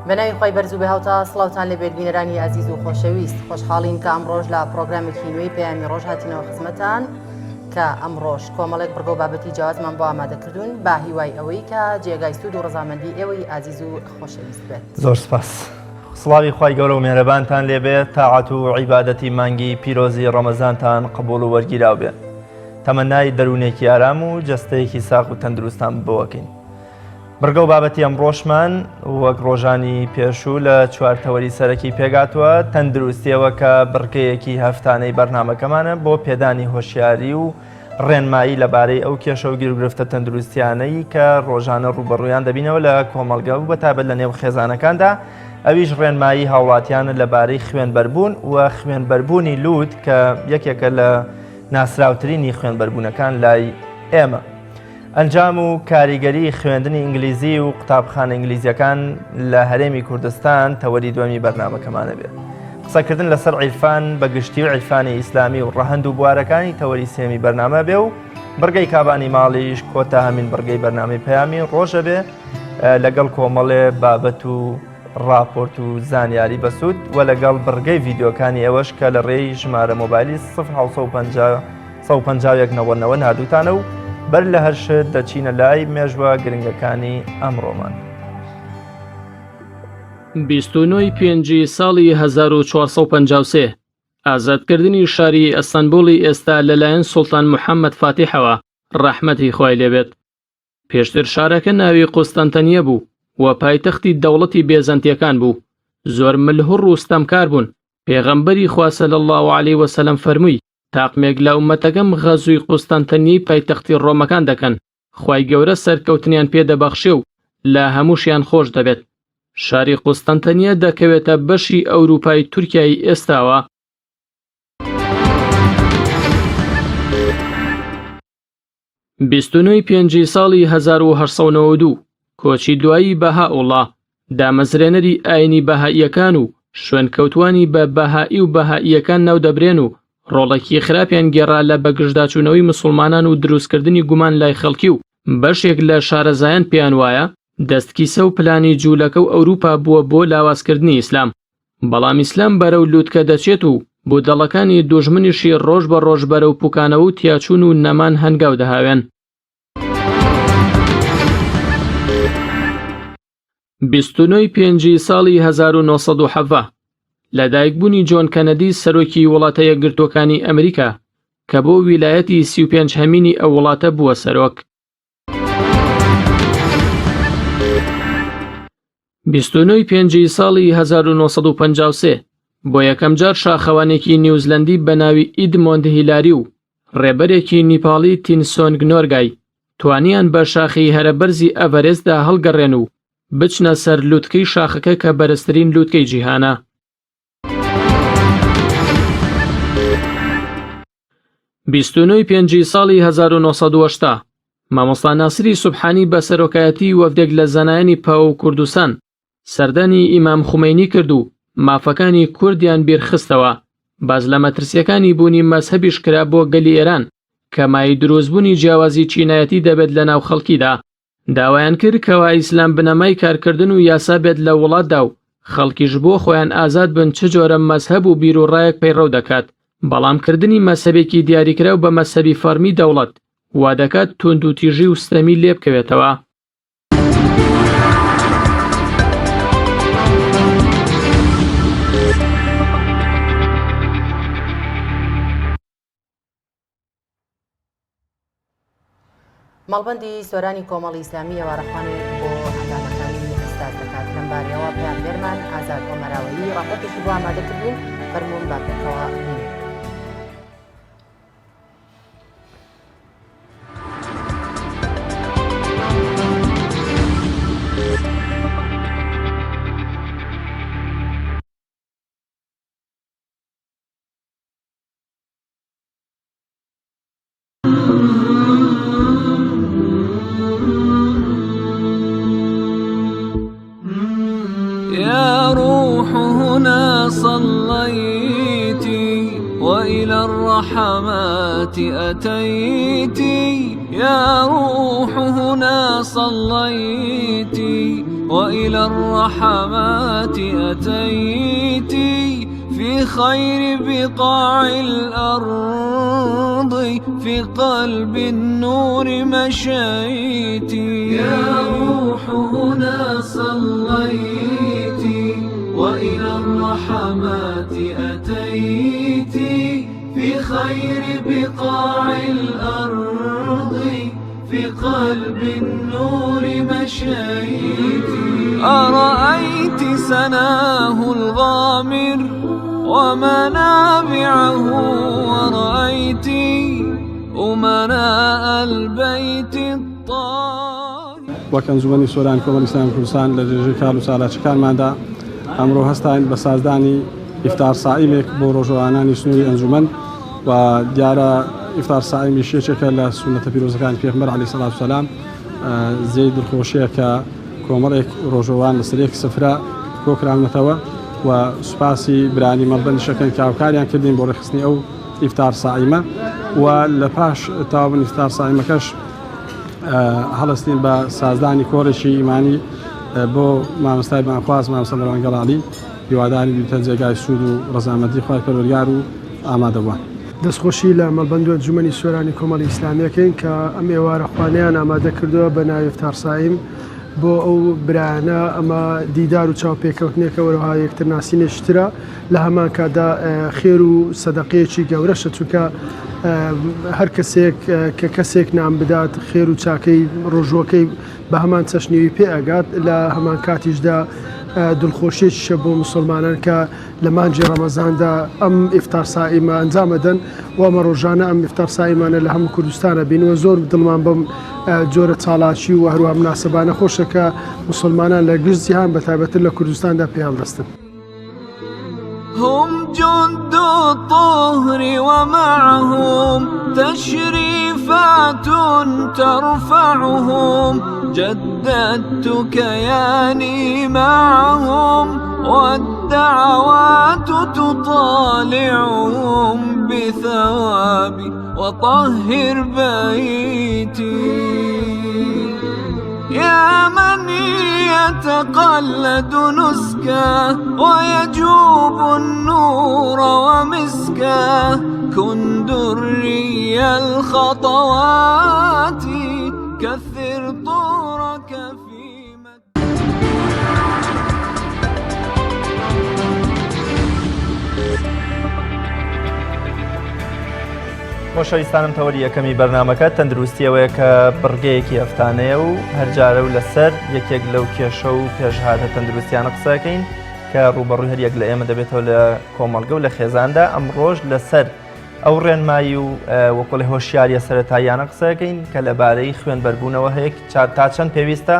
بەناوی خۆی بەرزوو بە هاوتا سڵاوتان لەبێت بینەرانی ئازیز و خۆشەویست خۆشحاڵین کە ئەمڕۆژ لە پرۆگرامێکی نوێی پەیامی ڕۆژ هاتینەوە خزمەتان کە ئەمڕۆژ کۆمەڵێک بڕگە و بابەتی جیاوازمان بۆ ئامادەکردوون با هیوای ئەوەی کە جێگای سوود و ڕەزامەندی ئێوەی ئازیز و خۆشەویست بێت. زۆر سپاس. سڵاوی خوای گەورە و مێرەبانتان لێبێت، تاعات و عیبادەتی مانگی پیرۆزی ڕەمەزانتان قبوڵ و وەرگیراو بێت. تەمەنای دەروونێکی ئارام و جەستەیەکی ساغ و تەندروستان بۆکەین. بڕگە و بابەتی ئەمڕۆژمان وەک ڕۆژانی پێشوو لە چوارتەوەری سەرەکی پێگاتووە تەندروستیەوە کە بڕگەیەکی هەفتانەی بەرنامەکەمانە بۆ پێدانی هۆشیاری و ڕێنمایی لەبارەی ئەو کێشە و گیرگرفتە تەندروستیانەی کە ڕۆژانە ڕوبەڕوویان دەبینەوە لە کۆمەڵگە و بەتابەت لە نێو خێزانەکاندا، ئەویش ڕێنمایی هاوڵاتیانە لەبارەی خوێنبەربوون و خوێنبەربوونی لووت کە یەکێکە لە ناسراوترینی خوێنبەربوونەکان لای ئێمە. ئەنجام و کاریگەری خوێندنی ئینگلیزی و قوتابخانە ئینگلیزیەکان لە هەرێمی کوردستان تەوەری دووەمی بەرنامەکەمانە بێت. قسەکردن لەسەر عیرفان بەگشتی و عیرفانی ئیسلامی و ڕەهەند و بوارەکانی تەوەری سێمی بەرنامە بێ و بڕگەی کابانی ماڵیش کۆتا هەمین بڕگەی بەرنامەی پەیامی ڕۆژە بێ لەگەڵ کۆمەڵێ بابەت و راپۆرت و زانیاری بەسوود و لەگەڵ بڕگەی ڤیددیۆکانی ئێوەش کە لە ڕێی ژمارە مۆبایلی 1950 نردووتانە و بەر لە هەر شت دەچینە لای مێژوە گرنگەکانی ئەمڕۆمان. 29 پێنجی ساڵی 1453 ئازادکردنی شاری ئەستەنبوڵی ئێستا لەلایەن سوڵتان محەممەد فاتیحەوە ڕەحمەتی خۆی لێبێت. پێشتر شارەکە ناوی قوستەنتەنیە بوو و پایتەختی دەوڵەتی بێزەنتیەکان بوو. زۆر ملهوڕ و ستەمکار بوون. پێغەمبەری خوا صلی الله علیه وسلم فەرمووی تاقمێک لە ئومەتەکەم غەزووی قوستەنتەنی پایتەختی ڕۆمەکان دەکەن، خوای گەورە سەرکەوتنیان پێدەبەخشێ و لە هەمووشیان خۆش دەبێت. شاری قوستەنتەنیە دەکەوێتە بەشی ئەوروپای تورکیای ئێستاوە. بیستونۆی پێنجی ساڵی 1992 کۆچی دوایی بەهاوڵا دامەزرێنەری ئاینی بەهائیەکان و شوێنکەوتوانی بە بەهائی و بەهائیەکان ناو دەبرێن و ڕۆڵێکی خراپیان گێڕا لە بەگژداچوونەوەی مسلمانان و دروستکردنی گومان لای خەڵکی و بەشێک لە شارەزایان پێیان وایە دەستکیسە و پلانی جوولەکە و ئەوروپا بووە بۆ لاوازکردنی ئیسلام. بەڵام ئیسلام بەرەو لووتکە دەچێت و بۆ دەڵەکانی دوژمنیشی ڕۆژ بە ڕۆژ بەرەو پوکانەوە و تیاچوون و نەمان هەنگاو دەهاوێن. 29 پێنجی ساڵی 1970 لەدایکبوونی جۆن کەنەدی سەرۆکی وڵاتە یەکگرتووەکانی ئەمریکا کە بۆ ویلایەتی 35 هەمینی ئەو وڵاتە بووە سەرۆک. 29 پێنجی ساڵی 1953 بۆ یەکەم جار شاخەوانێکی نیوزلەندی بە ناوی ئیدمۆند هیلاری و ڕێبەرێکی نیپاڵی تینسۆنگ نۆرگای توانیان بە شاخی هەرەبەرزی ئەڤەرێستدا هەڵگەڕێن و بچنە سەر لووتکەی شاخەکە کە بەرزترین لووتکەی جیهانە. 29 پێنجی ساڵی 1970 مامۆستا ناسری سوبحانی بە سەرۆکایەتی وەفدێک لە زەنایانی پاو کوردستان سەردانی ئیمام خومەینی کرد و مافەکانی کوردیان بیرخستەوە. باز لە مەترسیەکانی بوونی مەزهەبیش کرا بۆ گەلی ئێران کە مای دروستبوونی جیاوازی چینایەتی دەبێت لە ناو خەڵکیدا. داوایان کرد کەوا ئیسلام بنەمای کارکردن و یاسا بێت لە وڵاتدا و خەڵکیش بۆ خۆیان ئازاد بن چ جۆرە مەزهەب و بیر و ڕایەک پەیڕەو دەکات. بەڵامکردنی مەسەبێکی دیاریکراو بە مەسەبی فەرمی دەوڵەت وا دەکات توند و تیژی و ستەمی لێ بکەوێتەوە. مەڵبەندی سۆرانی کۆمەڵی ئیسلامی ئێوارەخوانێک بۆ هەنگامەکانی ئێستاز دەکات لەم بارەوە پەیامبەرمان ئازاد کۆمەراوەیی ڕاپۆرتێکی بۆ ئامادەکردوون فەرموون باپێکەوە بین. يا روح هنا صليت وإلى الرحمات أتيت يا روح هنا صليت وإلى الرحمات أتيت في خير بقاع الأرض في قلب النور مشيت يا روح هنا صليت وإلى الرحمات أتيت في خير بقاع الأرض في قلب النور مشيت أرأيت سناه الغامر ومنابعه ورأيت أمناء البيت الطاهر وەکەنجومەنی سۆران کۆمەڵی ئیسلامی کوردستان لە درێژەی کار و سالاچەکانماندا ئەمڕۆ هەستاین بە سازدانی ئیفتار سائیمێک بۆ ڕۆژەوانانی سنووری ئەنجومەن و دیارە ئیفتار سائیمی شێچێکە لە سونەتە پیرۆزەکانی پێغمبەر عەلەیهی سەڵات و سەلام زێی دڵخۆشیە کە کۆمەڵێک ڕۆژەوان لەسەر یەک سفرە کۆکراونەتەوە و سوپاسی برانی مەڵبەندیشەکەن کە هاوکاریان کردین بۆ ڕێخستنی ئەو ئیفتار سائیمە و لە پاش تاوابوونی ئیفتار سائیمەکەش هەڵستین بە سازدانی کۆڕێکی ئیمانی بۆ مامۆستای بانخواز مامۆستا مەروان گەڵاڵی هیواداری بیتە جێگای سوود و ڕەزامەندی خوای پەروەردگار و ئامادەبووان. دەستخۆشی لە مەڵبەند و ئەنجومەنی سۆرانی کۆمەڵی ئیسلامیەکەین کە ئەم ئێوارە خوانیان ئامادە کردووە بە ناوی ئیفتار سائیم بۆ ئەو برایانە ئەمە دیدار و چاوپێکەوتنێکە وەرەها یەکتر ناسینێشترە لە هەمان کادا خێر و سەدەقەیەکی گەورەشە چونکە هەر کەسێک کە کەسێک نام بدات خێر و چاکەی ڕۆژوەکەی بە هەمان چەشنیوی پێ ئەگات لە هەمان کاتیشدا دڵخۆشیێکیشە بۆ مسلمانان کە لە مانجی ڕەمەزاندا ئەم ئیفتار سائیمە ئەنجامەدەن و ئەمە ڕۆژانە ئەم ئیفتار سائیمانە لە هەموو کوردستانە بینەوە زۆر دڵمان بەم جۆرە چاڵاکی و هەروە مناسبانە خۆشە کە مسلمانان لە گشت جیهان بەتایبەتر لە کوردستاندا پێیان دەستن. هم جند الطهر ومعهم تشريفات ترفعهم جددت كياني معهم والدعوات تطالعهم بثوابي وطهر بيتي يا من يتقلد نسكه ويجوب النور ومسكه كن دري الخطوات كثر طورك في خۆشەویستانم تەوەری یەکەمی بەرنامەکە تەندروستیەوەیە کە بڕگەیەکی هەفتانەیە و هەرجارە و لەسەر یەکێک لەو کێشە و پێشهاتە تەندروستیانە قسەکەین کە ڕوبەڕووی هەر یەک لە ئێمە دەبێتەوە لە کۆمەڵگە و لە خێزاندا ئەمڕۆژ لەسەر ئەو ڕێنمایی و وەکڵی هۆشیاریە سەرەتاییانە قسەکەین کە لەبارەی خوێنبەربوونەوە هەیە تا چەند پێویستە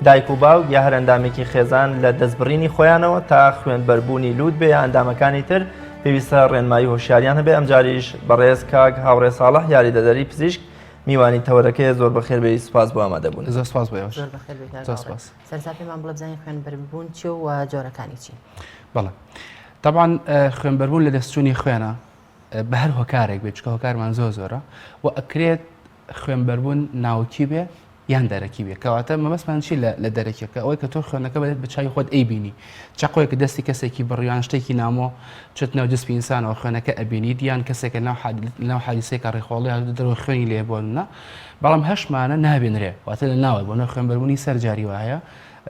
دایک و باوک یا هەر ئەندامێکی خێزان لە دەستبڕینی خۆیانەوە تا خوێنبەربوونی لوود بێ یا ئەندامەکانی تر پێویستە ڕێنمایی هۆشیاریان هەبێ. ئەمجاریش بەڕێز کاک هاوڕێ ساڵح یاریدەدەری پزیشک میوانی تەوەرەکەی زۆر بەخێر بێ سوپاس بۆ ئامادەبوون. زۆر سپاس بۆ ئێوەش. سەرنجام پێمان بڵێ بزانین خوێنبەربوون چی و جۆرەکانی چی؟ بەڵێ طبعاً خوێنبەربوون لە دەستچوونی خوێنە بە هەر هۆکارێک بێت چکە هۆکارمان زۆرە و ئەکرێت خوێنبەربوون ناوکی بێ یان دەرەکی بێ کەواتە مەبەستمان چی لە دەرەکیەکە ئەوەی کە تۆ خوێنەکە بێت بە چای خۆت ئەیبینی چاقۆیەکە دەستی کەسێکی بڕیان شتێکی نامۆ چێتنەوە جسپی ئینسانەوە خوێنەکە ئەبینی دییان کەسێکە ناو حادیسەیەکە ڕێخۆڵی دەرەوە خوێنی لێ بۆنە بەڵام هەشمانە نابێنرێ واتە لە ناوە بۆ نە خوێنبەربوونی سەرجاری وایە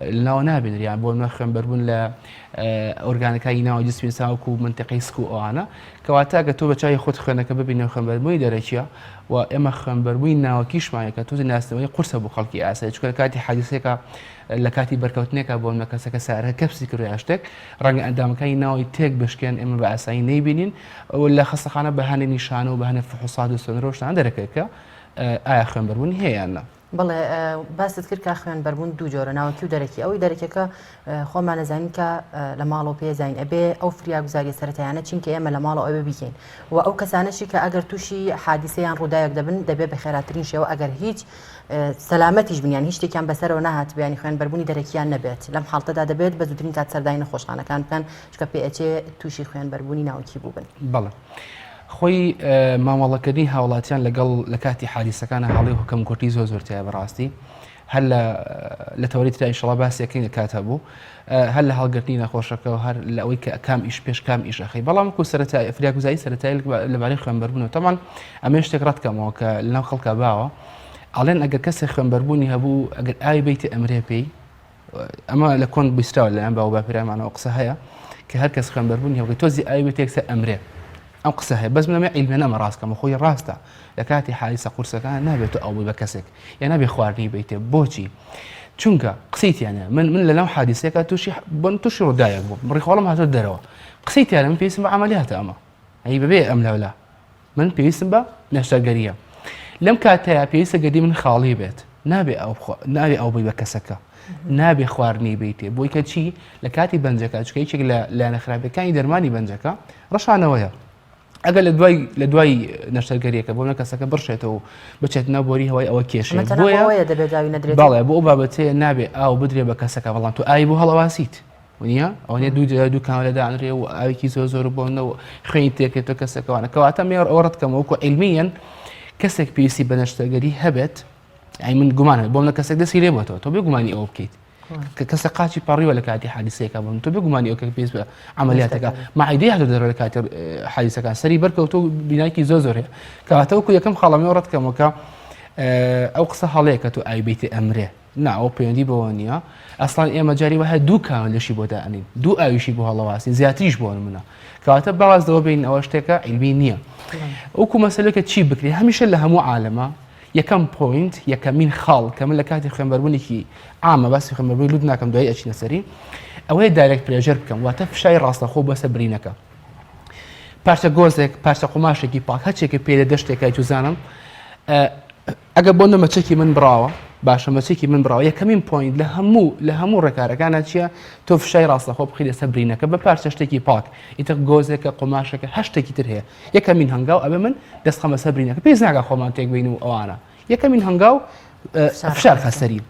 لەناوە نابێنریان بۆ نە خوێنبەربوون لە ئۆرگانەکانی ناوە جسپی ئینسان و منتیقەی سک و ئەوانە کەواتە ئەگە تۆ بە چای خۆت خوێنەکە ببینە خوێنبەربوونی دەرەکیە و ئێمە خوێنبەربووی ناوەکیشمانەکە تووزی ناستنەوەی قورسە بۆ خەڵکی ئاسایی چکە کاتی حادیسێکە لە کاتی بەرکەوتنێکە بۆ منە کەسەکە سارە کەپسی کردویا شتێک ڕەنگە ئەندامەکانی ناوی تێک بشکێن ئێمە بە ئاسایی نەیبینین لە خەستەخانە بەهانە نیشانە و بەهانە فحوسات و سۆنۆرۆشتان دەرەکەکە ئایا خوێنبەربوونی هەیەیانە. بڵێ باست کرد کە خوێنبەربوون دوو جۆرە ناوەکی و دەرەکی ئەوەی دەرەکەکە خۆمان نەزانین کە لە ماڵەوە پێزانین ئەبێ ئەو فریاگوزاریە سەرەتایانە چینکە ئێمە لە ماڵەوە ئەوێ بیکەین و ئەو کەسانەشی کە ئەگەر تووشی حادیسەیان ڕووداوێک دەبن دەبێت بە خێراترین شێوە ئەگەر هیچ سەلامەتیش بنیان هیچ شتێکیان بەسەرەوە نەهات بیانی خوێنبەربوونی دەرەکیان نەبێت لەم حاڵتەدا دەبێت بە زووترین کات سەردانی نەخۆشخانەکان بکەن چکە پێئەچێ تووشی خوێنبەربوونی ناوەکی بوو بن. بەڵێ خۆی مامەڵەکردنی هاوڵاتیان لەگەڵ لە کاتی حادیسەکانە هەڵی حکەم کوردی زۆرتیە بەڕاستی هەر لە تەوەری ترای ئینشەڵا باسیەکەی لە کاتە بوو هەر لە هەڵگرتنی نەخۆشەکە و هەر لە ئەوەی کە کام ئیش پێش کام ئیشەخی بەڵام وەکو سەرەتای فریاگوزایی سەرەتایی لەبارەی خوێنبەربوونەوە تەمان ئەمە شتێک ڕەتکەمەوە کە لەناو خەڵکە باوە ئەڵێن ئەگەر کەسێک خوێنبەربوونی هەبوو ئەگەر ئاوی بیتی ئەمرێ پێی ئەمە لە کۆن بیستراوە لەیان باو باپیرانمانەوە قسە هەیە کە هەر کەس خوێنبەربوونی هەبوو تۆزی ئاوی بێت تێکسە ئەمرێ ئەم قسە هەیە بەس منەمە عیلمێ نەمە ڕاستکەمە خۆی ڕاستە لە کاتی حادیسە قورسەکان نابێت ئەوبووی بە کەسێک یان نابێ خواردنی بیتێ بۆچی چونکە قسەیتیانە من لەناو حادیسەکە تووشی ڕووداوێک بوو بڕیخۆڵم هاتۆ دەرەوە قسەیتیانە من پێویستم بە عەمەلیاتە ئەمە ئەی بەبێ ئەم لەولا من پێویستم بە نەشتەرگەریە لەم کاتەیە پێویستە گەردی من خاڵی بێت نابێ ئەو بووی بە کەسەکە نابێ خواردنی بیتێ بۆی کە چی لە کاتی بەنجەکە چکەیەک لە نەخراپەکانی دەرمانی بەنجەکە ڕەشانەوەیە ئەگەر لە دوای نەشتەرگەریەکە بۆ نەکەسەکە بڕشێتەوە بچێت نەبۆری هەوای ئەوە کێشێت بەڵێ بۆ ئەو بابەتەیە نابێ ئاو بدرێ بە کەسەکە بەڵام تو ئای بۆ هەڵەواسیت وە ئەوەنێ دووکان لەدانرێ و ئاوێکی زۆر بۆنەوە خوێنی تێکێتەوە کەسەکەوانە کەواتە مێ ئەوە ڕەتکەمە وەکو عیلمیەن کەسێک پێویستی بە نەشتەرگەری هەبێت ئەی من گومانە بۆم لە کەسێک دەستی لێ بۆتەوە تۆ بێ گومانی ئەوە بکەیت کەسە قاچی پەڕیوە لە کاتی حادیسەیەەکە بم تۆ بێ گومانی ئەو کە پێویست بە عەمەلیاتەکە ماعیدەی هاتۆ دەرەوە لە کاتی حادیسەکان سەری بەرکەوتۆ بینایکی زۆر هەیە کەواتە وەکو یەکەم خاڵەمێ ڕەتکەمەوە کە ئەو قسە هەڵەیە کە تۆ ئای بیتی ئەمرێ نا ئەو پەیوەندی بەوە نییە ئەسڵان ئێمە جاری وایە دوو کامل لەشی بۆ دائنین دوو ئاویشی بۆ هەڵەواسین زیاتریش بۆ منە کەواتە بەڕاستەوە بین ئەوە شتێکە عیلمی نییە وەکو مەسەلەکە چی بکرێ هەمیشە لە هەموو عالەمە یەکەم پۆینت یەکەمین خاڵ کە من لە کاتی خوێنبەربوونێکی عامە باسی خوێنبەربوونی لود ناکەم دوای ئەچینە سەری ئەوەیە دایرێکت پرێژەر بکەم واتە فشای ڕاستەخۆ بەسە برینەکە پارچە گۆزێک پارچە قوماشێکی پاک هەچێکی پێ لە دەشتێکای توزانم ئەگە بۆ نەمەچێکی من بڕاوە باشە مەچێکی من بڕاوە یەکەمین پۆینت لە هەموو ڕێکارەکانە چییە تۆ فشای ڕاستەخۆ بخی لەسەر برینەکە بە پارچە شتێکی پاک ئیتر گۆزێکە قوماشەکە هەشتێکی تر هەیە یەکەمین هەنگاو ئەبێ من دەستخەمە سەر برینەکە پێویست ناکات خۆمان تێک بین و ئەوانە یەکەمین هەنگاو فشار خەسەری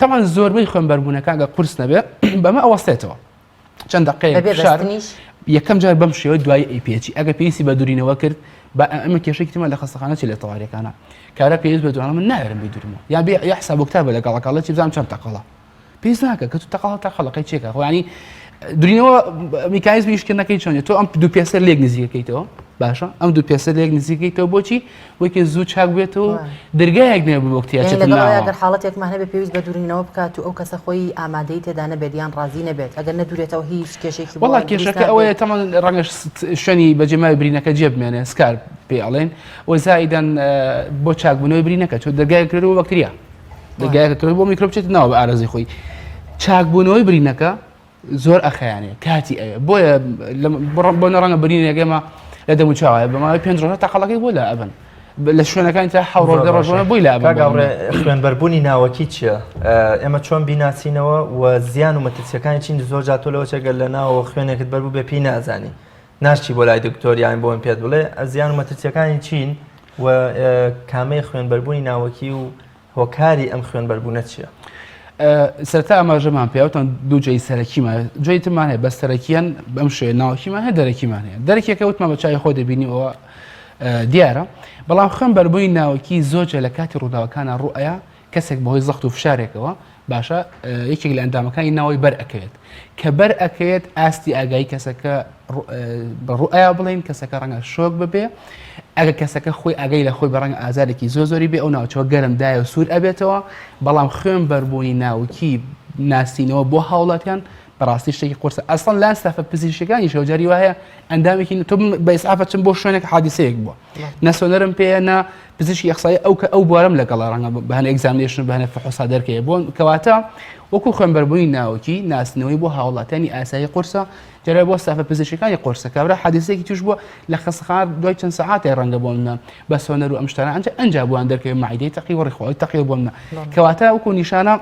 تەمان زۆربەی خوێنبەربوونەکان گە قورس نەبێ بەمە ئەوەستێتەوە چەند دقەیەک فشار یەکەم جار بەم شێوە دوای ئەیپێچی ئەگە پێویستی بە دوورینەوە کرد بە ئەمە کێشێکی تمە لە خەستەخانە چی لە تەواریەکانە کارە پێویست بە دوانە من ناوێرم بیدورمەوە یا حساب کتابە لە گەڵەکەڵە چی بزانم چەند تەقەڵە پێویست ناکە کە تو تەقەڵەکەی چێکە خۆ ینی دوورینەوە میکانیزمی ئیشکردنەکەی چۆنێت تۆ ئەم دوو پێسەر لێک نزیکەکەیتەوە باشە ئەم دوو پێسەر لێک نزیکەیتەوە بۆچی وەکە زوو چاک بێتەوە دەرگایەک نێ بۆ وەختیاچێت لەگەڵ حاڵەتێکمان هەبێ پێویست بە دوورینەوە بکات و ئەو کەسە خۆی ئامادەی تێدا نەبێت یان ڕازی نەبێت ئەگەر نەدورێتەوە هیچ کێشێکی وڵا کێشەکە ئەوەیە تەمان ڕەنگەش شوێنی بەجێمای برینەکە جێ بمێنێ سکار پێ ئەڵێن و زائیدەن بۆ چاکبوونەوەی برینەکە چۆ دەرگایەکرێتەوە بەکتریا دەرگایەکەکرێت بۆ میکرۆب بچێت ناوە بە ئارەزی خۆی چاکبوونەوەی برینەکە زۆر ئەخەیانێ کاتی ئەوێ بۆیە بۆ نەڕەنگە برینێگەمە لە دەمو چاوایە بەماوەی 5 ڕۆژە تەقەڵەکەی بۆ لە ئەبن لە شوێنەکانی تا حەوڕۆ ڕۆژانە بۆی لە ئەبن خوێنبەربوونی ناوەکی چییە؟ ئێمە چۆن بیناسینەوە و زیان و مەترسیەکانی چین زۆر جاتۆلەوە چێگەل لە ناوە خوێنێکت بەربوو بێ پێی نازانی ناشتی بۆ لای دکتۆریان بۆ من پێت بڵێ زیان و مەترسیەکانی چین و کامەی خوێنبەربوونی ناوەکی و هۆکاری ئەم خوێنبەربوونە چییە؟ سەرتا ئاماژەمان پێوتان دوو جێی سەرەکیمان جێی ترمان هەیە بە سەرەکیان بەم شوێ ناوەکیمان هەیە دەرەکیمان هەیە دەرەکێکە وتمان بە چای خۆ دەبینیەوە دیارە بەڵام خوێنبەربوونی ناوەکی زۆرجە لە کاتی ڕووداوەکانە ڕوئەیە کەسێک بەهۆی زەخت و فشارێکەوە باشە یەکێک لە ئەندامەکانی ناوەی بەر ئەکەوێت کە بەر ئەکەوێت ئاستی ئاگایی کەسەکە بە ڕوئەیە بڵین کەسەکە ڕەنگە شۆک ببێ ئەگە کەسەکە خۆی ئاگەی لە خۆی بەڕەنگە ئازارێکی زۆری بێ ئەو ناوچەوە گەرمدایە و سوور ئەبێتەوە بەڵام خوێنبەربوونی ناوکی ناسینەوە بۆ هاوڵاتیان بەڕاستی شتێکی قورسە ئەسڵەن لا ستافە پزیشکانی شەوجاری وایە ئەندامێکی تۆ بە ئیسعافە چم بۆ شوێنێک حادیسەیەک بووە نەسۆنەرم پێیە نە پزیشکی یەخسایی ئەو کە ئەو بوارم لەگەڵ ڕەنگە بەهەنە ئێگزامینێشن بەهەنە فحوسا دەرکەیە بۆ کەواتە وەکو خوێنبەربوونی ناوکی ناسنەوەی بۆ هاوڵاتیانی ئاسایی قورسە جارێ بۆ ستافە پزیشکانی قورسە کابرا حادیسەیەکی توش بووە لە خەستەخانە دوای چەند سەعاتێ ڕەنگە بۆ منە بە سۆنەر و ئەم شتانە ئەنجا بووان دەرکەوێت مەعیدەی تەقی و ڕێخواڵی تەقی بۆ منە کەواتە وەکو نیشانە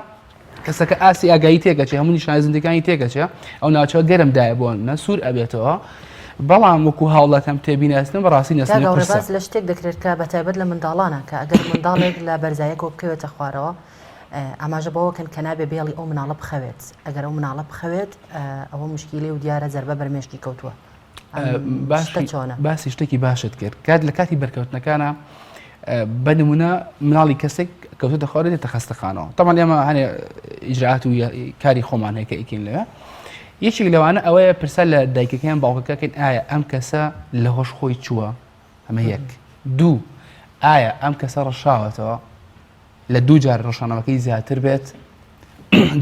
کەسەکە ئاسی ئاگایی تێگەچێ هەموو نیشانە زیندەکانی تێگەچێ ئەو ناوچەوە گەرمدایە بۆ منە سوور ئەبێتەوە بەڵام وەکو هاوڵاتم تێبیناستن بەڕاستی نەسنی قورسە لە شتێک دەکرێت کە بەتایبەت لە منداڵانە کە ئەگەر منداڵێک لە بەرزایەکەوە بکەوێتە خوارەوە ئاماژە بەوەکەن کە نابێ بێڵی ئەو مناڵە بخەوێت ئەگەر ئەو مناڵە بخەوێت ئەوە مشکیلی و دیارە زەربە بەرمێشکی کەوتووە باسی شتێکی باشت کرد کات لە کاتی بەرکەوتنەکانە بەنمونە مناڵی کەسێک کەوتە دەخوارێت دێتە خەستەخانەوە تەمان ئێمە هەنێ ئیجرعات و کاری خۆمان هەیە کە ئیکەین لەوێ یەکێک لەوانە ئەوەیە پرسە لە دایکەکەیان باوکەکەکەن ئایا ئەم کەسە لە هۆش خۆی چووە ئەمە یەک دوو ئایا ئەم کەسە ڕەشاوەتەوە لە دوو جار ڕەشانەوەکەی زیاتر بێت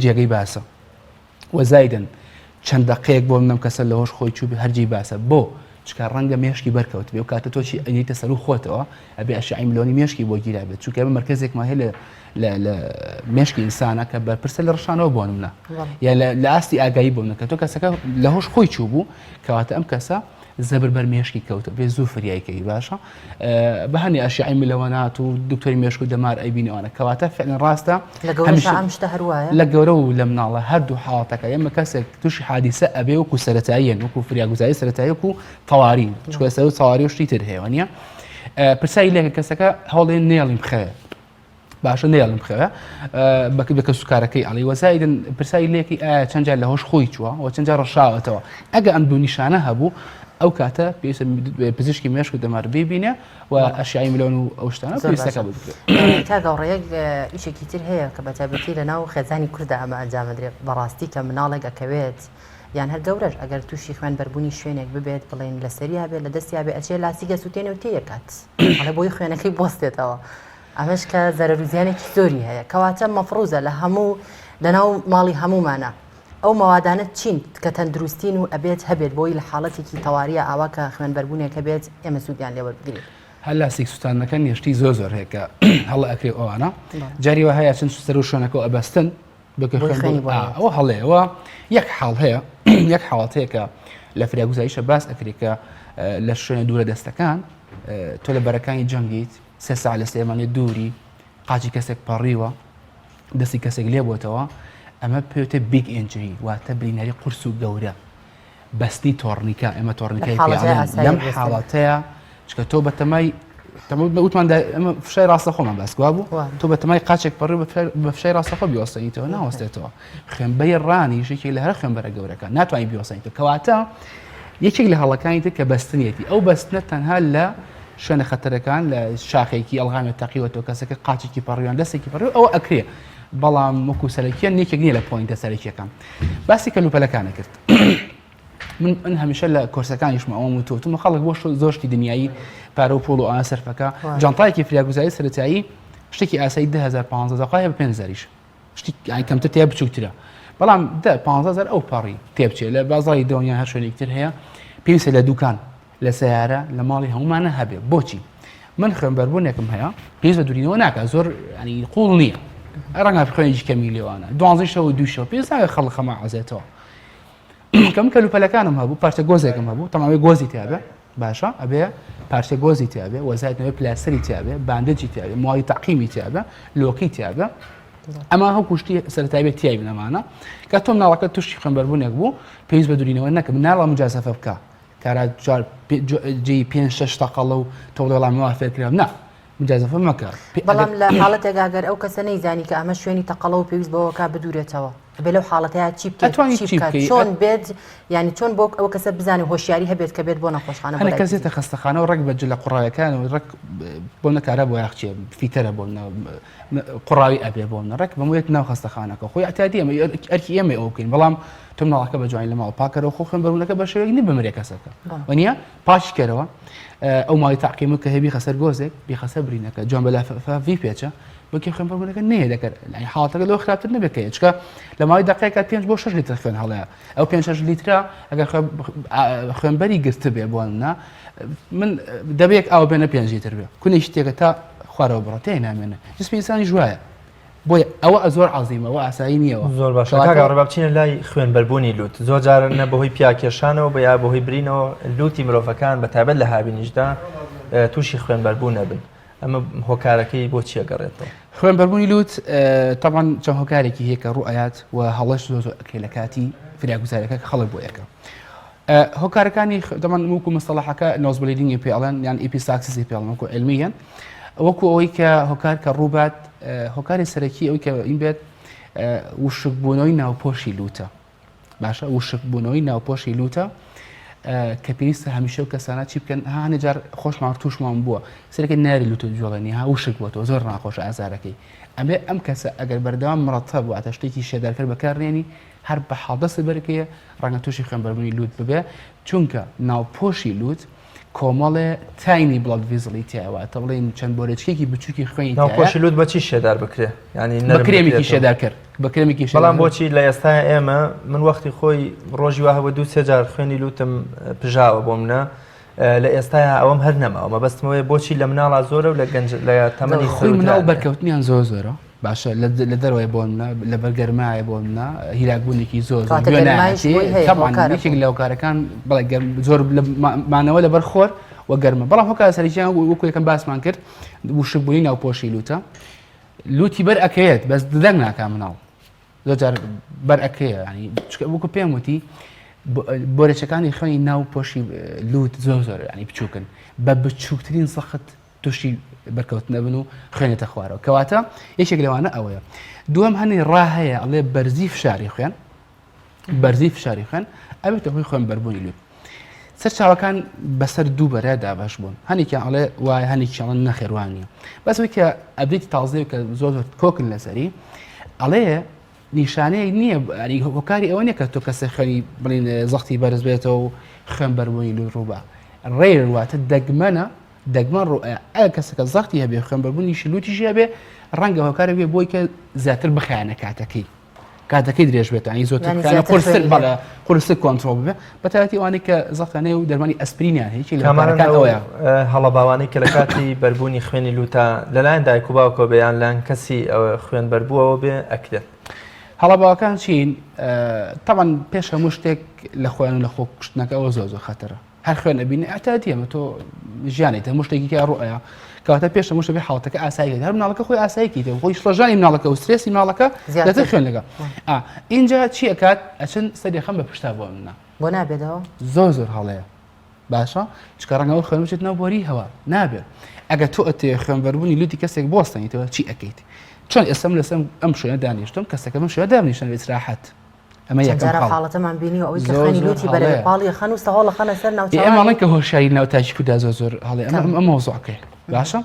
جێگەی باسە وەزایدن چەند دقەیەک بۆ منم کەسە لە هۆش خۆی چوو هەرجی باسە بۆ چکە ڕەنگە مێشکی بەرکەوت بێ و کاتە تۆچی ئەنیتە سەر و خۆتەوە ئەبێ ئەشعی ملۆنی مێشکی بۆ گیرا بێت چونکە ئەمە مەرکەزێکمان هەیە لە مێشکی ئینسانە کە بەرپرسە لە ڕەشانەوە بۆ منە یا لە ئاستی ئاگایی بۆ منە کە تۆ کەسەکە لە هۆش خۆی چوو بوو کەواتە ئەم کەسە زەبر بەر مێشکی کەوتە بێ زوو فریایکەی باشە بە هەنی ئەشعی ملەوەنات و دکتۆری مێشک و دەمار ئەیبینەوەنە کەواتە فعلا ڕاستە لە گەورە و لە مناڵە هەردوو حاڵاتەکە ئێمە کەسێک تووشی حادیسە ئەبێ وەکو سەرەتاییەن وەکو فریاگوزاری سەرەتایی و تەواوی چکە سەر و تەواوی و شتی تر هەیە نیە پرسایی لێکە کەسەکە هەوڵێن نێڵیم بخەوێ باشە نێڵم بخەوە بەکە سوکارەکەی ئەڵی وەزایدن پرسایی لێکی چەند جار لە هۆش خۆی چووە و چەند جار ڕەشاوەتەوە ئەگە ئەم دوو نیشانە هەبوو ئەو کاتە پێویستە پزیشکی مێشک و دەمار ببینێ و ئەشیای ملۆن و ئەو شتانە پێویستەکە بکرێت تا گەڕێک ئیشێکی تر هەیە کە بەتابەتی لەناو خێزانی کوردە ئەمە ئەنجامەدرێت بەڕاستی کە مناڵێک ئەکەوێت یان هەر گەورەش ئەگەر تووشی خوێنبەربوونی شوێنێک ببێت بڵێن لەسەریا بێت لە دەستیا بێ ئەچێ لاسیگە سووتێنێ و تێیەکات ئەڵێ بۆی خوێنەکەی بۆستێتەوە ئەمەش کە زەرەروزیانێکی زۆری هەیە کەواتە مەفروزە لە هەموو لەناو ماڵی هەمومانە ئەو مەوادانە چین کە تەندروستین و ئەبێت هەبێت بۆی لە حاڵەتێکی تەواریە ئاوا کە خوێنبەربوونێکە بێت ئێمە سوودیان لێوەربگرێت هەر لاسیک سووتانەکە نیشتی زۆر هەیە کە هەڵە ئەکرێ ئەوانە جاریوە هەیە چەند سەر و شوێنەکە ئەبەستن ئەوە هەڵەیەوە یەک حاڵ هەیە یەک حاڵات هەیە کە لە فریاگوزاریشە باس ئەکرێت کە لە شوێنە دوورە دەستەکان تۆ لە بەرەکانی جەنگیت سێ ساعت لە سلێمانی دووری قاچی کەسێک پەڕیوە دەستی کەسێک لێ بۆتەوە ئەمە پێوتە بیگ ئینجری واتە برینەری قورس و گەورە بەستی تۆڕنیکە ئێمە تۆڕنیکای لەم حاڵاتەیە چکە تۆ بەتەمای وتمان ئەمە فشای ڕاستە خۆمان باسگوا بوو تۆ بەتەمای قاچێک پەڕی بە فشای ڕاستەخۆ بیوەستەنیتەوە ناوەستێتەوە خوێنبەی ڕانی شێکی لە هەر خوێنبەرە گەورەکە ناتوانانی بیوەستەنیتەوە کەواتە یەکێک لە هەڵەکانی تر کە بەستنیەتی ئەو بەستنە تەنها لە شوێنە خەتەرەکان لە شاخێکی ئەڵغامی تەقیوەتەوە کەسەکە قاچێکی پەڕیوان دەستێکی پەڕی ئەوە ئەکرێ بەڵام وەکو سەرەکیان نێکێک نییە لە پۆینتە سەرەکیەکان باسی کەلوپەلەکانە کرد من هەمیشە لە کۆرسەکانیشمە ئەوم وتوتم خەڵک بۆ زۆشتی دنیایی پارە و پۆڵ و ئاە سەرفەکە جانتایەکی فریاگوزاری سەرەتایی شتێکی ئاسایی 2015 دقایە بە 5,000 شتی کەمتر تێ بچووکترە بەڵام 15,000 ئەو پەڕی تێبچێت لە بازاری دڵنیا هەر شوێنێکتر هەیە پێویستە لە دوکان لە سیارە لە ماڵی هەمومانە هەبێ بۆچی من خوێنبەربوونێکم هەیە پێویست بە دوورینەوە ناکە زۆر ینی قوڵ نییە ڕەنگە خوێنێکی کەمی لێوانە 12 شەو و 2 شەو پێویست ناکە خەڵک خەما عەزێتەوە کەم کەلوپەلەکانم هەبوو پارچە گۆزێکم هەبوو تەمامی گۆزی تیابێ باشە ئەبێ پارچە گۆزی تیابێ وەزایەتەوەی پلاستەری تیابێ باندەجی تیابێ موای تەقیمی تیابێ لۆکی تیابێ ئەمە هەو کوشتی سەرەتایی بێت تیای بنەمانە کە تۆم ناڵەکە توشتی خوێنبەربوونێک بوو پێویست بە دوورینەوە نەکە مناڵە مجازەفە بکە کارا جی 5-6 تەقەڵە و تۆ وەڵام موافقکرا نا مجازەفە مەکە بەڵام لە حاڵەتێک ئەگەر ئەو کەسە نەیزانی کە ئەمە شوێنی تەقەڵە و پێویست بەوە کا بدورێتەوە بێ لەو حاڵەتەیە چی بکات چۆن بێت ینی چۆن بۆ ئەو کەسە بزانێ هۆشیاری هەبێت کە بێت بۆ نەخۆشخانە هەنە کەسێتە خەستەخانە و ڕێک بەجە لە قوڕاویەکان و ڕێک بۆ نەکارە بۆ یاخچێ فیتەرە بۆ قوڕاوی ئەبێ بۆ نەڕێک بەمویەت ناو خەستەخانەکە خۆی ئەتادی ئەمە ئەرکی ئێمە ئەو بکەین بەڵام تۆ مناڵەکە بە جوانی لە ماڵ پاکەرەوە خۆ خوێنبەربوونەکە بە شێوەیەک نی بمرێ کەسەکە وەنیە پاش کەرەوە ئەو ماڵی تاقیمە کە هەبی خەسەر گۆزێک بیخەسە برینەکە جوان بەلافەفی پێچە بۆکی خوێنبەربوونەکە نەیە دەکرد حاڵەتەکە لەوە خراپتر نەبێتکە چکە لە ماوەی دەقەیەکە 5 بۆ 6 لیتر خوێن هەڵەیە ئەو 5-6 لیترە ئەگەر خوێنبەری گرت بێ بۆنا من دەبێت ئەو بێنە 5 لیتر بێ کونی شتێکە تا خوارەوە بڕاتێ نامێنە جسمی ئینسانی ژوایە بۆیە ئەوە زۆر عەزیمەوە ئاسایی نییەوە زۆر باشە ڕێبا بچینە لای خوێنبەربوونی لوت زۆر جار نە بەهۆی پیاکێشانەوە بە یا بەهۆی برینەوە لوتی مرۆڤەکان بەتایبەت لە هابینیشدا تووشی خوێنبەربوون نەبن ئەمە هۆکارەکەی بۆ چیە گەڕێتەوە خوێنبەربوونی لوت تەمان چەند هۆکارێکی هەیە کە ڕوئایات و هەڵەش زۆر ئەکرێ لە کاتی فریاگوزاریەکە کە خەڵک بۆ یەکە هۆکارەکانی دەمان وەکو مستەڵەحەکە نۆزبلیدینگی پێڵێن یان ئیپیساکسیسی پێڵن وەکو علمیەن وەکو ئەوەی کە هۆکار کە ڕووبات هۆکاری سەرەکی ئەوەی کە این بێت وشکبوونەوەی ناوپۆشی لوتە باشە وشکبوونەوەی ناوپۆشی لوتە کە پێویستە هەمیشە و کەسانە چی بکەن هاانە جار خۆشمان تووشمان بووە سەرەکە ناری لوتە جوڵێنی ها وشک بووەوە زۆر ناخۆش ئازارەکەی ئەمێ ئەم کەسە ئەگەر بەردەوام مڕەتە بوو ئاتە شتێکی شێدارکە بەکارێنی هەر بە حاڵدەست بەرەکەیە ڕەنگە تووشی خوێنبەربوونی لوت ببێ چونکە ناوپۆشی لوت کۆمەڵێ تاینی بڵاد ڤیزڵی تایەوە بڵێن چەند بۆرەچکێکی بچووکی خوێنی ناوپۆشی لوت بەچی شێدار بکرێ ینی بەکرێمێکی شێدار کرد بەکرێمێکی بەڵام بۆچی لە ئێستا ئێمە من وەختی خۆی ڕۆژی وهەوە دوو سێ جار خوێنی لوتم پژاوە بۆ منە لە ئێستاە ئەوەم هەر نەماوە مەبەستمەوەی بۆچی لە مناڵا زۆرە و لە گەنج لە تەمەنی خۆی مناو بەرکەوتنیان زۆرە باشە لە دەرەوەی بۆ منە لە بەرگەرمایە بۆ منە هیراکبوونێکی زۆر یەکێک لەو کارەکان بەڵێ زۆر مانەوە لەبەر خۆر وە گەرمە بەڵام هۆکار سەرچیان وەکو یەکەم باسمان کرد وشکبوونی ناوپۆشی لوتە لوتی بەر ئەکەوێت بەس دەنگ ناکا مناڵ زۆر بەر ئەکەیە ینی وەکو پێم وتی بۆرەچەکانی خوێنی ناوپۆشی لوت زۆر ینی بچووکن بە بچووکترین سەخت تووشی بەرکەوت نەبن و خوێنێتە خوارەوە کەواتە یەکێک لەوانە ئەوەیە دووەم هەنی ڕاهەیە ئەڵێ بەرزی فشاری خوێن بەرزی فشاری خوێن ئەبێتە هۆی خوێنبەربوونی لوت سەر چاوەکان بەسەر دوو بەرە دابش بوون هەنێکیان ئەڵێ وایە هەنێکیان نەخێوانیە بەسەوەی کە ئەبێتی تازەی کە زۆر کۆکن لەسەری ئەڵێ نیشانەیە نییە هۆکاری ئەوە نیە کە تۆ کەسە خوێنی بڵین زەختی بەرز بێتەوە و خوێنبەربوونی لوت ڕووبە ڕێر واتە دەگمەنە دەگمە ڕۆە ئەگە کەسەکە زەختی هەبێ خوێنبەربوونی شلوتیشی هەبێ ڕەنگە هۆکارە بێ بۆی کە زیاتر بخیانە کاتەکەی درێژ بێت ئەنی زۆرتر قورس کۆنتڕۆل ببێ بەتایبەتی ئەوانەی کە زەختانەیە و دەرمانی ئەسپرینیان هیچی لەمانەوەیە هەڵەباوانەی کە لە کاتی بەربوونی خوێنی لوتە لەلایەن دایک و باوکۆ بەیان لایەن کەسی خوێن بەربووەوە بێ ئەکرێت هەڵەباوەکان چین تاوان پێش هەموو شتێک لە خۆیان و لە خۆ کوشتنەکە ئەوە زۆر خەتەرە هەر خوێن ئەبینی ئەتاتی ئەمە تۆ ژیانیت هەموو شتێکی کە ڕۆیە کەواتە پێش هەموو شتێ حاڵەتەکە ئاساییەکە هەر مناڵەکە خۆی ئاساییەکەیتەوە خۆی شڵەژانی مناڵەکە و سترێسی مناڵەکە دەتر خوێن لەگە اینجا چی ئەکات ئەچن سەری خەم بە پشتا بۆ منە بۆ نابێتەوە زۆر هەڵەیە باشە چکە ڕەنگەوە خوێن بچێت نەوە بۆری هەوا نابێت ئەگە تۆ ئەتێ خوێنبەربوونی لوتی کەسێک بۆستنیتەوە چی ئەەکەیت چۆن ئێسم لەسم ئەم شوێنە دانیشتم کەسەکە من شوێنە دانیشتن لە استراحەت ئەمە یەکەم حاڵەتەمان بینی ئەوەی کە خوێنی لوتی بەرەوەی پاڵی خەن و سەهۆڵە خەنە سەر ناوچەوە ئێمەڵێن کە هۆشیاری ناو تاجیکودا زۆر هەڵێ ئەمە مۆزوعەکەی باشە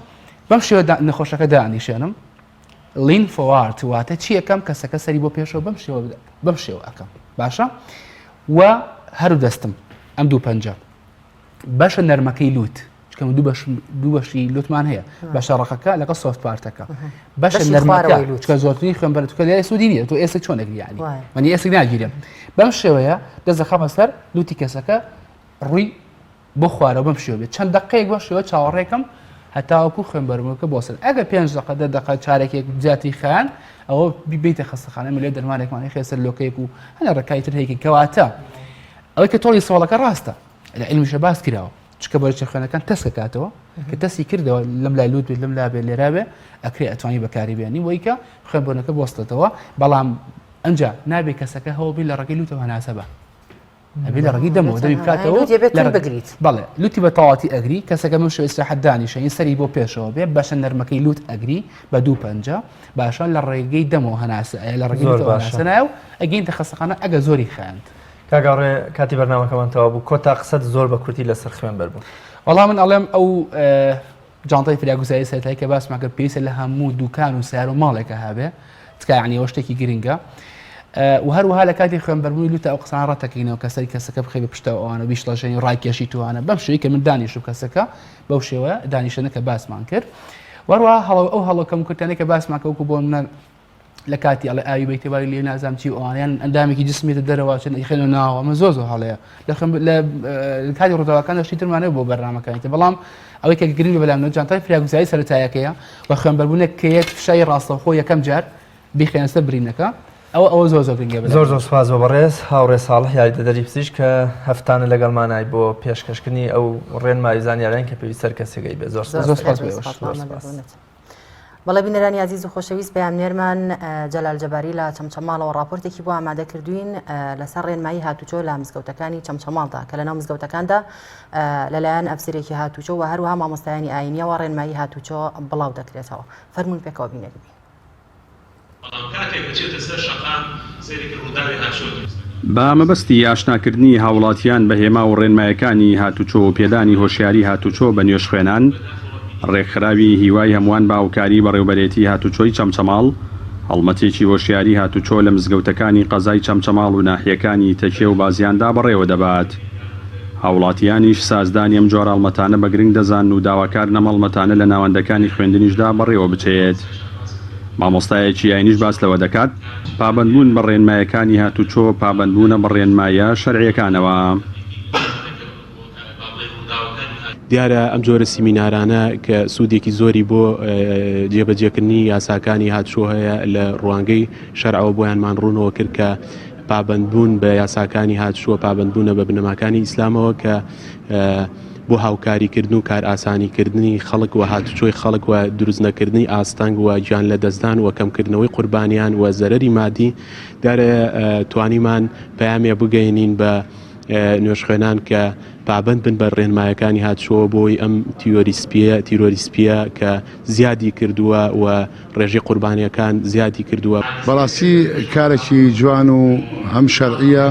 بەم شێوە نەخۆشەکە دانیشێنم لین فۆوارد واتە چی یەکەم کەسەکە سەری بۆ پێشەوە بەم شێوە ئەەکەم باشە و هەرو دەستم ئەم دوو پەنجە بەشە نەرمەکەی لوت چکەم دوو بەشی لوتمان هەیە بەشە ڕقەکە لەگەڵ سۆفت پارتەکە بەشە نەرمەکە چکە زۆرترین خوێنبەرەکە لێرە سوودی تۆ ئێستا چۆنێک یانی من ئێستا ناگیرم بەم شێوەیە دەست دەخەمە سەر لوتی کەسەکە ڕووی بۆ خوارەوە بەم شێوە بێت چەند دقەیەک بەم شێوە چاوەڕێکم هەتاوەکو خوێنبەرەکە بۆسن ئەگە 5 دقە 10 دقە چارێکێک جاتی خەیان ئەوە بیبیتە خەستەخانە لێ دەرمانێکمانی خێسەر لۆکەیەک و هەنە ڕێکای تر هەیەکی کەواتە ئەوەی کە تۆڵی سوالەکە ڕاستە لە علمیشە باس کراوە چکە بەرچە خوێنەکان تەست دەکاتەوە کە تەستی کردەوە لەم لای لوت بێت لەم لا بێت لێرا بێ ئەکرێ ئەتوانی بەکاری بێنی وەی کە خوێنبەرەکە بۆستێتەوە بەڵام ئەنجا نابێت کەسەکە هەوڵ لە ڕێگەی لوتەوە هەناسەبە ئەبێ لە ڕێگەی دەمەوە دەبی بکاتەوە بگریت بەڵێ لوتی بە تەواتی ئەگری کەسەکە من شوێ ئیستراحەت دانیشە سەری بۆ پێشەوە بێ بەشە نەرمەکەی لوت ئەگری بە دوو پەنجە باشە لە ڕێگەی دەمەوە هەناسە لە ڕێگەی هەناسەناو ئەگەینتە خەستەخانە ئەگە زۆری خایند کاگەڕێ کاتی بەرنامەکەمانتەوا بوو کۆتا قسەت زۆر بە کورتی لەسەر خوێن بەربوو وەڵام من ئەڵێم ئەو جانتای فراگوزایی سەرەتایی کە باسمان کرد پێویستە لە هەموو دوکان و سیار و ماڵێکە هەبێ چکە یعنی ئەوە شتێکی گرنگە و هەروەها لە کاتی خوێنبەربوونی لوتە ئەو قسانە ڕەتەکەینەوە کەسەری کەسەکە بخەی بە پشتەوە ئەوانە بیشڵەژێنی ڕاکێشی توانە بەم شێوەیە کە من دانیشت و کەسەکە بەو شێوە دانیشتنەکە باسمان کرد وەروەها ئەو هەڵەکەم کورتانەی کە باسمان کە وەکو بۆ منە لە کاتی ئەڵێ ئاوی بەیتێباری لێ نازام چی ئەوانیان ئەندامێکی جسمێتە دەرەوەچن ئەیخێنەوە ناوە ئەمە زۆر هەڵەیە لە کاتی ڕووداوەکان دەشتی ترمانەوە بۆ بەرنامەکانیتە بەڵام ئەوەی کە گرنگ بەلامنەوە جانتای فراگوزایی سەرەتایەکەیە و خوێنبەربوونێک کە یەک فشاری ڕاستەوخۆ یەکەم جار بیخێنە سەر برینەکە ئەوە زۆر گرنگە زۆر سوپاس بۆ بەڕێز هاوڕێ ساڵح یاریدەدەری پزیشک کە هەفتانە لەگەڵمانای بۆ پێشکەشکردنی ئەو ڕێنمایی زانیاریان کە پێویست سەر کەسێکەکەی بێ زۆر سپاس بەڵێ بینەرانی عزیز و خۆشەویست پەیامنێرمان جەلال جەباری لە چەمچەماڵەوە راپۆرتێکی بۆ ئامادە کردوین لەسەر ڕێنمایی هاتوچۆ لە مزگەوتەکانی چەمچەماڵدا کە لەناو مزگەوتەکاندا لەلایەن ئەفسەرێکی هاتوچۆ و هەروەها مامۆستایانی ئاینیەوە ڕێنمایی هاتوچۆ بڵاو دەکرێتەوە فەرموون پێکەوە بینەری بەڵام کاتێک بچێتە سەر شەقام سەیرێکی ڕووداوی هاتوچۆ دروست دەکات بە مەبەستی ئاشناکردنی هاوڵاتیان بە هێما و ڕێنمایەکانی هاتوچۆ و پێدانی هۆشیاری هاتوچۆ بە نوێژ خوێنان ڕێکخراوی هیوای هەمووان باوکاری بەڕێوبەرێتی هاتوچۆی چەمچەماڵ هەڵمەتێکی هۆشیاری هاتوچۆ لە مزگەوتەکانی قەزای چەمچەماڵ و ناحیەکانی تەکێ و بازیاندا بەڕێوە دەبات. هاوڵاتیانیش سازدانی ئەم جۆرە هەڵمەتانە بە گرنگ دەزان و داواکار نەمەڵمەتانە لە ناوەندەکانی خوێندنیشدا بەڕێوە بچێت. مامۆستایەکی ئاینیش باس لەوە دەکات پابەندبوون بە ڕێنمایەکانی هاتوچۆ پابەندبوونە بە ڕێنمایە شەرعیەکانەوە. دیارە ئەم جۆرە سیمینارانە کە سوودێکی زۆری بۆ جێبەجێکردنی یاساکانی هاتوچۆ هەیە لە ڕوانگەی شەرعەوە بۆیانمان ڕوونەوە کرد کە پابەندبوون بە یاساکانی هاتوچۆ پابەندبوونە بە بنەماکانی ئیسلامەوە کە بۆ هاوکاریکردن و کار ئاسانیکردنی خەڵک و هاتوچۆی خەڵک و دروستنەکردنی ئاستەنگ و گیان لە دەستدان و کەمکردنەوەی قوربانیان و زەرەری مادی دارە توانیمان پەیامێ بگەینین بە نوێژ خوێنان کە پابند بن بە ڕێنمایەکانی هاتوچۆ بۆی ئەم تیرۆریسپیە کە زیادی کردووە و ڕێژەی قوربانیەکان زیادی کردووە. بەڕاستی کارێکی جوان و هەم شەرعیە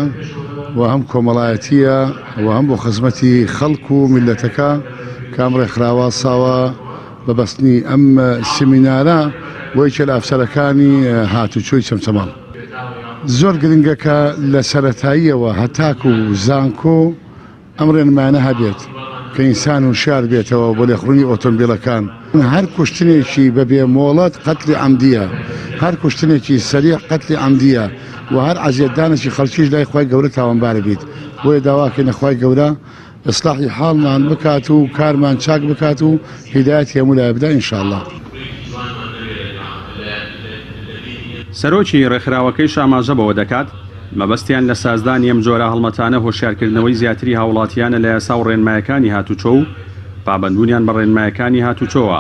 و هەم کۆمەڵایەتیە و هەم بۆ خزمەتی خەڵک و میلەتەکە کام ڕێکخراوە ساوە بەبەستنی ئەم سیمینارە وەیکە لە ئەفسەرەکانی هاتوچۆی چەمچەماڵ زۆر گرنگەکە لە سەرەتاییەوە هەتاک و زانکۆ ئەم ڕێنمانە هەبێت کە ئینسان و شار بێتەوە بۆ لێخڕوونی ئۆتۆمبیلەکان. هەر کوشتنێکی بەبێ مۆڵەت قەتلی عەمدیە، هەر کوشتنێکی سەریع قەتلی عەمدیە و هەر عەزیەتدانێکی خەڵکیش لای خوای گەورە تاوانبارە بیت. بۆیە داواکەینە خوای گەورە ئیسلاحی حاڵمان بکات و کارمان چاک بکات و هیدایەتی هەموو لای بدا ئینشاءالله. سەرۆکی ڕێکخراوەکەی شاماژە بەوە دەکات مەبەستیان لە سازدانی ئەم جۆرە هەڵمەتانە هۆشیارکردنەوەی زیاتری هاوڵاتیانە لە یاسا و ڕێنمایەکانی هاتوچۆ و پابەندبوونیان بە ڕێنمایەکانی هاتوچۆوە.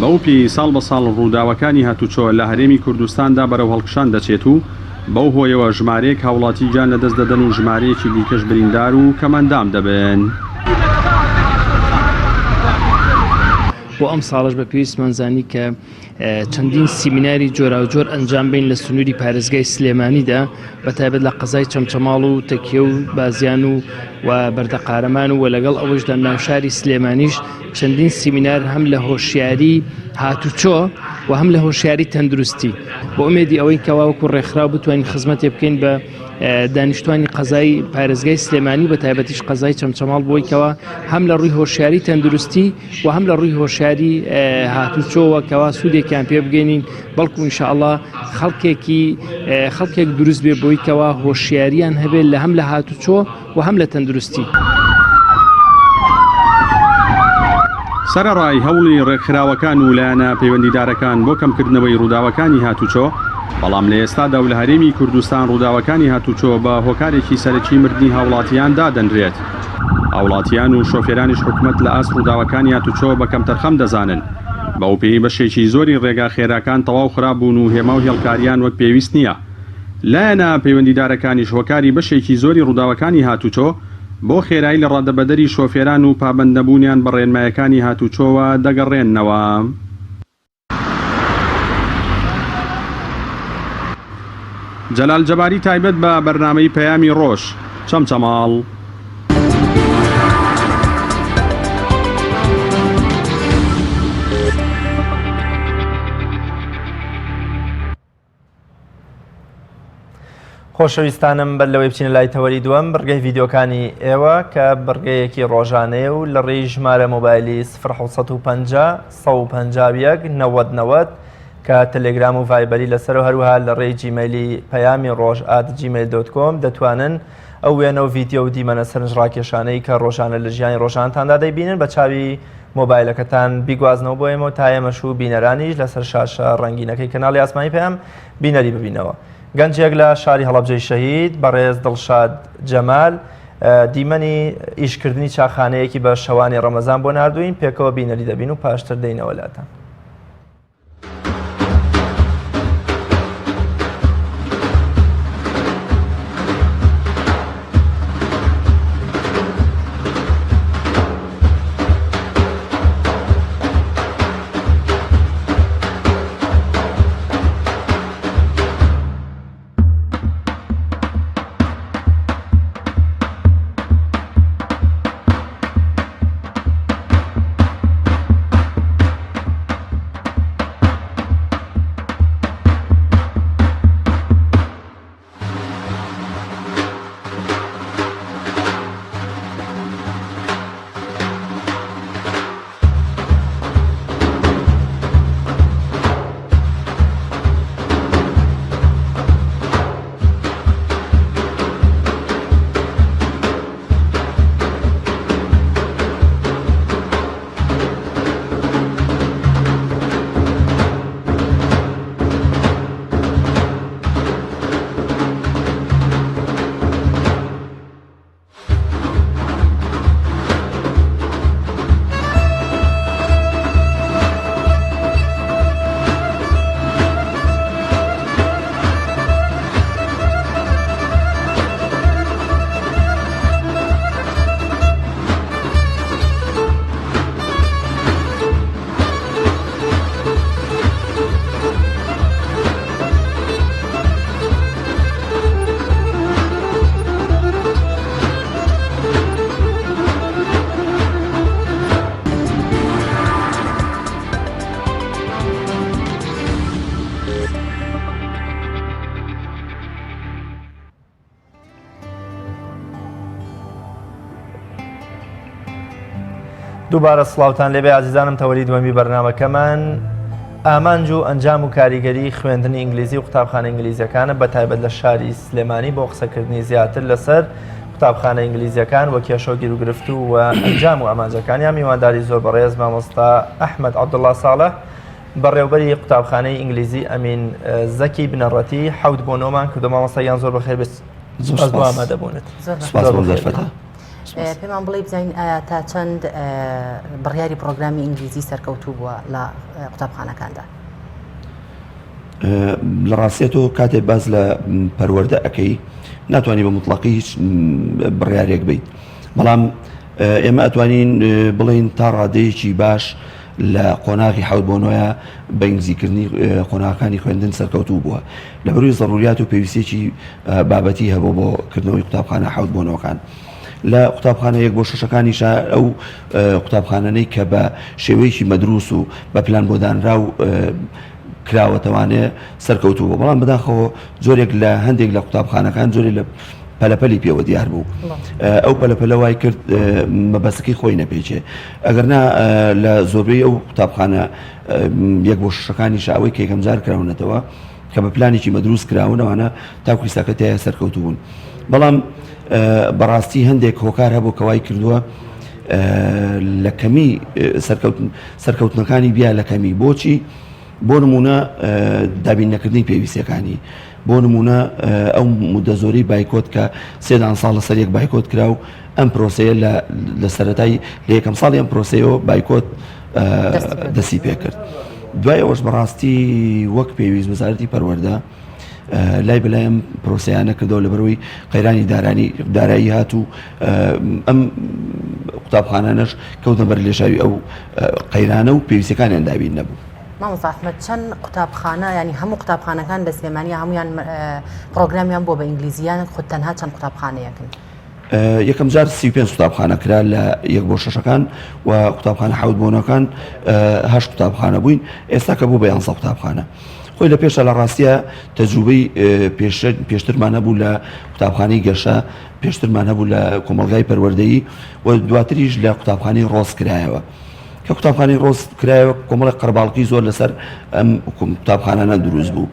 بەوپی ساڵ بە ساڵ ڕووداوەکانی هاتوچۆ لە هەرێمی کوردستاندا بەرەو هەڵکشان دەچێت و بەو هۆیەوە ژمارەیەک هاوڵاتی گیان لە دەست دەدەن و ژمارەیەکی دیکەش بریندار و کەمەندام دەبن. بۆ ئەم ساڵش بە پێویستمانزانی کە چەندین سیمیناری جۆرا و جۆر ئەنجام بین لە سنووری پارێزگای سلێمانیدا بەتایبەت لە قەزای چەمچەماڵ و تەکیە و بازیان و بەردەقارەمان و لەگەڵ ئەوەشدا ناوشاری سلێمانیش چەندین سیمینار هەم لە هۆشیاری هاتوچۆ و هەم لە هۆشیاری تەندروستی بۆ ئومێدی ئەوەی کەواوەکو ڕێکخراو بتوانین خزمەتێ بکەین بە دانیشتوانی قەزای پارێزگای سلێمانی بە تایبەتیش قەزای چەمچەماڵ بۆی کەوا هەم لە ڕووی هۆشیاری تەندروستی و هەم لە ڕووی هۆشیاری هاتوچۆوە کەوا سوودێکیان پێ بگەینین بەڵکو ئینشاءالله خەڵکێک دروست بێ بۆی کەوا هۆشیاریان هەبێت لە هەم لە هاتوچۆ و هەم لە تەندروستی. سەرەڕای هەوڵی ڕێکخراوەکان و لایەنە پەیوەندیدارەکان بۆ کەمکردنەوەی ڕووداوەکانی هاتوچۆ بەڵام لە ئێستادا و لە هەرێمی کوردستان ڕووداوەکانی هاتوچۆ بە هۆکارێکی سەرەکی مردنی هاوڵاتیان دادەنرێت. هاوڵاتیان و شۆفێرانیش حکومەت لە ئاست ڕووداوەکانی هاتوچۆ بە کەمتەرخەم دەزانن. بەو پێی بەشێکی زۆری ڕێگا خێراکان تەواو خراپبوون و هێما و هێڵکاریان وەک پێویست نییە. لایەنە پەیوەندیدارەکانیش هۆکاری بەشێکی زۆری ڕووداوەکانی هاتوچۆ بۆ خێرایی لە ڕادەبەدەری شۆفێران و پابەندەبوونیان بە ڕێنمایەکانی هاتوچۆوە دەگەڕێننەوە. جەلال جەباری تایبەت بە بەرنامەی پەیامی ڕۆژ چەمچەماڵ. خۆشەویستانم بەر لەوەی بچینە لای تەوەری دووەم بڕگەی ڤیددیۆکانی ئێوە کە بڕگەیەکی ڕۆژانەیە و لە ڕێی ژمارە مۆبایلی 1950 151 90 کە تەلێگرام و ڤایبەری لەسەر و هەروها لە ڕێی جیمەیلی پەیامی ڕۆژ @gmail.com دەتوانن ئەو وێنە و ڤیددیۆ و دیمەنە سەرنجڕاکێشانەی کە ڕۆژانە لە ژیانی ڕۆژانتاندا دەیبینن بە چاوی مۆبایلەکەتان بیگوازنەوە بۆ ئێمە و تا ئێمەش و بینەرانیش لەسەر شاشە ڕەنگینەکەی کەناڵی ئاسمانی پێم بینەری ببینەوە. گەنجێک لە شاری هەڵەبجەی شەهید بەڕێز دڵشاد جەمال دیمەنی ئیشکردنی چاخانەیەکی بە شەوانی ڕەمەزان بۆ نردوین پێکەوە بینەری دەبین و پاشتر دەینەوە لاتە. دووبارە سڵاوتان لێبێ عزیزانم تەوەری دووەمی بەرنامەکەمان ئامانج و ئەنجام و کاریگەری خوێندنی ئینگلیزی و قوتابخانە ئینگلیزیەکانە بەتایبەت لە شاری سلێمانی بۆ قسەکردنی زیاتر لەسەر قوتابخانە ئینگلیزیەکان وە کێشە و گیرروگرفت و ئەنجام و ئامانجەکانیان میوانداری زۆر بەڕێز مامۆستا ئەحمەد عەبدوڵڵا ساڵح بەڕێوەبەری قوتابخانەی ئینگلیزی ئەمین زەکی بنەڕەتی حەوت بۆ نۆمان کردو. مامۆستایان زۆر بەخێر بێت بۆ ئامادەبوونت. پێمان بڵێ بزانین ئایا تا چەند بڕیاری پرۆگرامی ئینگلیزی سەرکەوتوو بووە لە قوتابخانەکاندا؟ لە ڕاستێتەوە کاتێک باز لە پەروەردە ئەەکەی ناتوانانی بە مطلقی هیچ بڕیارێک بیت، بەڵام ئێمە ئەتوانین بڵین تا ڕادەیەکی باش لە قۆناغی حەوت بۆ نۆیە بە ئینگلیزیکردنی قۆناغەکانی خوێندن سەرکەوتوو بووە لە بەروی ضروریات و پێویستێکی بابەتی هەبوو بۆ کردنەوەی قوتابخانە حەوت بۆ نۆکان. لە قوتابخانە 1 بۆ 6ەکانیش ئەو قوتابخانەی کە بە شێوەیەکی مەدروس و بە پلان بۆ دانرا و کراوەتەوانێ سەرکەوتوو بوو، بەڵام بەداخەوە زۆرێک لە هەندێک لە قوتابخانەکان زۆری لە پەلەپەلی پێوە دیار بوو. ئەو پەلەپەلە وای کرد مەبەستەکەی خۆی نەپێچێ، ئەگەرنا لە زۆربەی ئەو قوتابخانە 1 بۆ 6ەکانی شاوەی کە یەکەم جار کراونەتەوە کە بە پلانێکی مەدروس کراونەوەوانە تاکو لیستەکە تایە سەرکەوتوو بوون. بەڵام بەڕاستی هەندێک هۆکار هەبوو کەوای کردووە لە کەمی سەرکەوتنەکانی بیا لە کەمی. بۆچی؟ بۆ نمونە دابین نەکردنی پێویستیەکانی، بۆ نمونە ئەو مدە زۆری بایکۆت کە 3 ساڵ لەسەر یەک بایکۆت کرا و ئەم پرۆسەیە لە سەرەتای لە یەکەم ساڵی ئەم پرۆسەیەوە بایکۆت دەستی پێ کرد. دوای ئەوەش بەڕاستی وەک پێویست وەزارەتی پەروەردە لای بەلای ئەم پرۆسەیانە کردەوە لە بەرەوەی قەیرانی دارایی هات و ئەم قوتابخانانەش کەوتە بەر لێشاوی ئەو قەیرانە و پێویستەکانیان دابین نەبوو. مامۆستا ئەحمەد چەند قوتابخانە ینی هەموو قوتابخانەکان لە سلێمانی هەمویان پرۆگرامیان بۆ بە ئینگلیزیان خود تەنها چەند قوتابخانەیەکن؟ یەکەم جار 35 قوتابخانە کرا لە 1 بۆ 6ەکان و قوتابخانە حەوت بۆ نۆکان 8 قوتابخانە بووین، ئێستا کە بوو بە 11 قوتابخانە. خۆی لە پێشە لە ڕاستیە تەجروبەی پێشترمان هەبوو لە قوتابخانەی گەشە، پێشترمان هەبوو لە کۆمەڵگای پەروەردەیی و دواتریش لە قوتابخانەی ڕۆز کرایەوە کە قوتابخانەی ڕۆز کرایەوە کۆمەڵی قەرباڵقی زۆر لەسەر ئەم قوتابخانانە دروست بوو.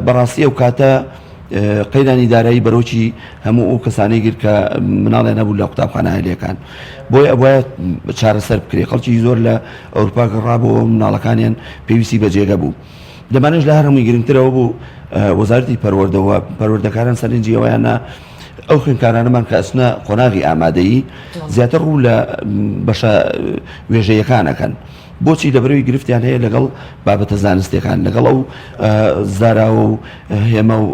بەڕاستی ئەو کاتە قەیرانی دارایی بەرەوکی هەموو ئەو کەسانەی گر کە مناڵیان هەبوو لە قوتابخانە هەلێکان، بۆیە ئەوە چارەسەر بکرێ. خەڵکی زۆر لە ئەوروپا گەڕابەوە مناڵەکانیان پێویستی بەجێگە بوو. دەمانش لە هەر هەمووی گرنگترەوە بوو وەزارەتی پەروەردەوە پەروەردەکاران سەرنجی ئەوەیانە ئەو خوێندکارانەمان کە ئەچنە قۆناغی ئامادەیی زیاتر ڕوو لە بەشە وێژەیەکانەکەن. بۆچی لەبەرەوەی گرفتیان هەیە لەگەڵ بابەتە زانستیەکان، لەگەڵ ئەو زاراوە و هێمە و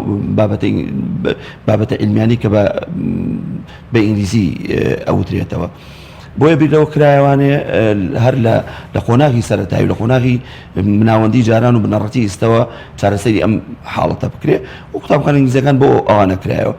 بابەتە ئیلمیانی کە بە ئینگلیزی ئەوترێتەوە. بۆیە بیرەوە کرایەوانێ هەر لە قۆناغی سەرەتایی و لە قۆناغی مناوەندی جاران و بنەڕەتی ئێستەوە چارەسەری ئەم حاڵەتە بکرێ و قوتابخانە ئینگلیزیەکان بۆ ئەوانە کرایەوە.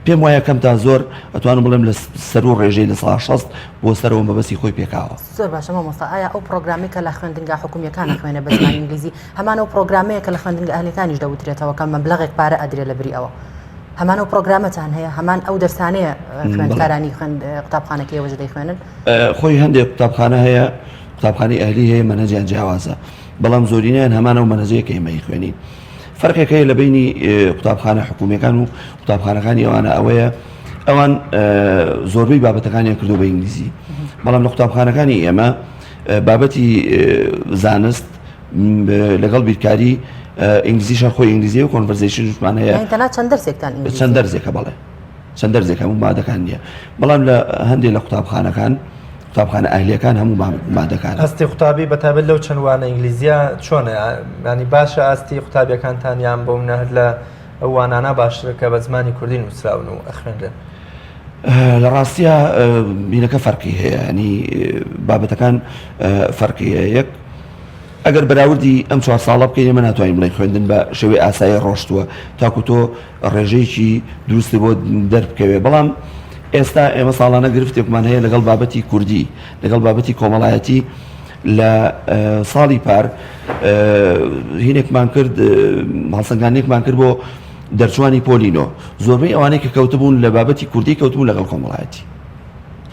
پێم وایە کەم تا زۆر ئەتوانم بڵێم لە سەر و ڕێژەی لە ساڵ 60 بۆ سەرەوە مەبەستی خۆی پێکاوە. زۆر باشە مامۆستا، ئایا ئەو پرۆگرامی کە لە خوێندنگا حکومیەکان خوێنە بە زمانی ئینگلیزی هەمان ئەو پرۆگرامەیە کە لە خوێندنگا ئەهلیەکانیش دەوترێتەوە کە مەبلەغێک پارە ئەدرێ لە بری ئەوە؟ هەمان ئەو پرۆگرامەتان هەیە؟ هەمان ئەو دەرسانەیە خوێندکارانی قوتابخانەکەی ئێوەش دەیخوێنن؟ خۆی هەندێک قوتابخانە هەیە، قوتابخانەی ئەهلی هەیە مەنهەجیان جیاوازە، بەڵام زۆرینیان هەمان ئەو مەنهەجەیە کە ئێمەی خوێنین. فەرقێک هەیە لە بینی قوتابخانە حکومیەکان و قوتابخانەکانی ئەوانە ئەوەیە ئەوان زۆربەی بابەتەکانیان کردو بە ئینگلیزی، بەڵام لە قوتابخانەکانی ئێمە بابەتی زانست لەگەڵ بیرکاری ئینگلیزیشان خۆی ئینگلیزی و کۆنڤەرزیشنمان هەیە. چەند دەرسێکتان ئینگلیزی؟ چەند دەرسێکە بەڵێ چەند دەرسێک هەموو مادەکان نییە، بەڵام لە هەندێک لە قوتابخانەکان قوتابخانە ئەهلیەکان هەموو مادەکان. ئەستی قوتابی بەتابەت لەو چەندوانە ئینگلیزیە چۆنە؟ ینی باشە ئاستی قوتابیەکانتان یان بۆ منە لە ئەو وانانە باشترە کە بە زمانی کوردی نووسراون و ئەخوێنرێن؟ لە ڕاستیە بینەکە فەرقی هەیە، ینی بابەتەکان فەرقی هەیە. یەک ئەگەر بەراوردی ئەم 4 ساڵە بکەین ئێمە ناتوانین بڵێن خوێندن بە شێوەی ئاسایی ڕۆشتووە تاکو تۆ ڕێژەیەکی دروستی بۆ دەربکەوێ، بەڵام ئێستا ئێمە ساڵانە گرفتێکمان هەیە لەگەڵ بابەتی کوردی، لەگەڵ بابەتی کۆمەڵایەتی. لە ساڵی پار هینێکمان کرد، هەڵسەنگانێکمان کرد بۆ دەرچوانی پۆلینۆ، زۆربەی ئەوانەی کە کەوتبوون لە بابەتی کوردی کەوتبوون لەگەڵ کۆمەڵایەتی.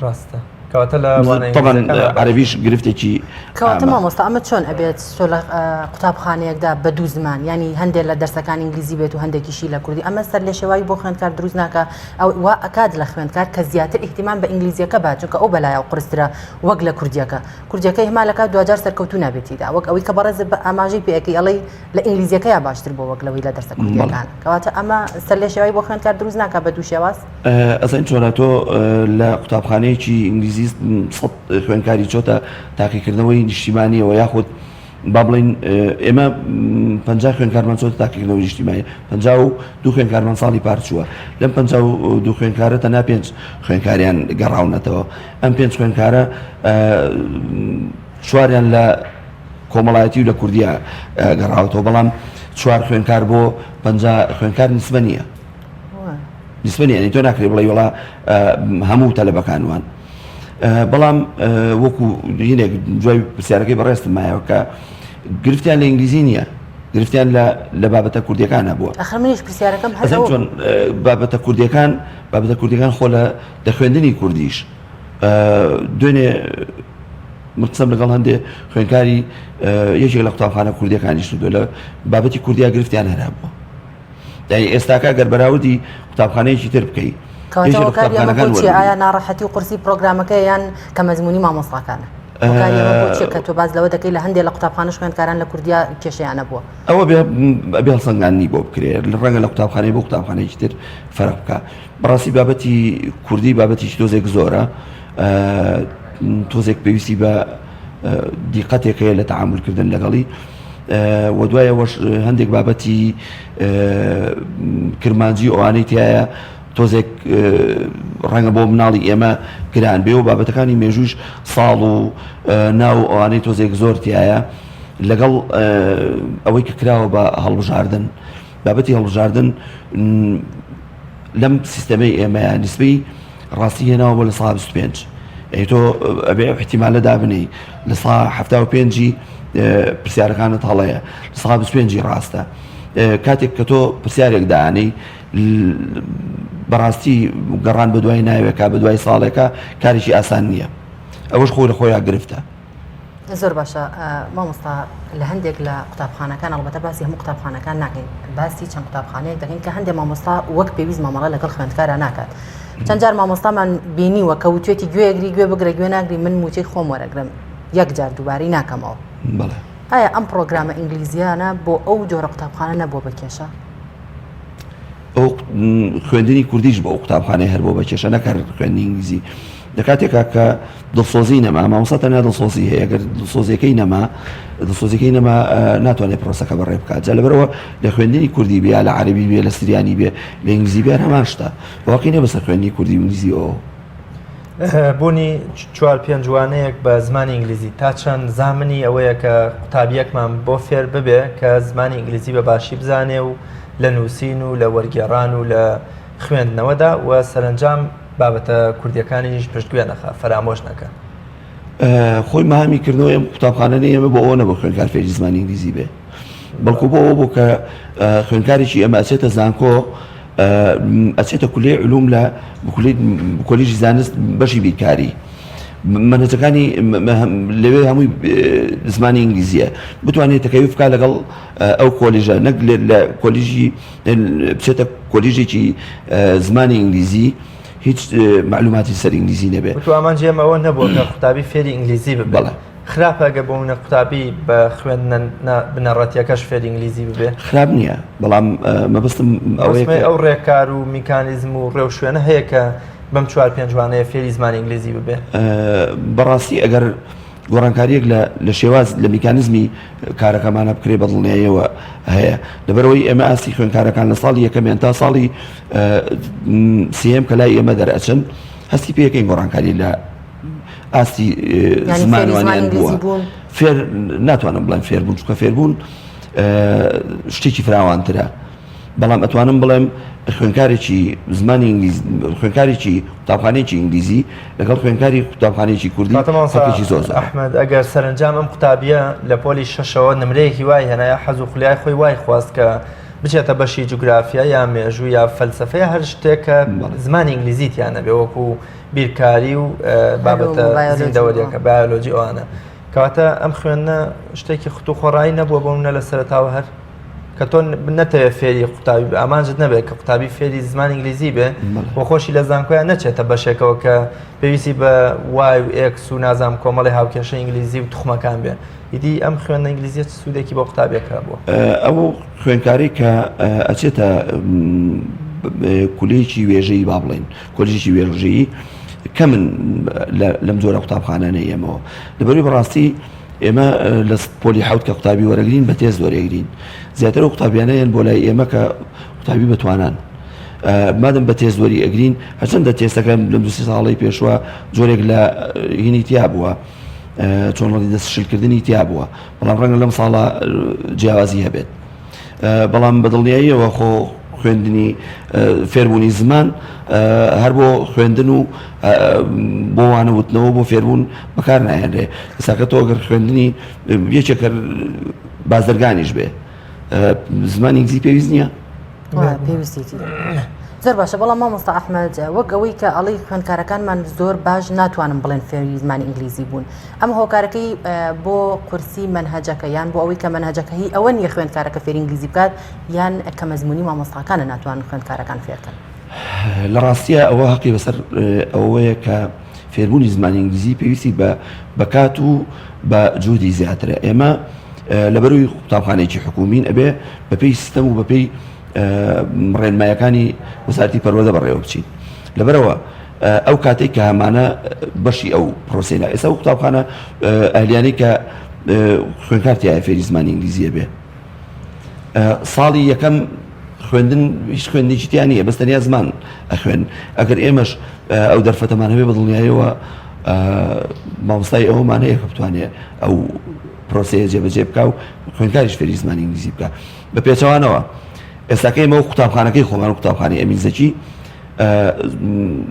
ڕاستە کەواتە لە طبعا عربیش گرفتێکی کەواتە مامۆستا ئەمە چۆن ئەبێت تۆ لە قوتابخانەیەکدا بە دوو زمان ینی هەندێک لە دەرسەکان ئینگلیزی بێت و هەندێکیشی لە کوردی ئەمە سەر لێ شێوایی بۆ خوێندکار دروست ناکە ئەو وا ئەکات لە خوێندکار کە زیاتر ئیحتیمام بە ئینگلیزیەکە بات چونکە ئەو بەلایە و قرسترە وەک لە کوردیەکەی هەمالەکە دوجار سەرکەوتو نابێتیدا وەک ئەوەی کە بەڕێز بە ئاماژەی پێەکەی ئەڵەی لە ئینگلیزیەکەی باشتر بۆ وەک لەوەی لە دەرسە کوردیەکان کەواتە ئەمە سەر لێ شێوایی بۆ خوێندکار دروست ناکە بە دوو شێواز ئەسەن چۆنە تۆ لە قوتابخانەیەکی ئینگلیزی خوێندکاری چۆتە تاقیکردنەوەی نیشتیمانیەوە یاخود با بڵین ئێمە 50 خوێندکارمان چۆتە تاقیکردنەوەی نیشتیمانی 52 خوێندکارمان ساڵی پارچووە لەم 52 خوێندکارە تەنها 5 خوێندکاریان گەڕاونەتەوە ئەم 5 خوێندکارە 4یان لە کۆمەڵایەتی و لە کوردیا گەڕاوەتەوە بەڵام 4 خوێندکار بۆ 50 خوێندکار نیسبە نییە نیسبە نیە تۆ ناکرێت بڵێ وڵا هەموو تەلەبەکانوان بەڵام وەکو هینێک جوای پرسیارەکەی بەڕێستم مایەوە کە گرفتیان لە ئینگلیزی نییە گرفتیان لە بابەتە کوردیەکانە بووە ئەخر منیش پرسیارەکەم چۆن بابەتە کوردیەکان خۆ لە خوێندنی کوردیش دوێنێ قسەم لەگەڵ هەندێ خوێندکاری یەکێک لە قوتابخانە کوردیەکانیش دو لە بابەتی کوردیا گرفتیان هەرا بووە دای ئێستاکە گەر بەراوردی قوتابخانەیەکی تر بکەیت کاتەوەکاریەمەچی ئایا ناڕەحەتی و قورسی پرۆگرامەکە یان کە مەزمونی مامۆستاکانە کە تۆ باز لەوە دەکەی لە هەندێک لە قوتابخانە خوێندکاران لە کوردیا کێشەیانە بووە ئەوە بێ هەڵسەنگاندنی بۆ بکرێت لە ڕەنگە لە قوتابخانەی بۆ قوتابخانەیەکی تر فەرق بکە بەڕاستی بابەتی کوردی بابەتیش تۆزێک زۆرە تۆزێک پێویستی بە دیقەتێکەیە لە تەعاملکردن لەگەڵی و دوایەوەش هەندێک بابەتی کرمانجی ئەوانەی تایە تۆزێک ڕەنگە بۆ مناڵی ئێمە گران بێ و بابەتەکانی مێژوش ساڵ و ناو ئەوانەی تۆزێک زۆر تایە لەگەڵ ئەوەی کە کراوە بە هەڵبژاردن بابەتی هەڵبژاردن لەم سیستەمەی ئێمەیە نسبەی ڕاستی هێناوە بۆ لە ساڵ 25 تۆ ئەبێ احتیمالە دابنەی لە ساڵ 75 پرسیارەکانت هەڵەیە لە ساڵ 25 ڕاستە کاتێک کە تۆ پرسیارێک داانەی بەڕاستی گەڕان بە دوای ناوێکە بە دوای ساڵێکە کارێکی ئاسان نییە ئەوەش خۆی لە خۆیان گرفتە زۆر باشە مامۆستا لە هەندێک لە قوتابخانەکان ئەڵبەتە باسی هەموو قوتابخانەکان ناکەین باسی چەند قوتابخانەیەک دەکەین کە هەندێک مامۆستا وەک پێویست مامەڵە لەگەڵ خوێندکارە ناکات چەند جار مامۆستامان بینیوە کە وتوێتی گوێگری گوێ بگرە گوێ ناگری من موچەی خۆم وەرەگرم یەک جار دووباری ناکەمەوە ئایا ئەم پرۆگرامە ئینگلیزیانە بۆ ئەو جۆرە قوتابخانە نەبووە بە کێشە ئەو خوێندنی کوردیش بۆ ئەو قوتابخانەی هەر بۆ بە کێشە نەکار خوێندنی ئینگلیزی لە کاتێکا کە دڵسۆزی نەما مامۆستا تەنیا دڵسۆزی هەیە ئەگەر دڵسۆزیەکەی نەما ناتوانێت پرۆسەکە بەڕێ بکات جا لەبەرەوە لە خوێندنی کوردی بێ لە عەرەبی بێ لە سریانی بێ لە ئینگلیزی بێ هەمان شتە واقعی نە بەسەر خوێندنی کوردی و ئینگلیزی ئەوە بوونی 4-5 جوانەیەک بە زمانی ئینگلیزی تا چەند زامنی ئەوەیە کە قوتابیەکمان بۆ فێر ببێ کە زمانی ئینگلیزی بە باشی بزانێ و لە نووسین و لە وەرگێڕان و لە خوێندنەوەدا و سەرنجام بابەتە کوردیەکانیش پشتگوێ نەخا فەرامۆش نەکە خۆی ماهامیکردنەوە ئەم قوتابخانە ئێمە بۆ ئەوە نەبوو خوێندکار فێری زمانی ئینگلیزی بێ بەڵکو بۆ ئەوە بوو کە خوێندکارێکی ئەمە ئەچێتە زانکۆ ئەچێتە کولێ علوم لە کۆلیژی زانست بەشی بیرکاری منهجەکانی لەوێ هەمووی زمانی ئینگلیزیە بتوانێت تەکەیف بکات لەگەڵ ئەو کۆلیژە نەک لە کۆلیژی بچێتە کۆلیژێکی زمانی ئینگلیزی هیچ معلوماتی سەر ئینگلیزی نەبێت تو ئامانجێم ئەوە نەبووە کە قوتابی فێری ئینگلیزی ببێت خراپە ئەگە بۆ منە قوتابی بە خوێندن بنەڕەتیەکەش فێری ئینگلیزی ببێ خراپ نییە بەڵام مەبەستم ئەو ڕێکار و میکانیزم و ڕێو شوێنە هەیە کە بەم 4-5 جوانەیە فێری زمانی ئینگلیزی ببێ بەڕاستی ئەگەر گۆڕانکاریەک لە شێواز لە میکانیزمی کارەکەمانە بکرێ بەدڵنیاییەوە هەیە لەبەرەوەی ئێمە ئاستی خوێندکارەکان لە ساڵی یەکەمیان تا ساڵی سێم کە لای ئێمە دەرئەچن هەستی پێەکەین گۆڕانکاری لە ئاستی زمانوانیان بووە فێر ناتوانم بڵێم فێربوون چکە فێربوون شتێکی فراوانترە بەڵام ئەتوانم بڵێم خوێندکارێکی زمانی ئینگلیزی خوێندکارێکی قوتابخانەیەکی ئینگلیزی لەگەڵ خوێندکاری قوتابخانەیەکی کوردی فەرقێکی زۆر ئەحمەد ئەگەر سەرنجام ئەم قوتابیە لە پۆلی 6ەوە نمرەیەکی وای هێنایە حەز و خولیای خۆی وای خواست کە بچێتە بەشی جوگرافیا یا مێژوو یا فەلسفەیە هەر شتێکە زمانی ئینگلیزیتیانە بێ وەکو بیرکاری و بابەتە زیندەوەریەکە بایۆلۆجی ئەوانە کەواتە ئەم خوێندنە شتێکی خۆ خۆڕایی نەبووە بۆمونە لە سەرەتاوە هەر کە تۆ نەتەوێت فێری قوتابی بێ ئامانجت نەبێت کە قوتابی فێری زمان ئینگلیزی بێ بۆ خۆشی لە زانکۆیان نەچێتە بەشێکەوە کە پێویستی بە وای و ئێکس و نازام کۆمەڵی هاوکێشە ئینگلیزی و تخمەکان بێ ئیدی ئەم خوێندە ئینگلیزیە سوودێکی بۆ قوتابێکە بووە ئەو خوێندکاری کە ئەچێتە کولێکی وێژەی با بڵێن کۆلیژی وێژەیی کە من لەم جۆرە قوتابخانانە ئێمەوە لەبەروی بەڕاستی ئێمە لە پۆلی حوت کە قوتابی وەرەگرین بە تێز وەرەگرین زیاتر قوتابیانەیەن بۆ لای ئێمە کە قوتابی بتوانان مادەم بە تێزوەری ئەگرین هەرچەندە تێستەکە لەم 2 ساڵی پێشوە جۆرێک لە هینی تیا بووە چۆنڵی دەستشلکردنی تیا بووە بەڵام ڕەنگە لەم ساڵە جیاوازی هەبێت بەڵام بەدڵنیاییەوە خۆ خوێندنی فێربوونی زمان هەر بۆ خوێندن و بۆ وانەوتنەوە بۆ فێربوون بەکار نایەنرێ ئێستاکە تۆ گەر خوێندنی یەکێکە بازرگانیش بێ زمانی ئینگلیزی پێویست نییە پێویستیتی زۆر باشە بەڵام مامۆستا ئەحمەد وەک ئەوەی کە ئەڵی خوێندکارەکانمان زۆر باش ناتوانم بڵێن فێری زمانی ئینگلیزی بوون ئەم هۆکارەکەی بۆ کورسی منهەجەکە یان بۆ ئەوەی کە منهەجەکە هی ئەوە نیە خوێندکارەکە فێری ئینگلیزی بکات یان کە مەزمونی مامۆستاکانە ناتوانن خوێندکارەکان فێرکەن لە ڕاستیە ئەوە حەقی بەسەر ئەوەیە کە فێربوونی زمانی ئینگلیزی پێویستی بە کات و بە جوودی زیاترە ئێمە لەبەروی قوتابخانەیەکی حکومین ئەبێ بەپێی سیستەم و بەپێی ڕێنمایەکانی وەزارەتی پەروەردە بەڕێوە بچین لەبەرەوە ئەو کاتێک کە هەمانە بەشی ئەو پرۆسەیە ئێستا و قوتابخانە ئەهلیانەی کە خوێندکار تایە فێری زمانی ئینگلیزیە بێ ساڵی یەکەم خوێندن هیچ خوێندێکی تیا نییە بەس تەنیا زمان ئەخوێن ئەگەر ئێمەش ئەو دەرفەتەمان هەبێ بەدڵنیاییەوە مامۆستای ئەومان هەیە کە بتوانێت ئەو پرۆسەیە جێبەجێ بکە و خوێندکاریش فێری زمانی ئینگلیزی بکە بە پێچەوانەوە ئێستاکە ئێمە و قوتابخانەکەی خۆمان و قوتابخانەی ئەمین زەکی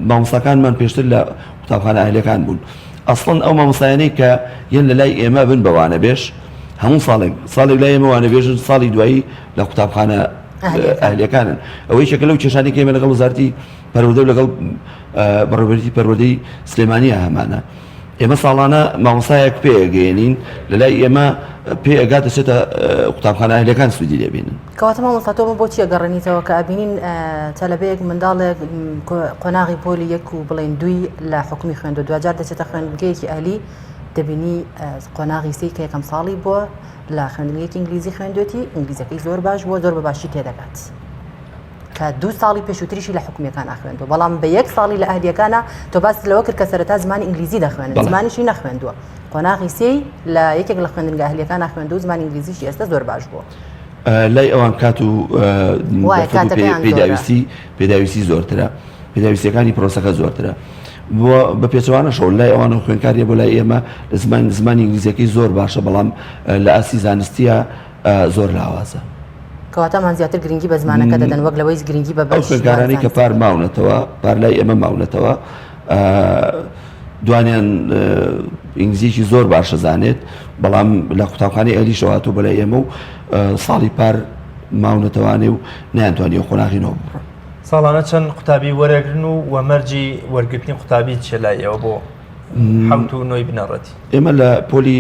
مامۆستاکانمان پێشتر لە قوتابخانە ئەهلیەکان بوون ئەسڵەن ئەو مامۆستایانەی کە یەن لە لای ئێمە بن بەوانە بێش هەموو ساڵێک لای ئێمەوانە بێژن ساڵی دوایی لە قوتابخانە ئەهلیەکانن ئەوەی شەکە لەو کێشانی کە ئێمە لەگەڵ وەزارەتی پەروەردە و لەگەڵ بەڕێوەبەری پەروەردەی سلێمانیە هەمانە ئێمە ساڵانە مامۆستایەک پێگەێنین لە لای ئێمە پێ ئەگات دەچێتە قوتابخانە ئەهلیەکان سوودی لێبینن کەواتە مامۆستا تۆ بۆچی گەڕێنیتەوە کە ئەبینین تەلەبەیەک منداڵێک قۆناغی پۆلی یەک و بڵێن دوی لە حکومی خوێندە دوجار دەچێتە خوێندگەیەکی ئەهلی دەبینی قۆناغی سی کە یەکەم ساڵی بووە لە خوێندنگەیەکی ئینگلیزی خوێندوێتی ئینگلیزەکەی زۆر باش بووە زۆر بەباشی تێدەگات کە 2 ساڵی پێشووتریشی لە حکومیەکان ناخوێندووە بەڵام بە 1 ساڵی لە ئەهلیەکانە تۆ باس لەوە کرد کە سەرەتا زمانی ئینگلیزی دەخوێنێت زمانیشی نەخوێندووە قۆناغی سی لە یەکێک لە خوێندنگە ئەهلیەکان ناخوێندوو زمانی ئینگلیزیشی ئێستا زۆر باش بووە لای ئەوان کات و پێداویستی زۆرترە پێداویستیەکانی پرۆسەکە زۆرترە بە پێچەوانە شەو لای ئەوانە خوێندکاریە بۆ لای ئێمە لە زمانی ئینگلیزیەکەی زۆر باشە بەڵام لە ئاسی زانستیە زۆر لاوازە کەواتەمان زیاتر گرنگی بە زمانەکە دەدەن وەک لەوەی گرنگی بە ئەو خوێندکارانی کە پار ماونەتەوە پار لای ئێمە ماونەتەوە دوانیان ئینگلیزیی زۆر باشە زانێت بەڵام لە قوتابخانەی ئەهلی شەواتۆ بەلای ئێمە و ساڵی پار ماونەتەوانێ و نەیانتوانێ خۆناغینەوە بڕۆن ساڵانە چەند قوتابی وەرەگرن و وەمەرجی وەرگرتنی قوتابی چێ لای ئێوە بۆ حوت و نۆی بنەڕەتی ئێمە لە پۆلی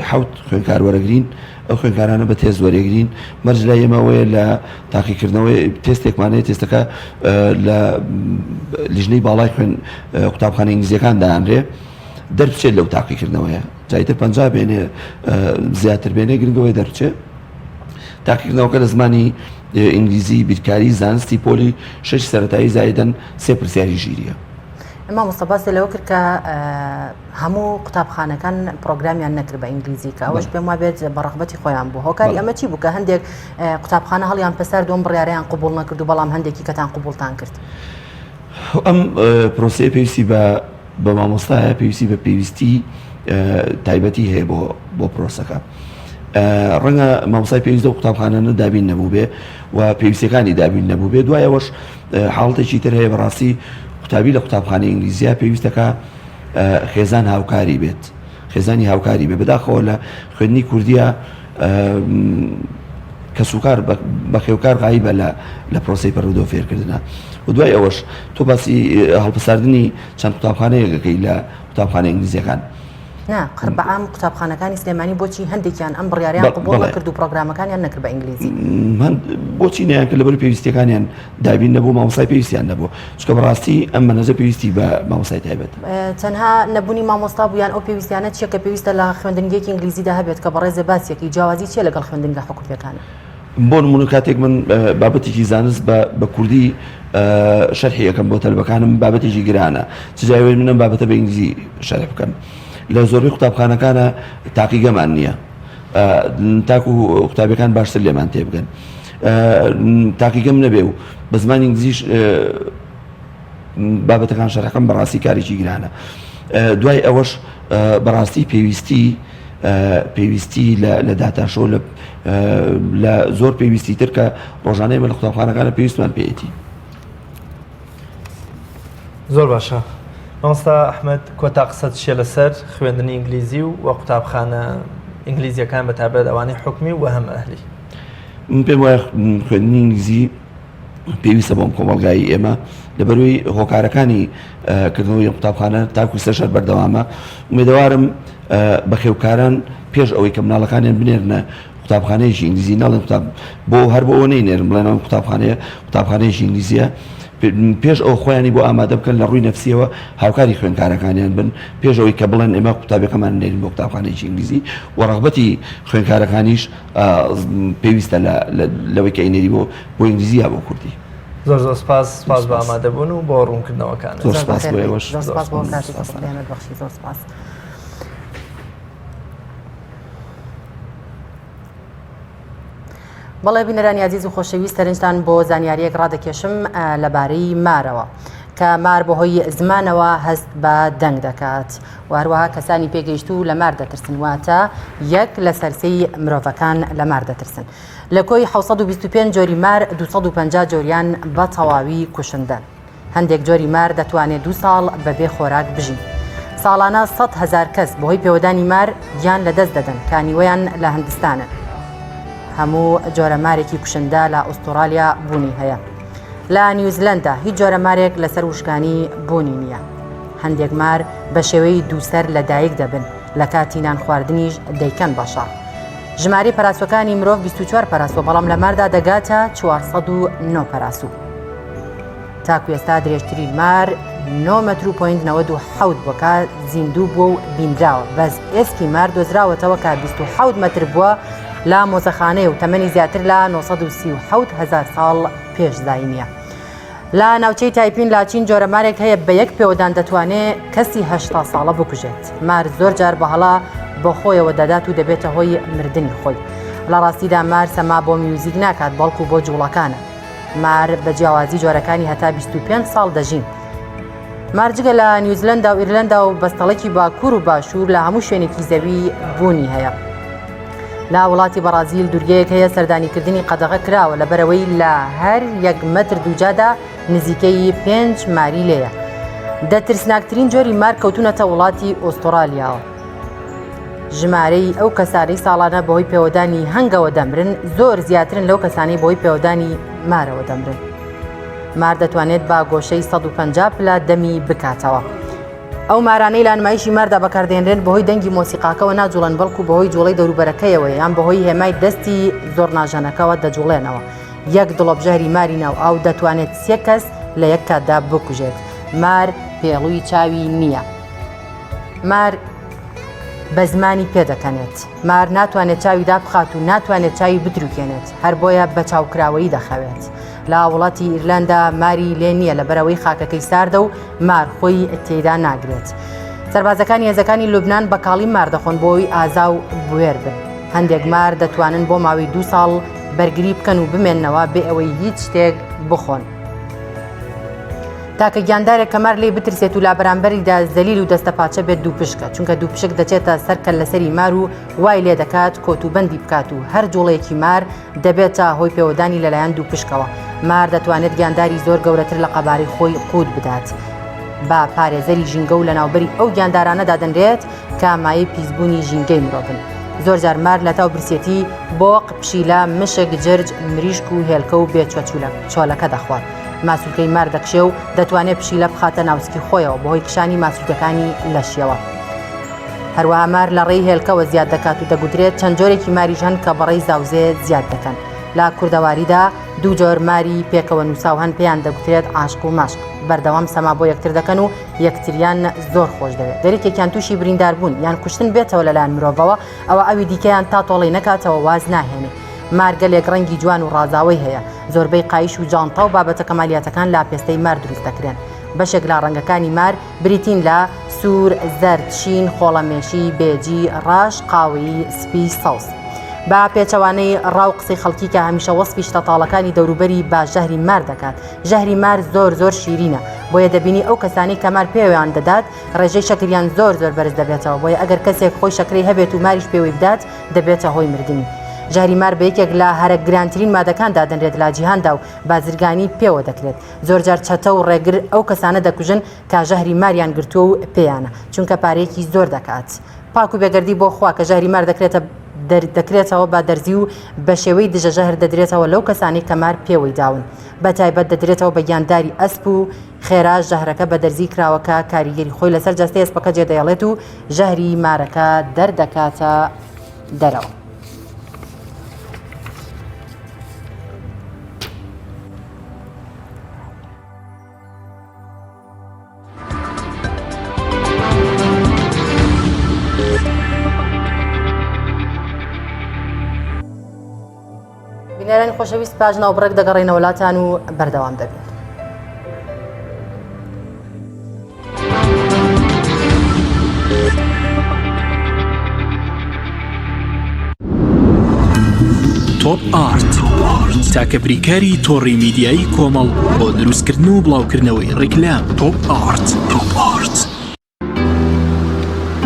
حوت خوێندکار وەرەگرین ئەو خوێندکارانە بە تێز وەرەگرین مەرج لای ئێمەوەیە لە تاقیکردنەوەی تێستێکمانەیە تێستەکە لە لیژنەی باڵای خوێن قوتابخانە ئینگلیزیەکان دایانرێ دەربچێت لەو تاقیکردنەوەیە جایتر 50 بێنێ زیاتر بێنێ گرنگەوەی دەرچێت تاقیکردنەوەکە لە زمانی ئینگلیزی بیرکاری زانستی پۆلی 6 سەرەتایی زایدەن 3 پرسیاری ژیریە مامۆستا باسی لەوە کرد کە هەموو قوتابخانەکان پرۆگرامیان نەکرد بە ئینگلیزی کە ئەوەش پێم وابێت بە ڕەغبەتی خۆیان بوو هۆکاری ئەمە چی بوو کە هەندێک قوتابخانە هەڵیان پەسەر دۆم بڕیاریان قبول نەکرد و بەڵام هەندێکی کەتان قبولتان کرد ئەم پرۆسەیە پێویستی بە مامۆستایە پێویستی بە پێویستی تایبەتی هەیە بۆ پرۆسەکە ڕەنگە مامۆستای پێویستە قوتابخانە دابین نەبوو بێ و پێویستەکانی دابین نەبوو بێ دوایەوەش حاڵەتێکی تر هەیە بەڕاستی قوتابی لە قوتابخانەی ئینگلیزیە پێویستەکە خێزان هاوکاری بێت خێزانی هاوکاری بێ بەداخەوە لە خوێندنی کوردیە کە سوکار بە خێوکار غایبە لە پرۆسی پەرودە و فێرکردنە و دوای ئەوەش تۆ باسی هەڵبەساردننی چەند قوتابخانەیەکەکەی لە قوتابخانە ئینگلیزیەکان نا قربعام قوتابخانەکانی سلێمانی بۆچی هەندێکیان ئەم بڕیاریان قبوڵ نەکرد و پرۆگرامەکانیان نەکرد بە ئینگلیزی بۆچی نیان کە لەبەر پێویستیەکانیان دابین نەبوو مامۆستای پێویستیان نەبوو چکە بەڕاستی ئەم مەنەزە پێویستی بە مامۆستای تایبەت تەنها نەبوونی مامۆستا بوویان ئەو پێویستیانە چیە کە پێویستە لە خوێندنگەیەکی ئینگلیزیدا هەبێت کە بەڕێزە باسیەکی جیاوازی چیە لەگەڵ خوێندنگە حکوومیەکانە بۆ نمونە کاتێک من بابەتێکی زانست بە کوردی شەرحی یەکەم بۆ تەلبەکانم بابەتێکی گرانە چجاوێ منم بابەتە بە ئینگلیزی شەرح بکەم لە زۆربەی قوتابخانەکانە تاقیگەمان نییە تاکو قوتابەکان باشتر لێمان تێ بگەن تاقیگەم نەبێ و بە زمانی ئینگلیزیش بابەتەکان شەرحەکەم بەڕاستی کارێکی گرانە دوای ئەوەش بەڕاستی پێویستی لە داتاشۆ لە زۆر پێویستی تر کە ڕۆژانەی بە لە قوتابخانەکانە پێویستمان پێیەتی زۆر باشە مامۆستا ئەحمەد کۆتا قسەت چیە لەسەر خوێندنی ئینگلیزی و قوتابخانە ئینگلیزیەکان بەتابەت ئەوانەی حکمی و هەم ئەهلی پێم وایە خوێندنی ئینگلیزی پێویستە بۆم کۆمەڵگایی ئێمە لەبەروی هۆکارەکانی کردنەوەی قوتابخانە تاکو سەرشەر بەردەوامە ومێدەوارم بە خێوکاران پێش ئەوەی کە مناڵەکانیان بنێرنە قوتابخانەیەکی ئینگلیزی ناڵێن بۆ هەر بۆ ئەوە نەینێرن بڵێنەوە قوتابخانەیەکی ئینگلیزیە پێش ئەو خۆیانی بۆ ئامادە بکەن لە ڕووی نەفسیەوە هاوکاری خوێندکارەکانیان بن پێش ئەوەی کە بڵێن ئێمە قوتابەکەمان نێرین بۆ قوتابخانەیەکی ئینگلیزی و ڕەغبەتی خوێندکارەکانیش پێویستە لەوەی کە ئینێری بۆ ئینگلیزی یا بۆ کوردی زۆر زۆر سپاس بە ئامادەبوون و بۆ ڕوونکردنەوەکان زۆر سپاس بۆ ئێوەش زۆر سپاس بەڵێ بینەرانی عزیز و خۆشەویست سەرنجتان بۆ زانیاریەک ڕادەکێشم لەبارەی مارەوە کە مار بەهۆی زمانەوە هەست بە دەنگ دەکات و هەروەها کەسانی پێگەیشت و لە مار دەترسن واتە یەک لە سەرسەی مرۆڤەکان لە مار دەترسن لە کۆی 725 جۆری مار 250 جۆریان بە تەواوی کوشندە هەندێک جۆری مار دەتوانێت 2 ساڵ بەبێ خۆراک بژین ساڵانە 100,000 کەس بەهۆی پێوەدانی مار گیان لەدەست دەدەن کانیوەیان لە هەندستانە هەموو جۆرە مارێکی کوشندە لە ئوسترالیا بوونی هەیە لە نیوزیلەندا هیچ جۆرە مارێک لەسەر وشکانی بوونی نییە هەندێک مار بە شێوەی دووسەر لە دایک دەبن لە کاتی نان خواردنیش دەیکەن بەشە ژمارەی پەراسوەکانی مرۆڤ 24 پەراسوە بەڵام لە ماردا دەگاتە 409 پەراسوو تاکو ئێستا درێژترین مار 9.97 بۆکە زیندوو بووە و بیندراوە بەس ئێسکی مار دۆزراوەتەوە کە 27 مەتر بووە لا مۆزەخانەیە و تەمەنی زیاتر لە 937,000 ساڵ پێشدای نییە لە ناوچەی تایپین لاچین جۆرە مارێک هەیە بە یەک پێوەدان دەتوانێت کەسی 80 ساڵە بکوژێت مار زۆر جار بەهەڵا بۆ خۆیەوە دەدات و دەبێتە هۆی مردنی خۆی لە ڕاستیدا مار سەما بۆ میوزیک ناکات بەڵکو بۆ جوڵەکانە مار بە جیاوازی جۆرەکانی هەتا 25 ساڵ دەژین مارجگە لە نیوزیلەندا و ئیرلەندا و بەستەڵێکی باکوور و باشوور لە هەموو شوێنێکی زەوی بوونی هەیە لا وڵاتی بەرازیل دوورگەیەک هەیە سەردانیکردنی قەدەغە کراوە لەبەرەوەی لە هەر 1 مەتر دووجادا نزیکەی 5 ماری لێیە دەترسناکترین جۆری مار کەوتونەتە وڵاتی ئوسترالیاوە ژمارەی ئەو کەسانەی ساڵانە بەهۆی پێوەدانی هەنگەوە دەمرن زۆر زیاترن لەو کەسانەی بەهۆی پێوەدانی مارەوە دەمرن مار دەتوانێت با گۆشەی 150 پلە دەمی بکاتەوە ئەو مارانەی لە نمایشی ماردا بەکاردێنرێن بەهۆی دەنگی مۆسیقاکەوە ناجوڵن بەڵکو بەهۆی جوڵەی دەوروبەرەکەیەوە یان بەهۆی هێمای دەستی زۆر ناژەنەکەەوە دەجوڵێنەوە یەک دڵۆبژاری ماری ناو ئاو دەتوانێت 3 کەس لە یەک کاتدا بکوژێت مار پێڵووی چاوی نییە مار بە زمانی پێدەکەنێت مار ناتوانێت چاویدا بخات و ناتوانێت چاوی بدروکێنێت هەر بۆیە بە چاوکراوەی دەخەوێت لە وڵاتی ئیرلەندا ماری لێ نییە لەبەرەوەی خاکەکەی ساردە و مار خۆی تێدا ناگرێت سەربازەکانی هێزەکانی لوبنان بە کاڵی مار دەخۆن بۆی ئازا و بوێر بن هەندێک مار دەتوانن بۆ ماوەی 2 ساڵ بەرگری بکەن و بمێننەوە بێ ئەوەی هیچ شتێک بخۆن تاکە گیاندارێک کە مار لێ بترسێت و لا بەرامبەریدا زەلیل و دەستە پاچە بێت دوو پشکە چونکە دوو پشک دەچێتە سەرکە لەسەری مار و وای لێ دەکات کۆتوبەندی بکات و هەر جوڵەیەکی مار دەبێتە هۆی پێوەدانی لەلایەن دوو پشکەوە مار دەتوانێت گیانداری زۆر گەورەتر لە قەبارەی خۆی قووت بدات با پارێزەری ژینگە و لە ناوبەری ئەو گیاندارانەدا دەنرێت کە مایەی پیسبوونی ژینگەی مرۆڤن زۆرجار مار لە تاو برسێتی بۆق، پشیلە، مشک، جرج، مریشک و هێلکە و بێ چۆلەکە دەخوات. ماسوولکەی مار دەکشێ و دەتوانێت پشیلە بخاتە ناوسکی خۆیەوە بەهۆی کشانی ماسوولکەکانی لەشیەوە. هەروەها مار لە ڕێی هێلکەوە زیاد دەکات و دەگوترێت چەند جۆرێکی ماریش هەن کە بەڕێی زاوزێ زیاد دەکەن. لە کوردەواریدا دوو جۆر ماری پێکەوە نووساو هەن پێیان دەگوترێت عاشق و ماشق. بەردەوام سەما بۆ یەکتر دەکەن و یەکتریان زۆر خۆش دەوێت. دەرێکێکیان تووشی بریندار بوون یان کوشتن بێتەوە لەلایەن مرۆڤەوە ئەوە ئەوی دیکەیان تا تۆڵی نەکاتەوە واز ناهێنێ. مار گەلێک ڕەنگی جوان و ڕازاوی هەیە. زۆربەی قایش و جانتە و بابەتە کەمالیاتەکان لا پێستەی مار دروست دەکرێن. بەشێک لە ڕەنگەکانی مار بریتین لە سوور، زەرد، شین، خۆڵەمێشی، بێجی، ڕاش، قاوی، سپی، سەوس. با پێچەوانەی ڕاو قسەی خەڵکی کە هەمیشە وەسپی شتەتاڵەکانی دەوروبەری با ژەهری مار دەکات. ژەهری مار زۆر شیرینە، بۆیە دەبینی ئەو کەسانی کە مار پێویان دەدات ڕێژەی شەکریان زۆر بەرز دەبێتەوە، بۆیە ئەگەر کەسێک خۆی شەکرەی هەبێت و ماریش پێوەی بدات دەبێتە هۆی مردنی. ژەهری مار بە یەکێک لە هەرە گرانترین مادەکاندا دەنرێت لە جیهاندا و بازرگانی پێوە دەکرێت. زۆرجار چەتە و ڕێگر ئەو کەسانە دەکوژن کە ژەهری ماریان گرتووە و پێیانە، چونکە پارەیەکی زۆر دەکات. پاک و بێگەردی بۆ خوا کە ژەهری مار دەکرێتەوە بە دەرزی و بە شێوەی دژە ژەهر دەدرێتەوە لەو کەسانی کە مار پێوەی داون. بە تایبەت دەدرێتەوە بە گیانداری ئەسپ و خێرا ژەهرەکە بە دەرزی کراوەکە کاریگەری خۆی لەسەر جەستەی ئەسپەکە جێدەیەڵێت و ژەهری مارەکە دەردەکاتە دەرەوە. بینەرانی خۆشەویست پاش ناوبڕێک دەگەڕێنە وڵاتان و بەردەوام دەبین. تۆپ ئارت تاکە بریکاری تۆڕی میدیایی کۆمەڵ بۆ دروستکردن و بڵاوکردنەوەی ڕیکلام. تۆپ ئارت.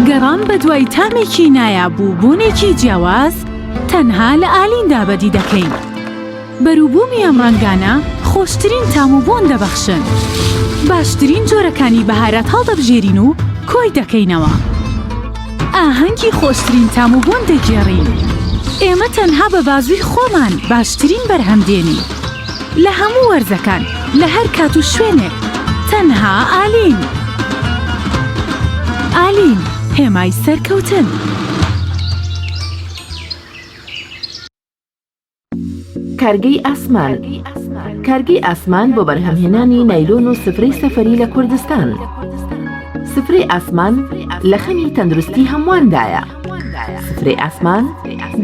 گەڕان بە دوای تامێکی نایابوو بوونێکی جیاواز تەنها لە ئالیندا بەدی دەکەین. بەرووبوومی ئەم ڕەنگانە خۆشترین تام و بۆن دەبەخشن. باشترین جۆرەکانی بەهارەت هەڵدەبژێرین و کۆی دەکەینەوە. ئاهەنگی خۆشترین تام و بۆن دەگێڕین. ئێمە تەنها بە بازووی خۆمان باشترین بەرهەم دێنین. لە هەموو وەرزەکان لە هەر کات و شوێنێک تەنها ئالین. ئالین هێمای سەرکەوتن. کارگەی ئاسمان. کارگەی ئاسمان بۆ بەرهەمهێنانی نایلۆن و سفرەی سەفەری لە کوردستان. سفرەی ئاسمان لە خەمی تەندروستی هەمواندایە. سفرەی ئاسمان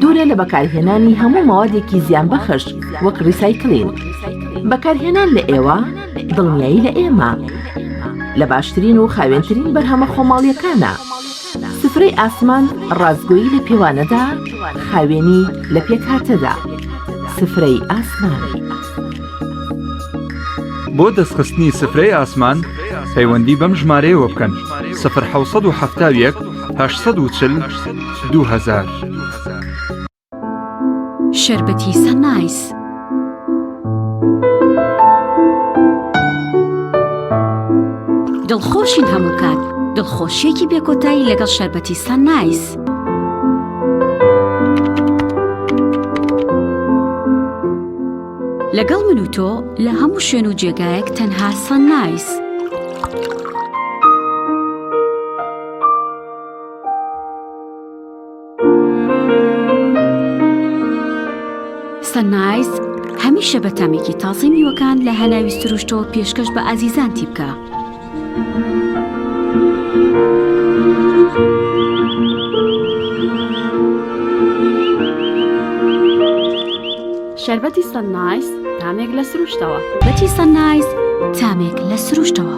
دوورە لە بەکارهێنانی هەموو ماوادێکی زیانبەخش وەک ریسایکلین. بەکارهێنان لە ئێوە دڵنیایی لە ئێمە لە باشترین و خاوێنترین بەرهەمە خۆماڵیەکانە. سفرەی ئاسمان ڕازگۆیی لە پێوانەدا، خاوێنی لە پێکهاتەدا. سفرەی ئاسمان. بۆ دەستخستنی سفرەی ئاسمان پەیوەندی بەم ژمارەیەوە بکەن 0771 840 2000. شەربەتی سەنایس. دڵخۆشین هەموو کات. دڵخۆشیێکی بێکۆتایی لەگەڵ شەربەتی سەنایس. لەگەڵ من و تۆ لە هەموو شوێن و جێگایەک تەنها سەنایس. سەنایس هەمیشە بە تامێکی تازەی میوەکان لە هەناوی سروشتەوە پێشکەش بە ئازیزانتی بکە. شەربەتی سەنایس تامێک لە سروشتەوە. بەتی سەنایس تامێک لە سروشتەوە.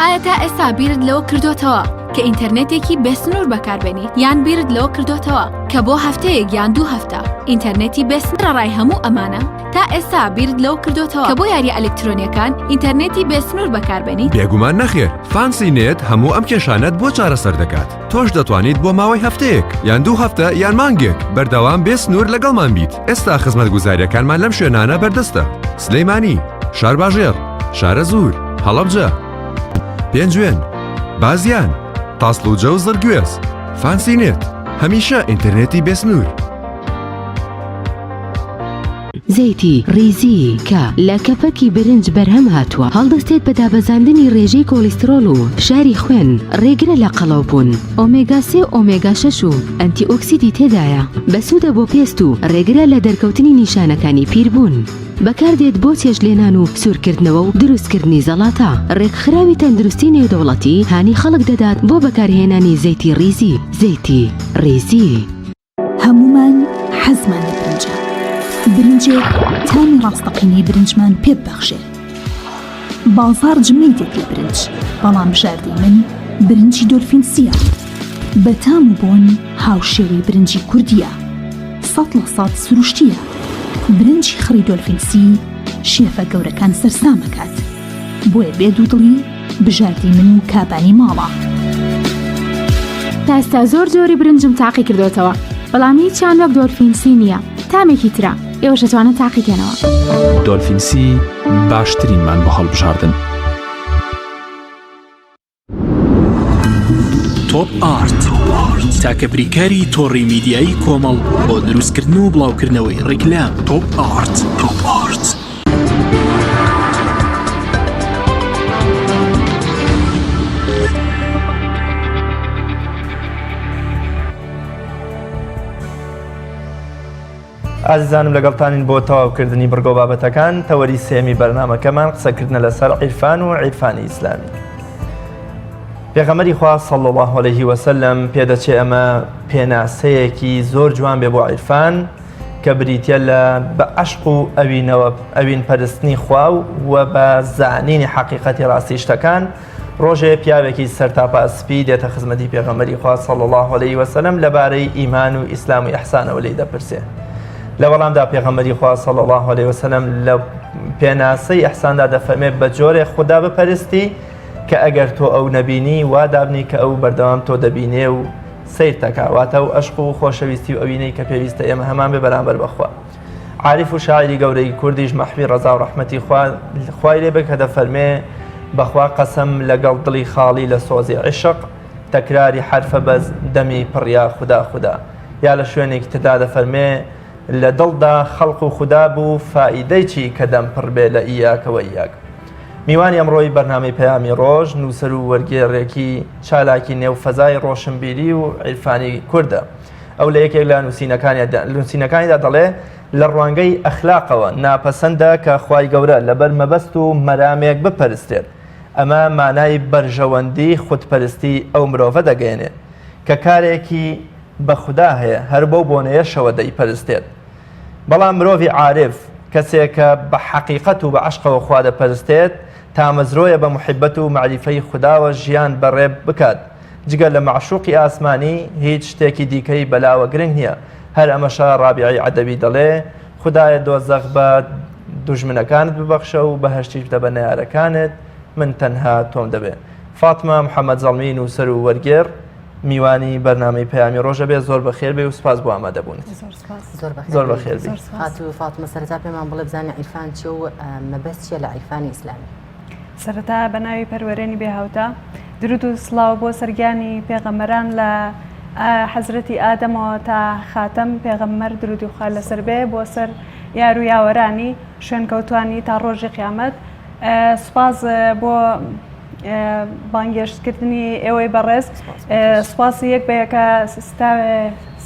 ئایا تا ئێستا بیرت لەوە کردوتەوە کە ئینتەرنێتێکی بێسنوور بەکاربێنیت یان بیرت لەوە کردوتەوە کە بۆ هەفتەیەک یان 2 هەفتە ئینتەرنێتی بێسنوور ڕای هەموو ئەمانە؟ تا ئێستا بیرت لەوە کردوتەوە کە بۆ یاری ئەلکترۆنیەکان ئینتەرنێتی بێسنوور بەکاربێنیت؟ بێگومان نەخێر. فانسی نێت هەموو ئەم کێشانەت بۆ چارەسەر دەکات. تۆش دەتوانیت بۆ ماوەی هەفتەیەک یان 2 هەفتە یان مانگێک بەردەوام بێسنوور لەگەڵمان بیت. ئێستا خزمەتگوزاریەکانمان لەم شوێنانە بەردەستە: سلەیمانی، شارباژێر، شارە زوور، هەڵەبجە، پێنجوێن، بازیان، تاسڵوجە و زرگوێز. فانسی نێت هەمیشە ئینتەرنێتی بێسنوور. زەیتی ریزی کە لە کەپەکی برنج بەرهەم هاتووە هەڵدەستێت بە دابەزاندنی ڕێژەی کۆلیسترۆل و فشاری خوێن ڕێگرە لە قەڵەوبوون ئۆمێگا 3 ئۆمێگا 6 و ئەنتی ئۆکسیدی تێدایە بەسوودە بۆ پێست و ڕێگرە لە دەرکەوتنی نیشانەکانی پیربوون بەکاردێت بۆ چێژلێنان و سوورکردنەوە و دروستکردنی زەڵاتە ڕێکخراوی تەندروستی نێودەوڵەتی هانی خەڵک دەدات بۆ بەکارهێنانی زەیتی ریزی زەیتی ریزی هەمومان حەزمان لە برنجە برنجێک تامی ڕاستەقینەی برنجمان پێ ببەخشێ باڵزار جمەیتێک لە برنج بەڵام بژاردەی من برنجی دۆلفینسیە بە تام و بۆن هاوشێوەی برنجی کوردیە 100% سروشتیە برنجی خڕی دۆلفینسی شێفە گەورەکان سەرسامەکات بۆیە بێ دوودڵی بژاردەی من و کابانی ماڵە تا ئێستا زۆر جۆری برنجم تاقی کردوتەوە بەڵام هیچیان وەک دۆلفینسی نییە تامێکی ترە ئێوەش دەتوانن تاقیکەنەوە دۆلفینسی باشترینمان بۆ هەڵبژاردن. تۆپ ئارت تاکە بریکاری تۆڕی میدیایی کۆمەڵ بۆ دروستکردن و بڵاوکردنەوەی ڕیکلام. تۆپ ئارت. ئازیزانم لەگەڵتانین بۆ تەواوکردنی بڕگۆ بابەتەکان تەوەری سێمی بەرنامەکەمان قسەکردنە لەسەر عیرفان و عیرفانی ئیسلامی. پێغەمبەری خوا صلی الله علیه و سلم پێدەچێ ئەمە پێناسەیەکی زۆر جوان بێ بۆ عیرفان کە بریتە لە بە عەشق و ئەوین پەرستنی خوا و بە زانینی حەقیقەتی ڕاستی شتەکان. ڕۆژێ پیاوێکی سەرتاپە سپی دێتە خزمەتی پێغەمبەری خوا صلی الله علیه و سلم لەبارەی ئیمان و ئیسلام و ئیحسانەوە لێی دەپرسێ. لە وەڵامدا پێغەمبەری خوا صلی الله علیه و سلم لە پێناسەی ئیحساندا دەفەرمێت بە جۆرێک خوددا بپەرستی کە ئەگەر تۆ ئەو نەبینی وا دابنی کە ئەو بەردەوام تۆ دەبینێ و سیر تەکاواتە و عەشق و خۆشەویستی و ئەوینەی کە پێویستە ئێمە هەمان بێ بەرامبەر بەخوا. عارف و شاعری گەورەی کوردیش مەحوی ڕەزا و ڕەحمەتی خوای لێ بێ کە دەفەرمێ بەخوا قەسەم لەگەڵ دڵی خاڵی لە سۆزی عیشق تەکراری حرفە بەز دەمی پڕیا خوددا خوددا یا لە شوێنێکی تردا دەفەرمێ لە دڵدا خەڵق و خوددا بوو فائیدەی چی کە دەم پڕ بێ لە ئیاکەوە ئیاک. میوانی ئەمڕۆی بەرنامەی پەیامی ڕۆژ نووسەر و وەرگێڕێکی چالاکی نێو فەزای ڕۆشنبیری و عیرفانی کووردە. ئەو لە یەکێک لە نووسینەکانیدا دەڵێ لە ڕوانگەی ئەخلاقەوە ناپەسەندە کە خوای گەورە لەبەر مەبەست و مەرامێک بپەرستێت. ئەمە مانای بەرژەوەندی خودپەرستی ئەو مرۆڤە دەگەێنێت کە کارێکی بە خوددا هەیە هەر بەو بۆنەیەشەوە دەیپەرستێت. بەڵام مرۆڤی عارف کەسێکە بە حەقیقەت و بە عەشقەوە خوا دەپەرستێت تا مەزرۆیە بە محیبەت و معریفەی خودداوە ژیان بەڕێب بکات. جگە لە معشوقی ئاسمانی هیچ شتێکی دیکەی بەلاوە گرنگ نییە. هەر ئەمەشە ڕابیعی عەدەبی دەڵێ خوددایە دۆزەخ بە دوژمنەکانت ببەخشە و بەهەشتیش بدە بە نەیارەکانت من تەنها تۆم دەبێ. فاتمە محەممەد زەڵمی نووسەر و وەرگێر میوانی بەرنامەی پەیامی ڕۆژە بێ زۆر بەخێر بێ و سپاس بۆ ئامادەبوون. زۆر بەخێر بێ. هاتوو فاتمە سەرەتا پێمان بڵێ بزانێ عیرفان چێ و مەبەست چیە لە عیرفانی ئیسلامی؟ سەرەتا بە ناوی پەروەرێنی بێهاوتە درود و سڵاو بۆ سەرگیانی پێغەمبەران لە حەزرەتی ئادەمەوە تا خاتەم پێغەمبەر درود و خوا لەسەر بێ بۆ سەر یار و یاوەرانی شوێنکەوتوانی تا ڕۆژی قیامەت. سپاس بۆ بانگێشتکردنی ئێوەی بەڕێز سپاسی یەک بەیەکە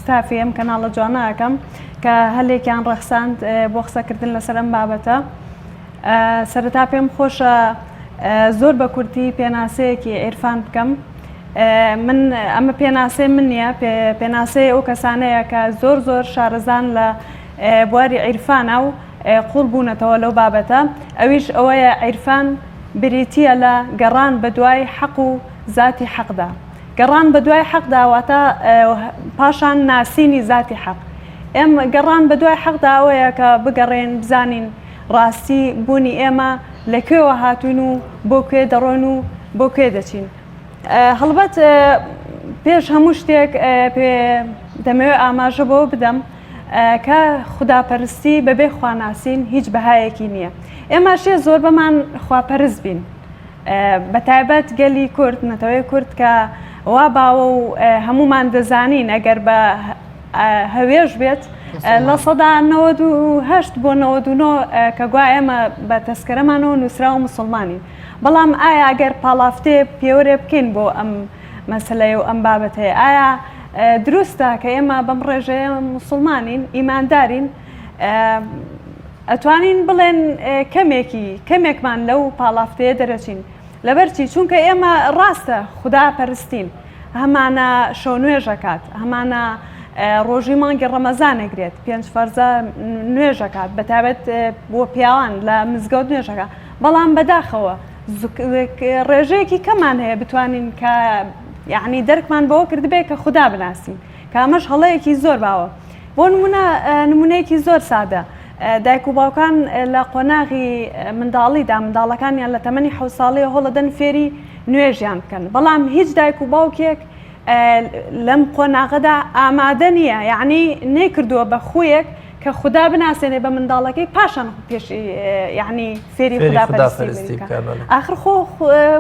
ستافی ئەم کەناڵە جوانەکەم کە هەلێکیان ڕەخساند بۆ قسەکردن لەسەر ئەم بابەتە. سەرەتا پێم خۆشە زۆر بە کورتی پێناسەیەکی عیرفان بکەم. من ئەمە پێناسەی من نییە پێناسەی ئەو کەسانەیە کە زۆر شارەزان لە بواری عیرفانە و قوڵ بوونەتەوە لەو بابەتە. ئەویش ئەوەیە عیرفان بریتیە لە گەڕان بە دوای حەق و ذاتی حەقدا. گەڕان بە دوای حەقدا واتە پاشان ناسینی ذاتی حەق. ئێم گەڕان بە دوای حەقدا ئەوەیە کە بگەڕێن بزانین ڕاستی بوونی ئێمە لەکوێوە هاتوین و بۆ کوێ دەڕۆن و بۆ کوێ دەچین. هەڵبەت پێش هەموو شتێک دەمەوێت ئاماژە بۆ بدەم کە خوداپەرستی بەبێ خواناسین هیچ بەهایەکی نییە. ئێمە شێ زۆر بەمان خواپەرست بین بە تایبەت گەلی کورد نەتەوەی کورد کە وا باوە و هەمومان دەزانین ئەگەر بە هەوێژ بێت لە سەدا 98 بۆ 99 کە گوای ئێمە بە تەسکەرەمانەوە نووسرا و مسلمانین بەڵام ئایا ئەگەر پاڵافتێ پێوەرێ بکەین بۆ ئەم مەسلەیە و ئەم بابەتەیە ئایا دروستە کە ئێمە بەم ڕێژەیە مسلمانین ئیماندارین ئەتوانین بڵێن کەمێکمان لەو پاڵافتەیە دەرەچین لەبەرچی چونکە ئێمە ڕاستە خوددا پەرستین هەمانە شەو نوێژەکات هەمانە ڕۆژی مانگی ڕەمەزانەگرێت 5 فەرزە نوێژەکات بەتابەت بۆ پیاوان لە مزگەوت نوێژەکە بەڵام بەداخەوە ڕێژەیەکی کەمان هەیە بتوانین کە یعنی دەرکمان بەوە کردبێت کە خوددا بناسین کە ئەمەش هەڵەیەکی زۆر باوە بۆ نمونەیەکی زۆر سادە دایک و باوکان لە قۆناغی منداڵیدا منداڵەکانیان لە تەمەنی 7 ساڵەیە هەڵەدەن فێری نوێژیان بکەن بەڵام هیچ دایک و باوکێک لەم قۆناغەدا ئامادە نییە یعنی نەیکردووە بە خویەک کە خوددا بناسێنێ بە منداڵەکەی پاشان پێشی یعنی فێری خوداپەرستی ئاخر خۆ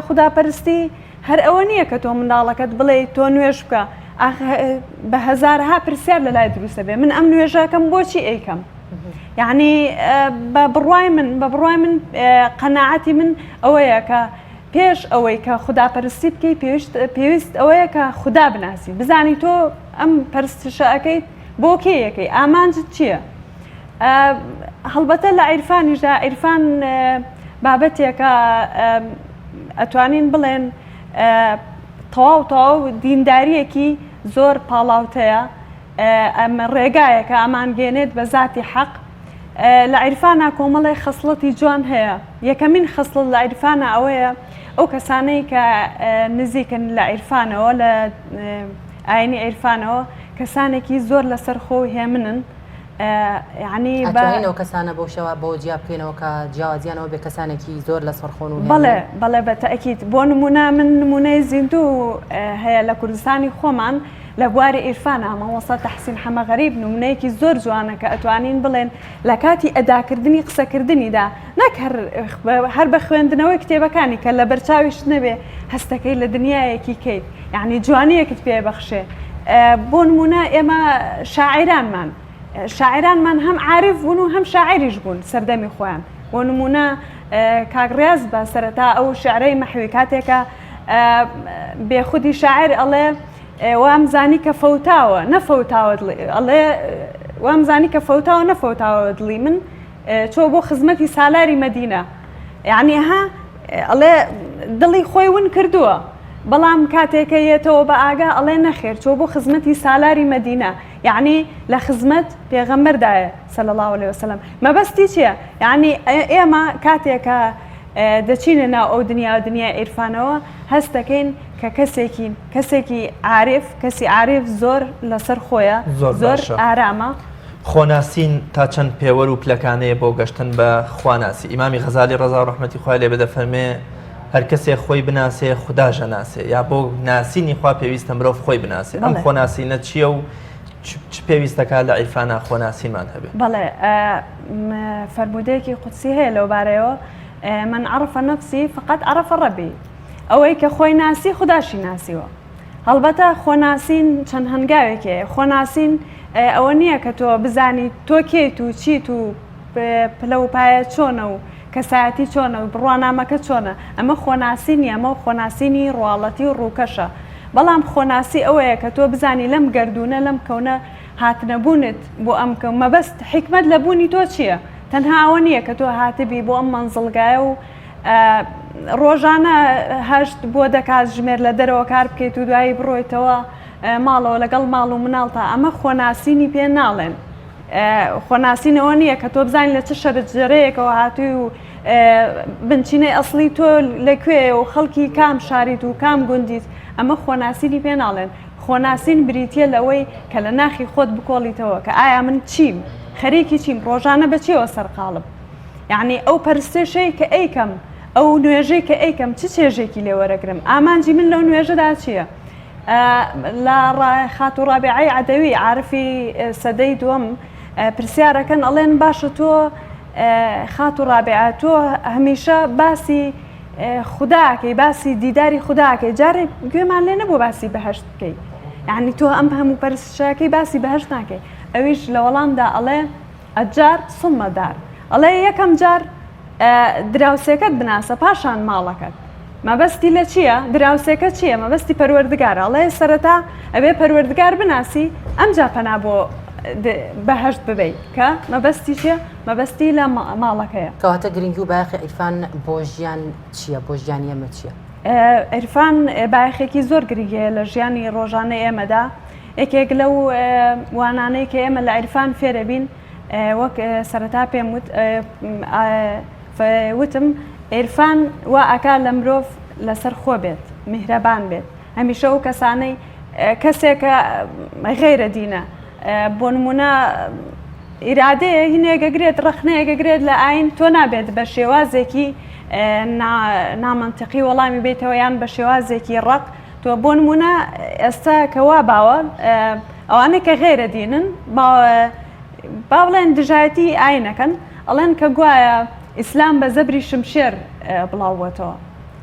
خوداپەرستی هەر ئەوە نییە کە تۆ منداڵەکەت بڵێ تۆ نوێژ بکە بە هەزارها پرسیار لە لای دروستە بێ من ئەم نوێژەکەم بۆچی ئەیکەم یعنی بە بڕوای من قەناعەتی من ئەوەیە کە پێش ئەوەی کە خوداپەرستی بکەی پێویست ئەوەیە کە خوددا بناسی بزانی تۆ ئەم پەرستشە ئەەکەیت بۆ کێیەکەی ئامانجت چییە؟ هەڵبەتە لە عیرفانیشدا عیرفان بابەتێکە ئەتوانین بڵێن تەواو دینداریەکی زۆر پاڵاوتەیە ئەمە ڕێگایەکە ئامانگەێنێت بە ذاتی حەق لە عیرفانە کۆمەڵی خەسڵەتی جوان هەیە یەکەمین خەسڵت لە عیرفانە ئەوەیە ئەو کەسانەی کە نزیکن لە عیرفانەوە لە ئاینی عیرفانەوە کەسانێکی زۆر لەسەر خۆی هێمنن یعنی ئەتوانینەوە کەسانە بۆ شەوە بۆ جیا بکەینەوە کە جیاوازیانەوە بێ کەسانێکی زۆر لەسەر خۆن و بەڵێ بە تەئکید بۆ نمونە من نمونەی زیندوو هەیە لە کوردستانی خۆمان لە بواری ئیرفانە مامۆستا تەحسین حەمەغەریب نمونەیەکی زۆر جوانە کە ئەتوانین بڵێن لە کاتی ئەداکردنی قسەکردنیدا نەک هەر بە خوێندنەوەی کتێبەکانی کە لە بەرچاویشت نەبێ هەستەکەی لە دنیایەکی کەیت یعنی جوانیەکت پێ بەخشێ بۆ نمونە ئێمە شاعرانمان هەم عارف بوون و هەم شاعریش بوون سەردەمی خۆیان بۆ نمونە کاگڕاز بە سەرەتا ئەو شعرەی مەحوی کاتێکە بێخودی شاعر ئەڵێ وامزانی کە فەوتاوە نەفەوتاوە ئەڵێ وامزانی کە فەوتاوە نەفەوتاوە دڵی من چۆ بۆ خزمەتی سالاری مەدینە یعنی ها ئەڵێ دڵی خۆی ون کردووە بەڵام کاتێکە یێتەوە بە ئاگا ئەڵێ نەخێر چۆ بۆ خزمەتی سالاری مەدینە یعنی لە خزمەت پێغەمبەردایە صلی الله عليه وسلم مەبەستی چییە؟ یعنی ئێمە کاتێکە دەچینە ناو ئەو دنیای عیرفانەوە هەست دەکەین کە کەسێکی عارف کەسی عارف زۆر لەسەر خۆیە زۆر ئارامە خۆناسین تا چەند پێوەر و پلەکانەیە بۆ گەشتن بە خواناسی ئیمامی غەزالی ڕەزا ڕەحمەتی خوای لێ بدە فەرمێ هەر کەسێک خۆی بناسێ خودداژە ناسێ یا بۆ ناسینی خوا پێویستە مرۆڤ خۆی بناسێ ئەم خۆناسینە چییە و چ پێویستەکە لە عیرفانە خۆناسیمان هەبێت؟ بەڵێ فەرمودەیەکی قودسی هەیە لەو بارەیەوە من عرف نفسی فقط عرف ربی ئەوەی کە خۆی ناسی خودداشی ناسیوە هەڵبەتە خۆناسین چەند هەنگاوێکێ خۆناسین ئەوە نییە کە تۆ بزانی تۆ کێیت و چیت و پلە و پایە چۆنە و کەسایەتی چۆنە و بڕوانامەکە چۆنە ئەمە خۆناسینی ئەمە خۆناسینی ڕواڵەتی و ڕووکەشە بەڵام خۆناسی ئەوەیە کە تۆ بزانی لەم گردونە لەم کەونە هاتنەبوونت بۆ ئەم کەم مەبەست حکمت لە بوونی تۆ چییە؟ تەنها ئەوە نییە کە تۆ هاتبی بۆ ئەم مەنزڵگایە و ڕۆژانە هەشت بۆ دەکات ژمێر لە دەرەوە کار بکەیت و دوایی بڕۆیتەوە ماڵەوە لەگەڵ ماڵ و مناڵتە ئەمە خۆناسینی پێ ناڵێن خۆناسینەوە نییە کە تۆ بزانین لە چ شەرجەرەیەکەوە هاتووی و بنچینەی ئەسڵی تۆ لەکوێ و خەڵکی کام شاریت و کام گوندیت ئەمە خۆناسینی پێ ناڵێن خۆناسین بریتە لەوەی کە لە ناخی خۆت بکۆڵیتەوە کە ئایا من چیم خەریکی چیم ڕۆژانە بەچیەوە سەرقاڵم یعنی ئەو پەرستشەی کە ئەیکەم ئەو نوێژەی کە ئەیکەم چ چێژێکی لێوەرەگرم ئامانجی من لەو نوێژەدا چییە؟ لە خاتو ڕابعەی عەدەوی عارفی سەدەی دووەم پرسیارەکەن ئەڵێن باشە تۆ خاتو ڕابعە تۆ هەمیشە باسی خوداکەی باسی دیداری خوداکەی جارێ گوێمان لێ نەبوو باسی بەهشت بکەی یعنی تۆ ئەم هەموو پەرستشەکەی باسی بەهشت ناکەی ئەویش لە وەڵامدا ئەڵێ ئەجار سمەدار ئەڵێ یەکەم جار دراوسێکت بناسە پاشان ماڵەکەت مەبەستی لە چییە؟ دراوسێکە چییە؟ مەبەستی پەروەردگارە ئەڵێ سەرەتا ئەبێ پەروەردگار بناسی ئەمجا پەنا بۆ بەهشت ببەیت کە مەبەستی چیە؟ مەبەستی لە ماڵەکەیە کەواتە گرنگی و باەخی عیرفان بۆ ژیان چییە؟ بۆ ژیانی ئێمە چییە؟ عیرفان باەخێکی زۆر گرنگەیە لە ژیانی ڕۆژانەی ئێمەدا یەکێک لەو وانانەی کە ئێمە لە عیرفان فێرە بین وەک سەرەتا پێم وتم عیرفان وا ئەکا لە مرۆڤ لەسەر خۆ بێت میهرەبان بێت هەمیشە ئەو کەسانەی کەسێکە غێرە دینە بۆ نمونە ئیرادەیە هینێگەگرێت ڕخنەیەگەگرێت لە ئاین تۆ نابێت بە شێوازێکی نامەنتقی وەڵامی بێتەوە یان بە شێوازێکی ڕق تۆ بۆ نمونە ئێستا کەوا باوە ئەوانەی کە غێرە دینن با بڵێن دژایەتی ئاینەکەن ئەڵێن کە گوایە ئیسلام بە زەبری شمشێر بڵاوەتەوە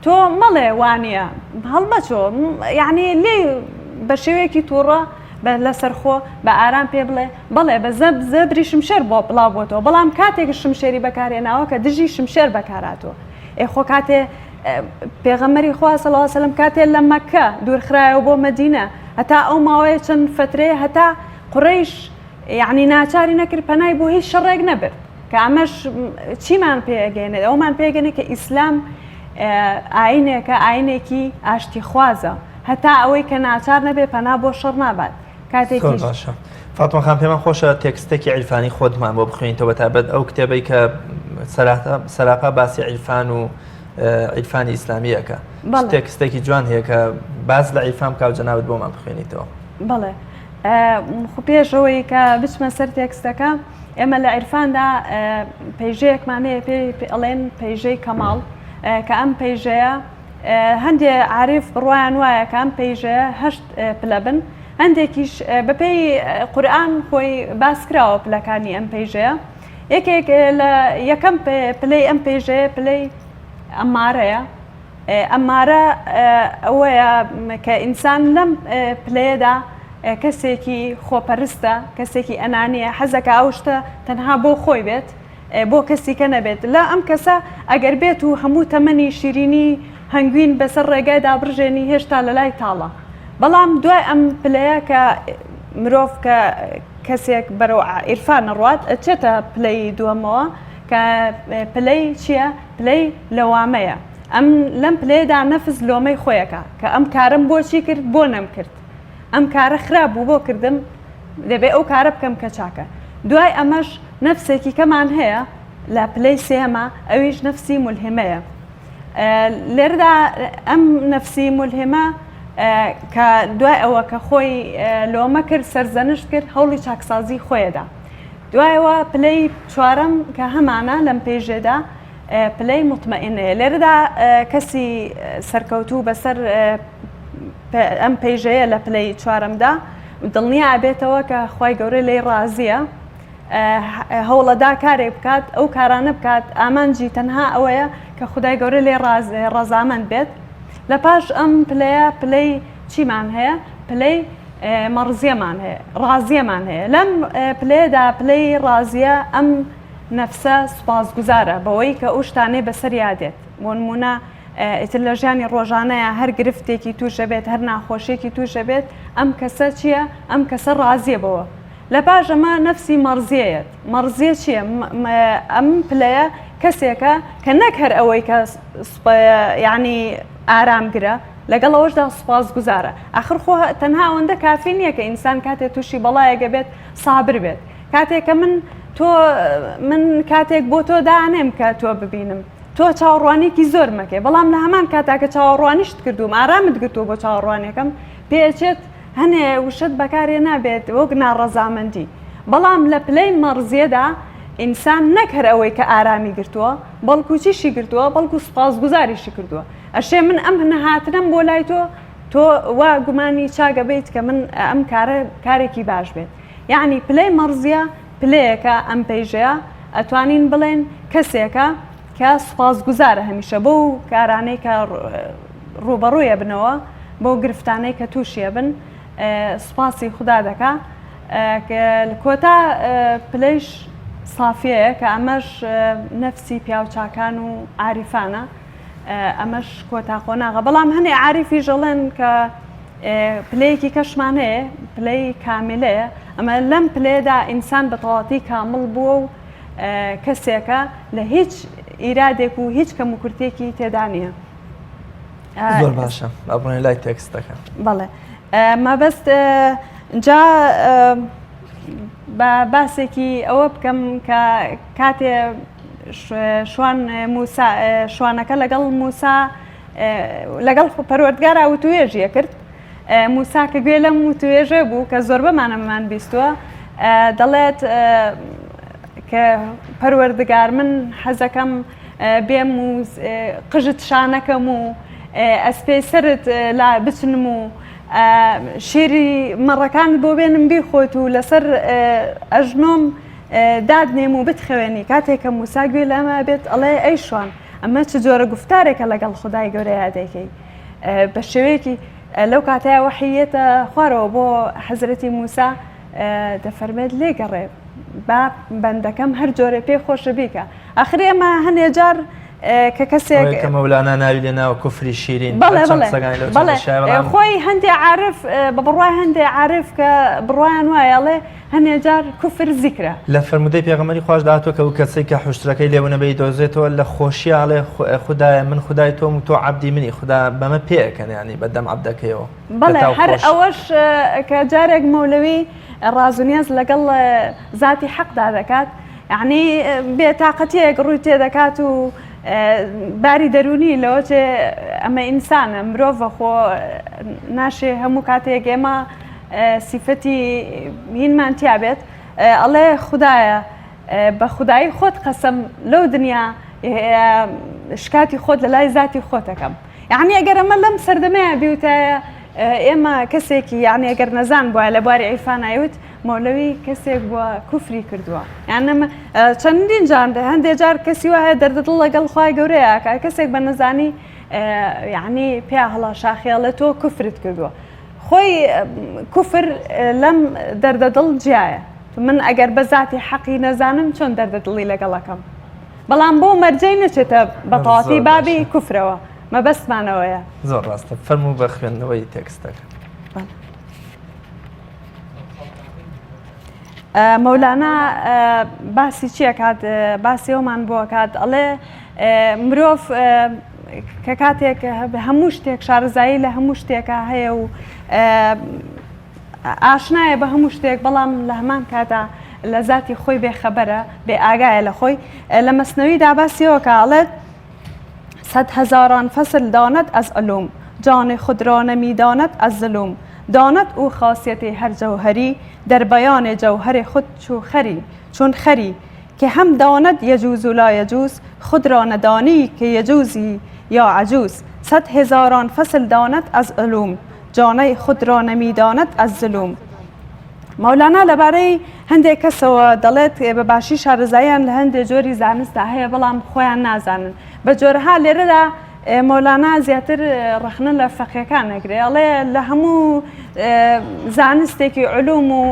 تۆ مەڵێ وانە هەڵبەچۆ یعنی لێ بە شێوەیەکی تووڕە لەسەرخۆ بە ئارام پێ بڵێ بەڵێ بە زەبری شمشێر بۆ بڵاوبووەوە بەڵام کاتێک شمشێری بەکارێناوە کە دژی شمشێر بەکاراتەوە ئێخۆ کاتێ پێغەمبەری خوا صلی الله علیه و سلم کاتێ لە مەککە دوورخرایەوە بۆ مەدینە هەتا ئەو ماوەیە چەند فترەیە هەتا قوڕەیش یعنی ناچاری نەکرد پەنای بۆ هیچ شەڕێک نەبرد کە ئەمەش چیمان پێگەێنێت ئەومان پێگەنێت کە ئیسلام ئاینێکە ئاینێکی ئاشتی خوازە هەتا ئەوەی کە ناچار نەبێ پەنا بۆ شەڕ نابات کاتێکی باشە فاتمە خان پێمان خۆشە تێکستێکی عیرفانی خۆتمان بۆ بخوێنیتەوە بەتابەت ئەو کتێبەی کە سەراپا باسی عیرفان و عیرفانی ئیسلامیەکە تێکستێکی جوان هەیە کە باز لە عیرفان بکاو جەنابەت بۆمان بخوێنیتەوە بەڵێ خو پێشەوەی کە بچمە سەر تێکستەکە ئێمە لە عیرفاندا پەیژەیەکمانەیە ئەڵێن پەیژەی کەماڵ کە ئەم پەیژەیە هەندێ عارف بڕوایان وایە کە ئەم پەیژەیە هەشت پلە بن هەندێکیش بەپێی قورئان خۆی باسکراوە پلەکانی ئەم پەیژەیە یەکێک لە یەکەم پلەی ئەم پەیژەیە پلەی ئەمارەیە ئەمارە ئەوەیە کە ئینسان لەم پلەیەدا کەسێکی خۆپەرستە کەسێکی ئەنانیە حەزەکە ئەو شتە تەنها بۆ خۆی بێت بۆ کەسی کە نەبێت لە ئەم کەسە ئەگەر بێت و هەموو تەمەنی شیرینی هەنگوین بەسەر ڕێگایدا بڕژێنی هێشتا لە لای تاڵە بەڵام دوای ئەم پلەیە کە مرۆڤ کە کەسێک بەرەو عیرفان ڕوات ئەچێتە پلەی دووەمەوە کە پلەی چییە؟ پلەی لەوامەیە ئەم لەم پلەیەدا نەفس لۆمەی خۆیەکە کە ئەم کارم بۆچی کرد بۆ نەمکرد ئەم کارە خراپ بوو بۆ کردم دەبێت ئەو کارە بکەم کە چاکە دوای ئەمەش نەفسێکی کەمان هەیە لە پلەی سێمە ئەویش نەفسی مولهمەیە لێرەدا ئەم نەفسی مولهمە کە دوای ئەوە کە خۆی لۆمە کرد سەرزەنشت کرد هەوڵی چاکسازی خۆیەدا دوایەوە پلەی چوارەم کە هەمانە لەم پێژێدا پلەی مطمئنەیە لێرەدا کەسی سەرکەوتوو بەسەر ئەم پەیژەیە لە پلەی چوارەمدا دڵنیا ئابێتەوە کە خوای گەورە لێی ڕازیە هەوڵەدا کارێک بکات ئەو کارانە بکات ئامانجی تەنها ئەوەیە کە خودای گەورە لێ ڕەزامەند بێت لە پاش ئەم پلەیە پلەی چیمان هەیە پلەی مەڕزیەمان هەیە ڕازیەمان هەیە لەم پلەیەدا پلەی ڕازیە ئەم نەفسە سوپاسگوزارە بەوەی کە ئەو شتانەی بەسەریا دێت بۆ نمونە ئیتر لە ژیانی ڕۆژانەیە هەر گرفتێکی تووشە بێت هەر ناخۆشیێکی تووشە بێت ئەم کەسە چییە؟ ئەم کەسە ڕازیە بەوە لە پاش ئەمە نەفسی مەڕزیەیەت مەڕزیە چییە؟ ئەم پلەیە کەسێکە کە نەک هەر ئەوەی کە یعنی ئارامگرە لەگەڵ ئەوەشدا سوپاسگوزارە ئاخر خۆ تەنها ئەوەندە کافی نییە کە ئینسان کاتێک تووشی بەڵایەگە بێت سابر بێت کاتێک کە من کاتێک بۆ تۆ دانێم کە تۆ ببینم تۆ چاوەڕوانێکی زۆر مەکەی بەڵام لە هەمان کاتاکە چاوەڕوانیشت کردوم ئارامت گرتووە بۆ چاوەڕوانەکەم پێچێت هەنێ وشت بەکارێ نابێت وەک ناڕەزامەندی بەڵام لە پلەی مەڕزیەدا ئینسان نەک هەر ئەوەی کە ئارامی گرتووە بەڵکو چیشی گرتووە بەڵکو سوپاسگوزاریشی کردووە ئەشێ من ئەم نەهاتنم بۆ لای تۆ وا گومانی چاگە بیت کە من ئەم کارێکی باش بێت یعنی پلەی مەڕزیە پلەیەکە ئەم پەیژەیە ئەتوانین بڵێن کەسێکە کە سوپاسگوزارە هەمیشە بۆ کارانەی کە ڕوبەڕوویە بنەوە بۆ گرفتانەی کە تووشیە بن سوپاسی خوددا دەکا کۆتا پلەیش سافیەیە کە ئەمەش نەفسی پیاوچاکان و عاریفانە ئەمەش کۆتاخۆ ناغە بەڵام هەنێ عاریفی ژەڵێن کە پلەیەکی کەشمان هەیە پلەی کاملەیە ئەمە لەم پلێدا ئینسان بە تەواتی کامل بووە و کەسێکە لە هیچ ئیرادێک و هیچ کەم و کورتێکی تێدا نییە. زۆر باشە ئەبڕێن لای تێکستەکە. بەڵێ مەبەست جا بە باسێکی ئەوە بکەم کە کاتێ شوانەکە لەگەڵ موسا لەگەڵ پەروەردگارا وتوێژیە کرد موسا کە گوێ لەم وتوێژێ بوو کە زۆر بەمانەمان بیستووە دەڵێت کە پەروەردگار من حەزەکەم بێم و قژت شانەکەم و ئەسپێی سرت لا بچنم و شێری مەڕەکان بۆ بێنم بیخۆت و لەسەر ئەژنۆم دادنێم و بتخەوێنی کاتێک کە موسا گوێ لەمە بێت ئەڵێ ئەی شوان ئەمە چ جۆرە گفتارێکە لەگەڵ خودای گەورە یادەکەی بە شێوەیەکی لەو کاتەیە وحیەتە خوارەوە بۆ حەزرەتی موسا دەفەرمێت لێگەڕێ با بەندەکەم هەر جۆرە پێی خۆشە بیکە ئاخر ئێمە هەندێک جار کە کەسێک کە مەولانا ناوی لێ ناوە کوفری شیرین خۆی هەندێک عارف بە بڕوای هەندێک عارف کە بڕوایان وایەڵێ هەندێک جار کوفر زیکرە لە فەرمودەی پێغەمبەری خوش داهاتوە کە ئەو کەسەی کە حوشترەکەی لێبوونەبەی دۆزێتەوە لە خۆشییاڵێ خوددایە من خودای تۆم و تۆ عەبدی منی خوددا بەمە پێەکەن ینی بەدەم عەبدەکەیەوە بەڵێ هەر ئەوەش کە جارێک مەولەوی ڕازونیاز لەگەڵ ذاتی حەقدا دەکات یعنی بێتاقەتیەک ڕووی تێدەکات و باری دەرونی لەوە چێ ئەمە ئینسانە مرۆڤە خۆ ناشێ هەموو کاتێک ئێمە سیفەتی هینمان تیا بێت ئەڵێ خوددایە بە خودایی خۆت قەسەم لەو دنیا شکاتی خۆت لە لای ذاتی خۆتەکەم یعنی ئەگەر ئەمە لەم سەردەمەیە بیوتە ئێمە کەسێکی یعنی ئەگەر نەزان بووە لە بواری عیرفانایوت مەولەوی کەسێک بووە کوفری کردووە یان چەندین جان هەندێک جار کەسی وایە دەردەدڵ لەگەڵ خوای گەورەیە کەسێک بە نەزانی یعنی پیا هەڵا شاخیاڵە تۆ کوفرت کردووە خۆی کوفر لەم دەردەدڵ جیایە من ئەگەر بە ذاتی حەقی نەزانم چۆن دەردەدڵی لەگەڵەکەم بەڵام بۆ مەرجەی نەچێتە بەتەواتی بابی کوفرەوە مەبەستمانەوەیە زۆر ڕاستە فەرموو بە خوێندنەوەی تێکستەکە مەولانا باسی چییە کات باسی ئەومان بۆ کات ئەڵێ مرۆڤ کە کاتێک هەموو شتێک شارەزایی لە هەموو شتێکە هەیە و ئاشنایە بە هەموو شتێک بەڵام لە هەمان کاتا لە ذاتی خۆی بێخەبەرە بێ ئاگایە لە خۆی لە مەسنەویدا باسیەوە کە ئەڵێت 100,000 فصل داند از علوم جان خود را نمیداند از ظلم داند او خاصیت هر جوهری در بیان جوهر خود چون خری که هم داند یجوز و لا یجوز خود را ندانی که یجوزی یا عجوز 100,000 فصل داند از علوم جان خود را نمیداند از ظلم مەولانە لەبارەی هەندێک کەسەوە دەڵێت بە باشی شارەزاییان لە هەندێک جۆری زانستدا هەیە بەڵام خۆیان نازانن بە جۆرەها لێرەدا مەولانە زیاتر ڕخنە لە فەقیەکان نەگرێ ئەڵێ لە هەموو زانستێکی علوم و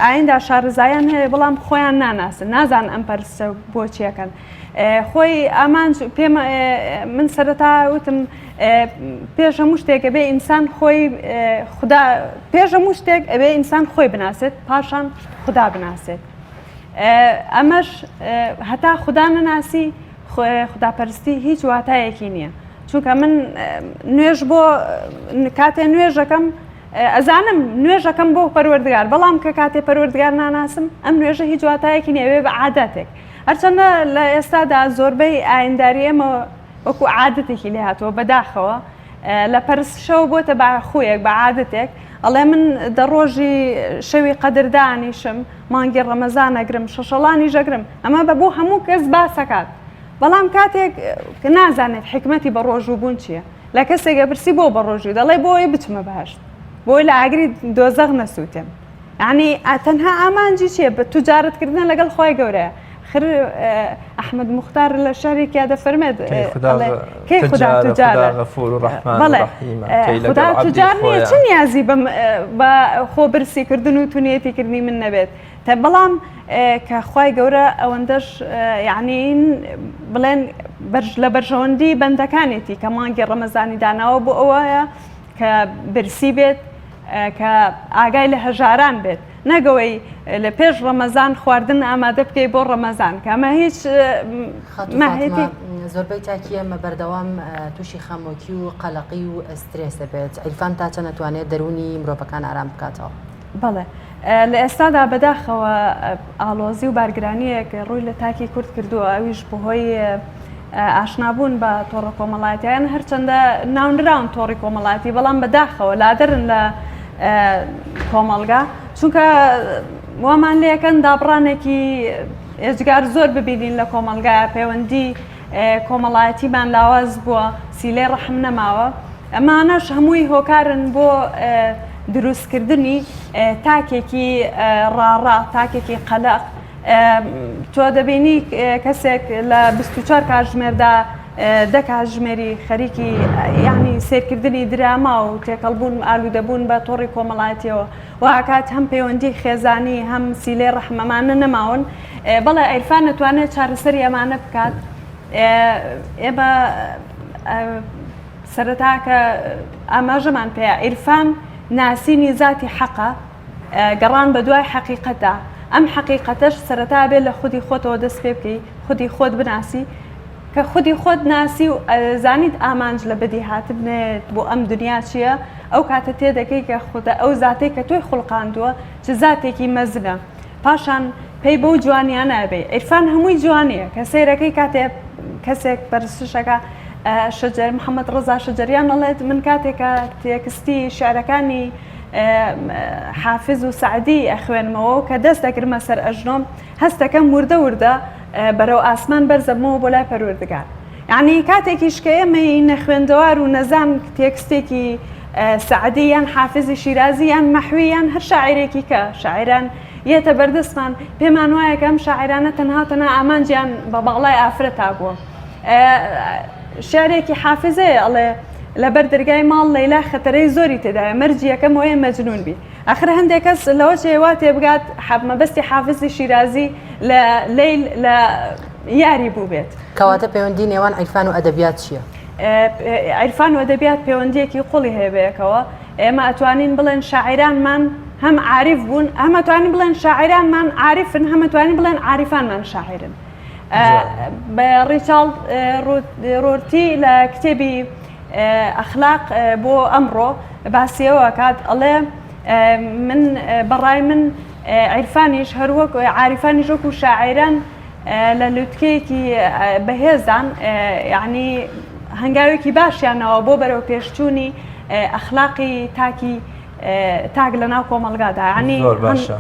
ئایندا شارەزاییان هەیە بەڵام خۆیان ناناسن نازان ئەم پەرستە بۆچیەکەن خۆی ئامان پێم من سەرەتا وتم پێش هەموو شتێک ئەبێ ئینسان خۆی پێش هەموو شتێک ئەبێ ئینسان خۆی بناسێت پاشان خوددا بناسێت ئەمەش هەتا خوددا نەناسی خوداپەرستی هیچ واتایەکی نییە چونکە من نوێژ بۆ کاتێ نوێژەکەم ئەزانم نوێژەکەم بۆ پەروەردگار بەڵام کە کاتێ پەروەردگار ناناسم ئەم نوێژە هیچ واتایەکی نییە بێ بە عادەتێک هەرچەندە لە ئێستادا زۆربەی ئاینداری ئێمە وەکو عادەتێکی لێ هاتووە بەداخەوە لە پەرستشەوە بۆتە بە خویەک بە عادەتێک ئەڵێ من دەڕۆژی شەوی قەدردانیشم مانگی ڕەمەزان ئەگرم شەشەڵانی ژەگرم ئەمە بە بۆ هەموو کەس باسەکات بەڵام کاتێک نازانێت حکمەتی بە ڕۆژوبوون چییە لە کەسێکە پرسی بۆ بە ڕۆژوی دەڵێ بۆی بچمە بەهەشت بۆی لە ئاگری دۆزەغ نەسووتێم یعنی تەنها ئامانجی چیە بە توجارەتکردن لەگەڵ خۆی گەورەیە خر أحمد مختار الشعري كاد فرمد كي خدا تجار غفور الرحمن الرحيم خدا تجار نية چن يازي بخو برسي كردن وتونيتي كردني من نبات بلام كخواي جورا أوندش يعني بلين برج لبرجوندي بندكانيتي كمان جر رمزاني دانا وبقوايا كبرسي بيت كأجاي لهجاران بيت نقوي لبيج رمضان خواردن آماده بكي بور رمضان كما هيش ما هيتي زۆربەی تاکیە ئەمە بەردەوام تووشی خەمۆکی و قەلەقی و ئەسترێسە بێت عیرفان تا چەند نەتوانێت دەرونی مرۆڤەکان ئارام بکاتەوە. بەڵێ لە ئێستادا بەداخەوە ئالۆزی و بارگرانیەک ڕووی لە تاکی کورد کردووە ئەویش بەهۆی ئاشنابوون بە تۆڕە کۆمەڵایەتیان هەرچەندە ناونراون تۆڕی کۆمەڵایەتی بەڵام بەداخەوە لادەرن لە کۆمەڵگا چونکە وامان لێکەن دابڕانێکی ئێجگار زۆر ببینین لە کۆمەلگایە پەیوەندی کۆمەڵایەتیمان لاواز بووە سیلەی ڕەحم نەماوە ئەمانەش هەمووی هۆکارن بۆ دروستکردنی تاکێکی ڕاڕا تاکێکی قەلق تۆ دەبینی کەسێک لە 24 کاتژمێردا 10 کاتژمێری خەریکی یعنی سیرکردنی دراما و تێکەڵبوون ئالوودەبوون بە تۆڕی کۆمەڵایەتیەوە وهکات هەم پەیوەندی خێزانی هەم سیلەی ڕەحمەمانە نەماون بەڵێ عیرفان نەتوانێت چارەسەری ئەمانە بکات ئێمە سەرەتاکە ئاماژەمان پێەیە عیرفان ناسینی ذاتی حەقە گەڕان بە دوای حەقیقەتە ئەم حەقیقەتەش سەرەتا بێت لە خودی خۆتەوە دەست پێ بکەی خودی خۆت بناسی کە خودی خۆت ناسی و زانیت ئامانج لە بەدی هاتبنێت بۆ ئەم دنیا چییە ئەو کاتە تێدەکەی کە خودە ئەو زاتەی کە تۆی خوڵقاندووە چ زاتێکی مەزنە پاشان پێی بەو جوانیان نابێ عیرفان هەمووی جوانیە کە سیرەکەی کاتێ کەسێک بەرزشەکە شەجەر محەممەد ڕزا شەجەریان دەڵێت من کاتێکە تێکستی شعرەکانی حافز و سعدی ئەخوێنمەوە کە دەست دەگرمە سەر ئەژنۆم هەستەکەم وردە وردە بەرەو ئاسمان بەرزەبمەوە بۆ لای پەروەردگار یعنی کاتێکی شکەیەمە نەخوێندەوار و نەزان تێکستێکی سعدی یان حافزی شیرازی یان مەحوی یان هەر شاعیرێکی کە شاعران یەتە بەردەستمان پێمان وایە کە ئەم شاعرانە تەنها ئامانجیان بە باڵای ئافرەتا بووە شعرێکی حافزەیە ئەڵێ لەبەر دەرگای ماڵ لەیلا خەتەرەی زۆری تێدایە مەرجی یەکەم وەیە مەجنون بی ئاخر هەندێک کەس لەوە چێوا تێبگات مەبەستی حافزی شیرازی لە لەیل لە یاری بوو بێت کەواتە پەیوەندی نێوان عیرفان و ئەدەبیات چییە؟ عیرفان و ئەدەبیات پەیوەندیەکی قوڵی هەیەبەیەکەوە ئێمە ئەتوانین بڵێن شاعیرانمان هەم عاریف بوون ئەمە توانین بڵێن شاعیرانمان عاریفن هەمە توانین بڵێن عاریفانمان شاعرن بە ڕیچارد ڕۆرتی لە کتێبی ئەخلاق بۆ ئەمڕۆ باسیەوە کات ئەڵێ من بەڕای من عیرفانیش هەروەک عاریفانیش وەکو شاعیران لە لوتکەیەکی بەهێزان یعنی هەنگاوێکی باشیانەوە بۆ بەرەو پێشچوونی ئەخلاقی تاک لە ناو کۆمەلگادا ینی زۆر باشە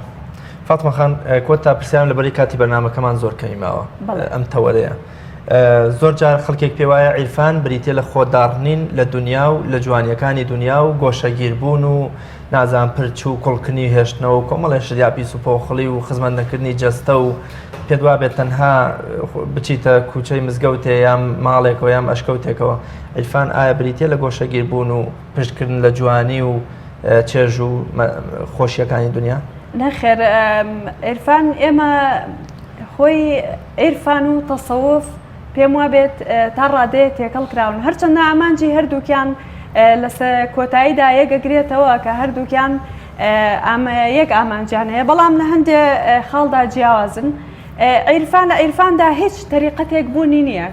فاتمە خان کۆتا پرسیان لەبەری کاتی بەرنامەکەمان زۆر کەمیماوە ئەم تەوەرەیە زۆر جار خەڵکێک پێ وایە عیرفان بریتێ لە خۆداڕنین لە دنیا و لە جوانیەکانی دنیا و گۆشەگیربوون و نازان پرچ و کوڵکنی هێشتنەوە و کۆمەڵی شریاپی سوپۆخڵی و خزمەندەکردنی جەستە و پێدوا بێت تەنها بچیتە کوچەی مزگەوتێ یام ماڵێکەوە یام ئەشکەوتێکەوە عیرفان ئایا بریتێ لە گۆشەگیربوون و پشتکردن لە جوانی و چێژ و خۆشیەکانی دنیا؟ نەخێر عیرفان ئێمە خۆی عیرفان و تەسەوف پێم وابێت تا ڕادەیە تێکەڵ کراون هەرچەندە ئامانجی هەردووکیان لەسەر کۆتاییدا یەکەگرێتەوە کە هەردووکیان یەک ئامانجیان هەیە بەڵام لە هەندێک خاڵدا جیاوازن عیرفان لە عیرفاندا هیچ تەریقەتێک بوونی نییە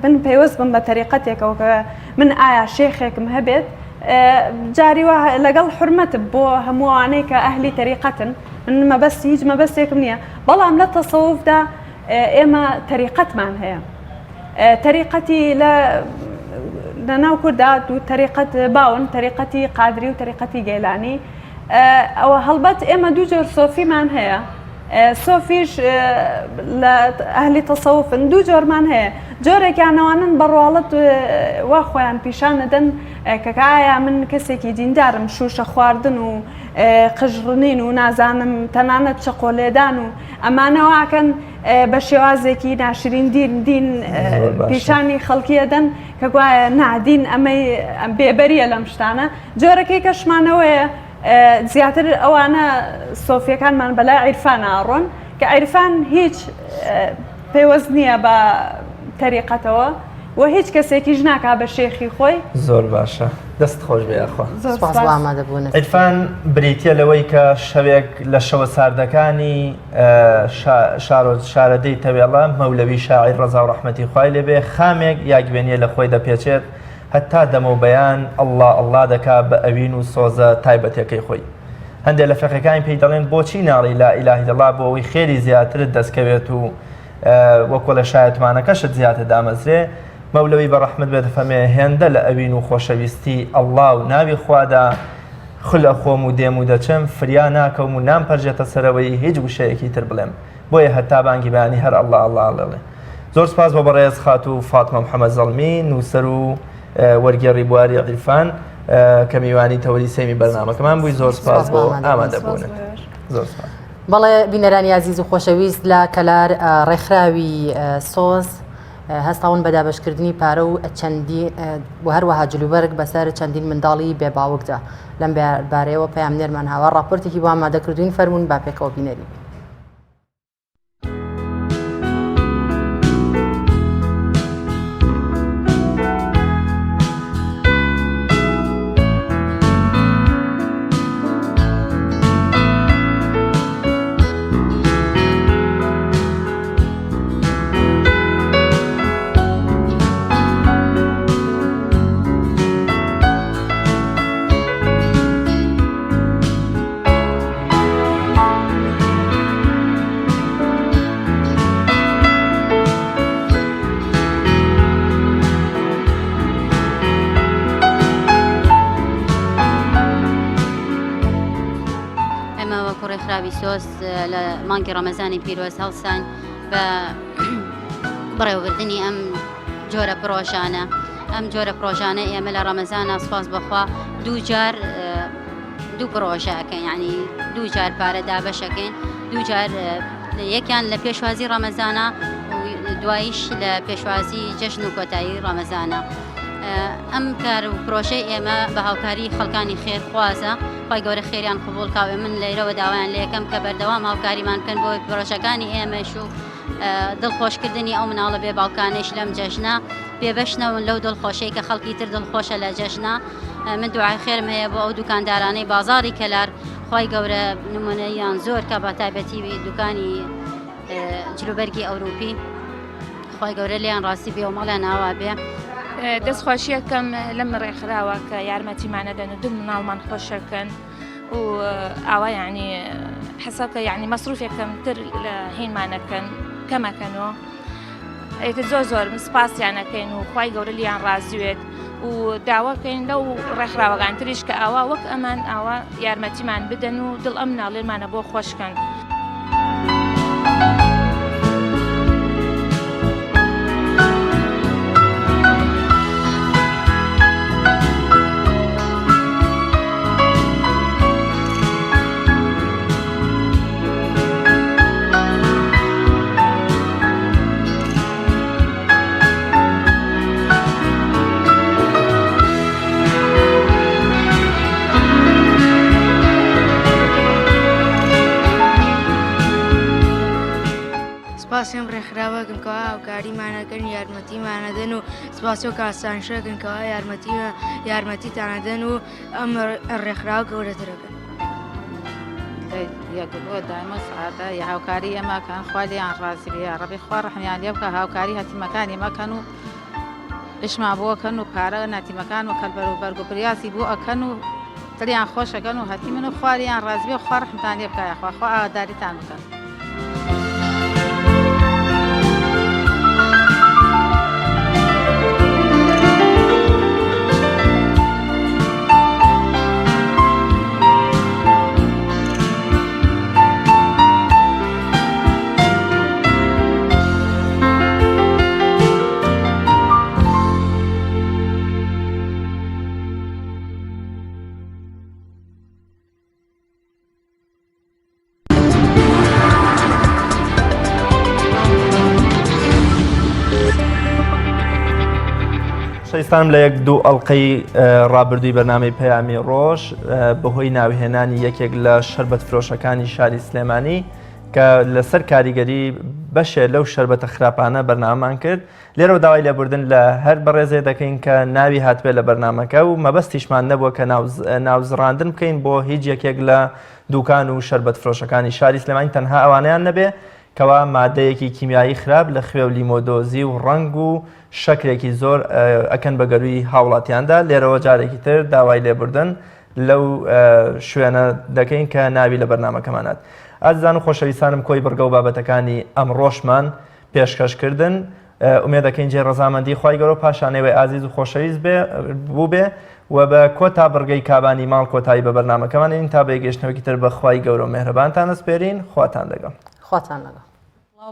بن پێوەست بم بە تەریقەتێکەوە کە من ئایا شێخێکم هەبێت جاری وە لەگەڵ حرمەتم بۆ هەمووانەی کە ئەهلی تەریقەتن من مەبەستی هیچ مەبەستێکم نییە بەڵام لە تەسەوفدا ئێمە تەریقەتمان هەیە تەریقەتی لە ناو کووردا دوو تەریقەت باون تەریقەتی قادری و تەریقەتی گەیلانی ئەوە هەڵبەت ئێمە دوو جۆر سۆفیمان هەیە سۆفیش لە ئەهلی تەسەوفن دوو جۆرمان هەیە جۆرێکیانەوانن بەڕواڵەت وا خۆیان پیشانەدەن کەکایە من کەسێکی دیندارم شوشە خواردن و قژڕنین و نازانم تەنانەت چقۆلێدان و ئەمانەواکەن بە شێوازێکی ناشرین دین پیشانی خەڵکیەدەن کە گوایە نادین ئەمەی بێبەریە لەم شتانە جۆرەکەی کەشمانەوەیە زیاتر ئەوانە سۆفیەکانمان بەلای عیرفان ئاڕۆن کە عیرفان هیچ پێوەست نییە بە تەریقەتەوە و هیچ کەسێکیش ناکا بە شێخی خۆی زۆر باشە دەست خۆش بێخوا عیرفان بریتە لەوەی کە شەوێک لە شەوە ساردەکانی شارەدەی تەوێڵە مەولەوی شاعیر ڕەزا و ڕەحمەتی خوای لێبێ خامێک یاکبێنیە لە خۆی دەپێچێت هەتا دەمە و بەیان ئەڵڵا دەکا بە ئەوین و سۆزە تایبەتەکەی خۆی هەندێک لە فقەکانی پێی دەڵێن بۆچی ناڵی لا ئیلاهی دەڵا بۆ ئەوەی خێری زیاترت دەستکەوێت و وەکۆ لە شایەتمانەکەشت زیاتر دامەزرێ مەولەوی بە ڕەحمت بێت فەرمێ هێندە لە ئەوین و خۆشەویستی ئەڵڵا و ناوی خوادا خولە خۆم و دێم و دەچم فریا ناکەم و نام پەرژێتە سەرەوەی هیچ وشەیەکی تر بڵێم بۆیە هەتا بانگی بەیانی هەر ئەڵڵا لێڵێ زۆر سپاس بۆ بەڕێز خات و فاتمە محەممەد زەڵمی نووسەر و وەرگێڕی بواری عیرفان کە میوانی تەوەری سێمی بەرنامەکەمان بووی زۆر سپاس بۆ ئامادەبوونت زۆر سپاس بەڵێ بینەرانی عزیز و خۆشەویست لە کەلار ڕێکخراوی سۆز هەستاون بە دابەشکردنی پارە و چەندی بۆ هەروەها جلوبەرگ بەسەر چەندین منداڵی بێباوکدا لەم بارەیەوە پەیامنێرمان هاوە ڕاپۆرتێکی بۆ ئامادەکردوین فەرمونون با پێکەوە بینەری لە مانگی ڕەمەزانی پیرۆز هەڵسان بە بڕێوەبردننی ئەم جۆرە پرۆژانە ئەم جۆرە پرۆژانە ئێمە لە ڕەمەزانە سپاس بەخوا دوو پرۆژەکەین ینی دوو جار پارە دابەشەکەین دوو جار یەکیان لە پێشوازی ڕەمەزانە دواییش لە پێشوازی جەژن و کۆتایی ڕەمەزانە ئەم کار و پرۆژەی ئێمە بە هاوکاری خەڵکانی خێرخوازە خی گەورە خێریان قبول کاوێ من لەیرەوە داوایان لە یەکەم کە بەردەوام هاوکاریمان بکەن بۆ پرۆژەکانی ئێمەش و دڵخۆشکردنی ئەو مناڵە بێ باوکانش لەم جەژنە پێبەشنەون لەو دڵخۆشەی کە خەڵکی تر دڵخۆشە لە جەژنە من دوعای خێرم هەیە بۆ ئەو دوکاندارانەی بازاری کەلار خی گەورە نمونەیان زۆر کە بە تایبەتی دوکانی جلوبەرگی ئەوروپی خی گەورە لیان ڕاستی بێ و مەڵە ناوا بێ دەستخۆشیەکەم لەم ڕێکخراوە کە یارمەتیمانەدەن و دوو مناڵمان خۆشەکەن و ئاوا یعنی حسابکە یعنی مەسروفێکم تر لە هینمانەکەن کەمەکەنەوە ئێتە زۆر سپاسیانەکەین و خی گەورە لیان ڕازوێت و داواکەین لەو ڕێکخراوەکان تریش کە ئاوا وەک ئەمان ئاوا یارمەتیمان بدەن و دڵ ئەم ناڵێمانە بۆ خۆشکەن. سپاسیم ڕێکخراوەکەن کەوا هاوکاریمانەکەن یارمەتیمانەدەن و سپاسیۆ کاسانشەکەن کەوا یارمەتیتانەدەن و ئەم ڕێکخراوە گەورەترەکەن. یەکبووە دایمە سعادە یا هاوکاری ئەماکەن خوا لیان ڕازی بێ ڕەبی خوا ڕەحمیان لێ بکە هاوکاری هەتیمەکانی مەکەن و ئشما بۆ ئەکەن و پارە نەتیمەکان و کەلبەر و بەرگ و پریاسی بۆ ئەکەن و دڵیان خۆشەکەن و هەتی من و خواریان ڕازی بێ خوا ڕەحمتان لێ بکە خوا ئاگاداریتان بکەن. خۆشەویستانم لە 1-2 ئەڵلقەی ڕابردووی بەرنامەی پەیامی ڕۆژ بەهۆی ناوهێنانی یەکێک لە شەربەت فرۆشەکانی شاری سلێمانی کە لەسەر کاریگەری بەشێ لەو شەربەتە خراپانە بەرنامەمان کرد لێرە داوای لێبوردن لە هەر بەڕێزێ دەکەین کە ناوی هاتبێت لە بەرنمەکە و مەبەستیشمان نەبووە کە ناوزڕاندن بکەین بۆ هیچ یەکێک لە دوکان و شەربەت فرۆشەکانی شاری سلێمانی تەنها ئەوانیان نەبێ کەوا مادەیەکی کیمیایی خراپ لە خوێ و لیمۆدۆزی و ڕنگ و شەکرێکی زۆر ئەکەن بە گەروی هاوڵاتیاندا لێرەوە جارێکی تر داوای لێبوردن لەو شوێنە دەکەین کە ناوی لە بەرنمەکەمانات. ئازیزان و خۆشەویستانم کۆی بڕگە و بابەتەکانی ئەمڕۆشمان پێشکەشکردن ئومێد دەکەین جێ ڕەزامەندی خوای گەورە پاشانەوەی ئازیز و خۆشەویست بوو بێ و بە کۆتا بڕگەی کابانی ماڵ کۆتایی بە بەرنمەکەمان این تا بێگەشتنەوەی تر بە خوای گەورە و مێهرەبانتان ئەسپێرین خواتان لەگەڵ. خواتان لەگەڵ.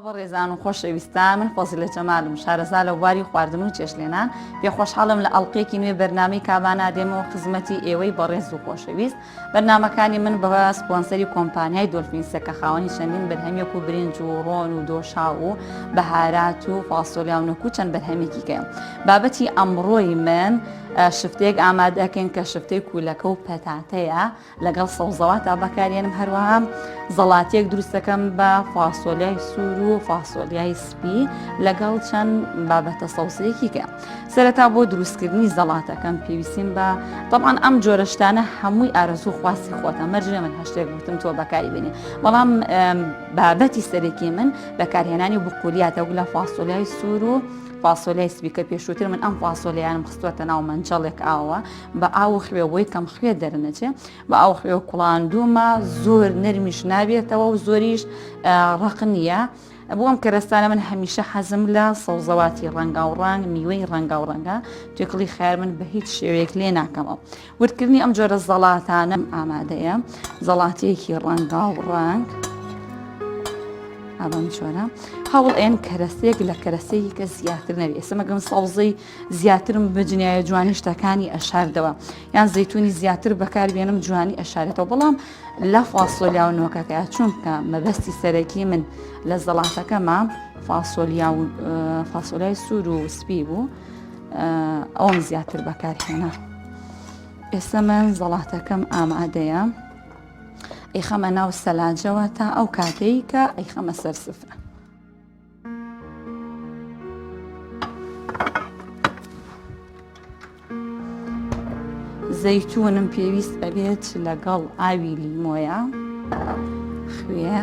بە ڕێزان و خۆشەویستان من فەزیلە جەمالم شارەزا لە واری خواردن و چێشلێنان پێ خۆشحاڵم لە ئەڵلقەیەکی نوێ بەرنامەی کابانە دێمەوە خزمەتی ئێوەی بەڕێز و خۆشەویست بەرنمەکانی من بە سپۆنسەری کۆمپانیای دۆلفینسە کە خاوەنی چەندین بەرهەمێک و برنج و ڕۆن و دۆشا و بەهارات و فاسۆلیا و نەکو چەند بەرهەمێکی کەم بابەتی ئەمڕۆی من شفتێک ئامادەکەین کە شفتەی کولەکە و پەتاتەیە لەگەڵ سەوزەواتە بەکارێنم هەروەها زەڵاتێک دروستەکەم بە فاسۆلیای سوور و فاسۆلیای سپی لەگەڵ چەند بابەتە سەوزەیەکی کە سەرەتا بۆ دروستکردنی زەڵاتەکەم پێویستیم بە طبعاً ئەم جۆرەشتانە هەمووی ئارەزوو خواستی خۆتە مەرجێ من هەشتێک گوتم تۆ بەکاری بێنێ بەڵام بابەتی سەرەکی من بەکارهێنانی بقولیاتە و لە فاسۆلیای سوور و فاسۆلیای سپیکە پێشووتر من ئەم فاسۆلیانم خستوەتە ناو منجەڵێک ئاوە بە ئاو خوێەوەی کەم خوێ دەرنەچێ بە ئاو خوێ کوڵاندومە زۆر نەرمیش نابێتەوە و زۆریش ڕق نییە بۆ ئەم کەرەستانە من هەمیشە حەزم لە سەوزەواتی ڕەنگا و ڕنگ میوەی ڕەنگا و ڕەنگە توێکڵی خێر من بە هیچ شێوەیەک لێ ناکەمەوە وردکردنی ئەم جۆرە زەڵاتانە ئامادەیە زەڵاتەیەکی ڕەنگا و ڕنگ ئەڵم چۆرە هەوڵ ئێن کەرەسێک لە کەرەسەیەکی کە زیاتر نەوێت ئێسمەگەم سەوزەی زیاترم بجنایە جوانی شتەکانی ئەشاردەوە یان زەیتونی زیاتر بەکاربێنم جوانی ئەشارێتەوە بەڵام لە فاسۆلیا و نۆکەکە چونکە مەبەستی سەرەکی من لە زەڵاتەکەمە فاسۆلیای سوور و سپی بوو ئەوم زیاتر بەکارهێنا ئێستا من زەڵاتەکەم ئامادەیە ئەیخەمە ناو سەلاجەوە تا ئەو کاتەی کە ئەیخەمە سەر سفرە زەیتونم پێویست ئەبێت لەگەڵ ئاوی لیمۆیە خوێ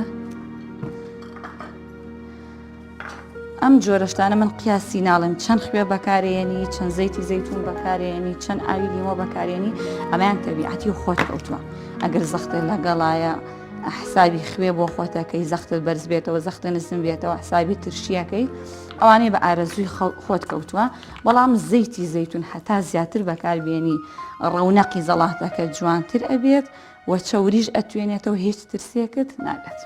ئەم جۆرەشتانە من قیاسی ناڵم چەند خوێ بەکارێنی چەند زەیتی زەیتون بەکارێنی چەند ئاوی لیمۆ بەکارێنی ئەمەیان تەبیعەتی و خۆت کەوتووە ئەگەر زەختە لەگەڵایە حسابی خوێ بۆ خۆتەکەی زەختت بەرز بێتەوە زەختە نزم بێتەوە حسابی ترشیەکەی ئەوانەی بە ئارەزووی خۆت کەوتووە بەڵام زەیتی زەیتون هەتا زیاتر بەکاربێنی ڕەونەقی زەڵاتەکە جوانتر ئەبێت و چەوریش ئەتوێنێتەوە هیچ ترسێکت ناگات.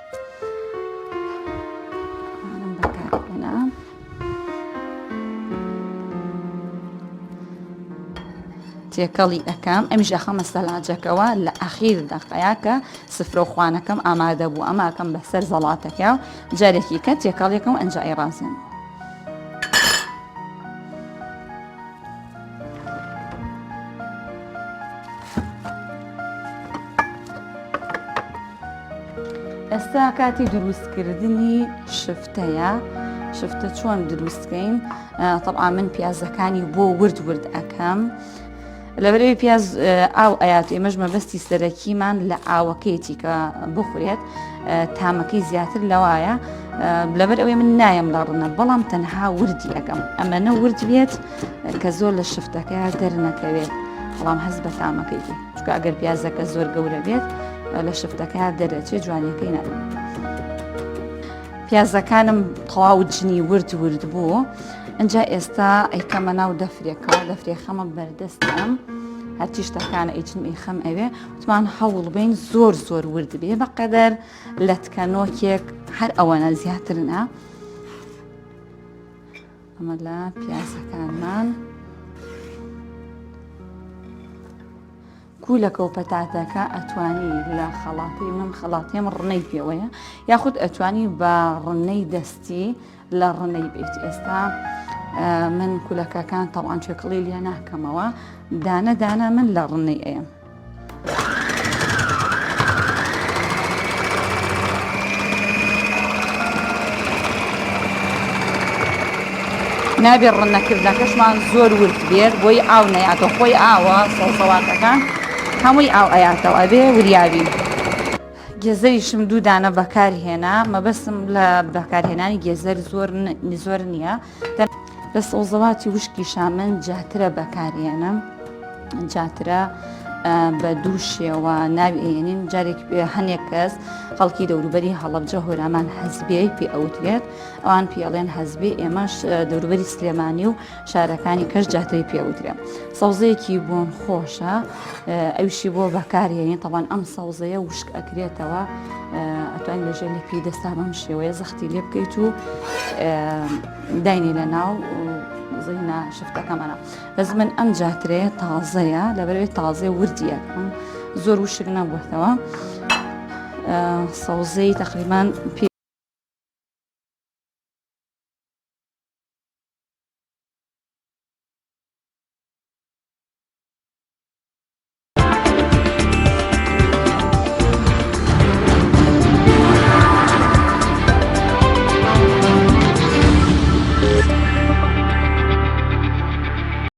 تێکەڵی ئەەکەم ئەمیش ئەخەمە سەلاجەکەوە لە ئەخیر دەقەیە کە سفرە و خوانەکەم ئامادە بوو ئەماکەم بەسەر زەڵاتەکە و جارێکی کە تێکەڵێکم ئەنجای ڕازێن. ئێستا کاتی دروستکردنی شفتەیە شفتە چۆن دروستکەین طبعا من پیازەکانی بۆ ورد ئەەکەم لەبەرەوەی پیاز ئاو ئايات ئێمەش مەبەستی سەرەکیمان لە ئاوەکەیەتی کە بخورێت تامەکەی زیاتر لەوایە لەبەر ئەوەی من نایم لە ڕنە بەڵام تەنها وردی ئەەکەم ئەمەنە ورد بێت کە زۆر لە شفتەکە دەرنەکەوێت بەڵام هەز بە تامەکەی بێت چونکە ئەگەر پیازەکە زۆر گەورە بێت لە شفتەکە دەرەچێت جوانیەکەی نابێت. پیازەکانم تەواو جنی ورد بوو ئەجا ئێستا ئەیکەمە ناو دەفرێکەوە دەفرێخەمە بەردەستم هەرچی شتەکانە ئەیچم ئەیخەم ئەوێ وتمان هەوڵ بین زۆر ورد بێ بەقەدەر لە تکەنۆکێک هەر ئەوەنە زیاترنە ئەمە لە پیازەکانمان کولەکە و پەتاتەکە ئەتوانی لە خەڵاتی من خەڵاتیم ڕنەی پێوەیە یاخود ئەتوانی بە ڕنەی دەستی لە ڕنەی بێت ئێستا من کولەکەکان تەڵان چێکڵی لێ ناکەمەوە دانە دانە من لە ڕنەی ئەم. نابێت ڕنەکردنەکەشمان زۆر ورد بێت بۆی ئاو نەیاتەوە خۆی ئاوە سەڵسەواتەکان هەمووی ئاو ئەیاتەوە ئەبێ وریابی. گێزەریشم دوو دانە بەکارهێنا مەبەستم لە بەکارهێنانی گێزەر زۆر نییە لە سەوزەواتی وشکیشا من جاترە بەکارهێنم جاترە بە دوو شێوە ناوێنین جارێک هەنێک کەس خەڵکی دەوروبەری هەڵەبجە هۆرامان هەزبێی پێ ئەوترێت ئەوان پێڵێن هەزبێ ئێمەش دەوروبەری سلێمانی و شارەکانی کەش جاتری پێوترێ سەوزەیەکی بۆن خۆشە ئەوشی بۆ بەکارهێنین تەوان ئەم سەوزەیە وشک ئەکرێتەوە ئەتوانین لەژێر لە پێی دەستا بەم شێوەیە زەختی لێ بکەیت و داینی لە ناو زینا شفتەکەمانە بەس من ئەم جاترەیە تازەیە لەبەرەوەی تازێ وردیەکەم زۆر وشک نەبووەتەوە سەوزەی تقریبان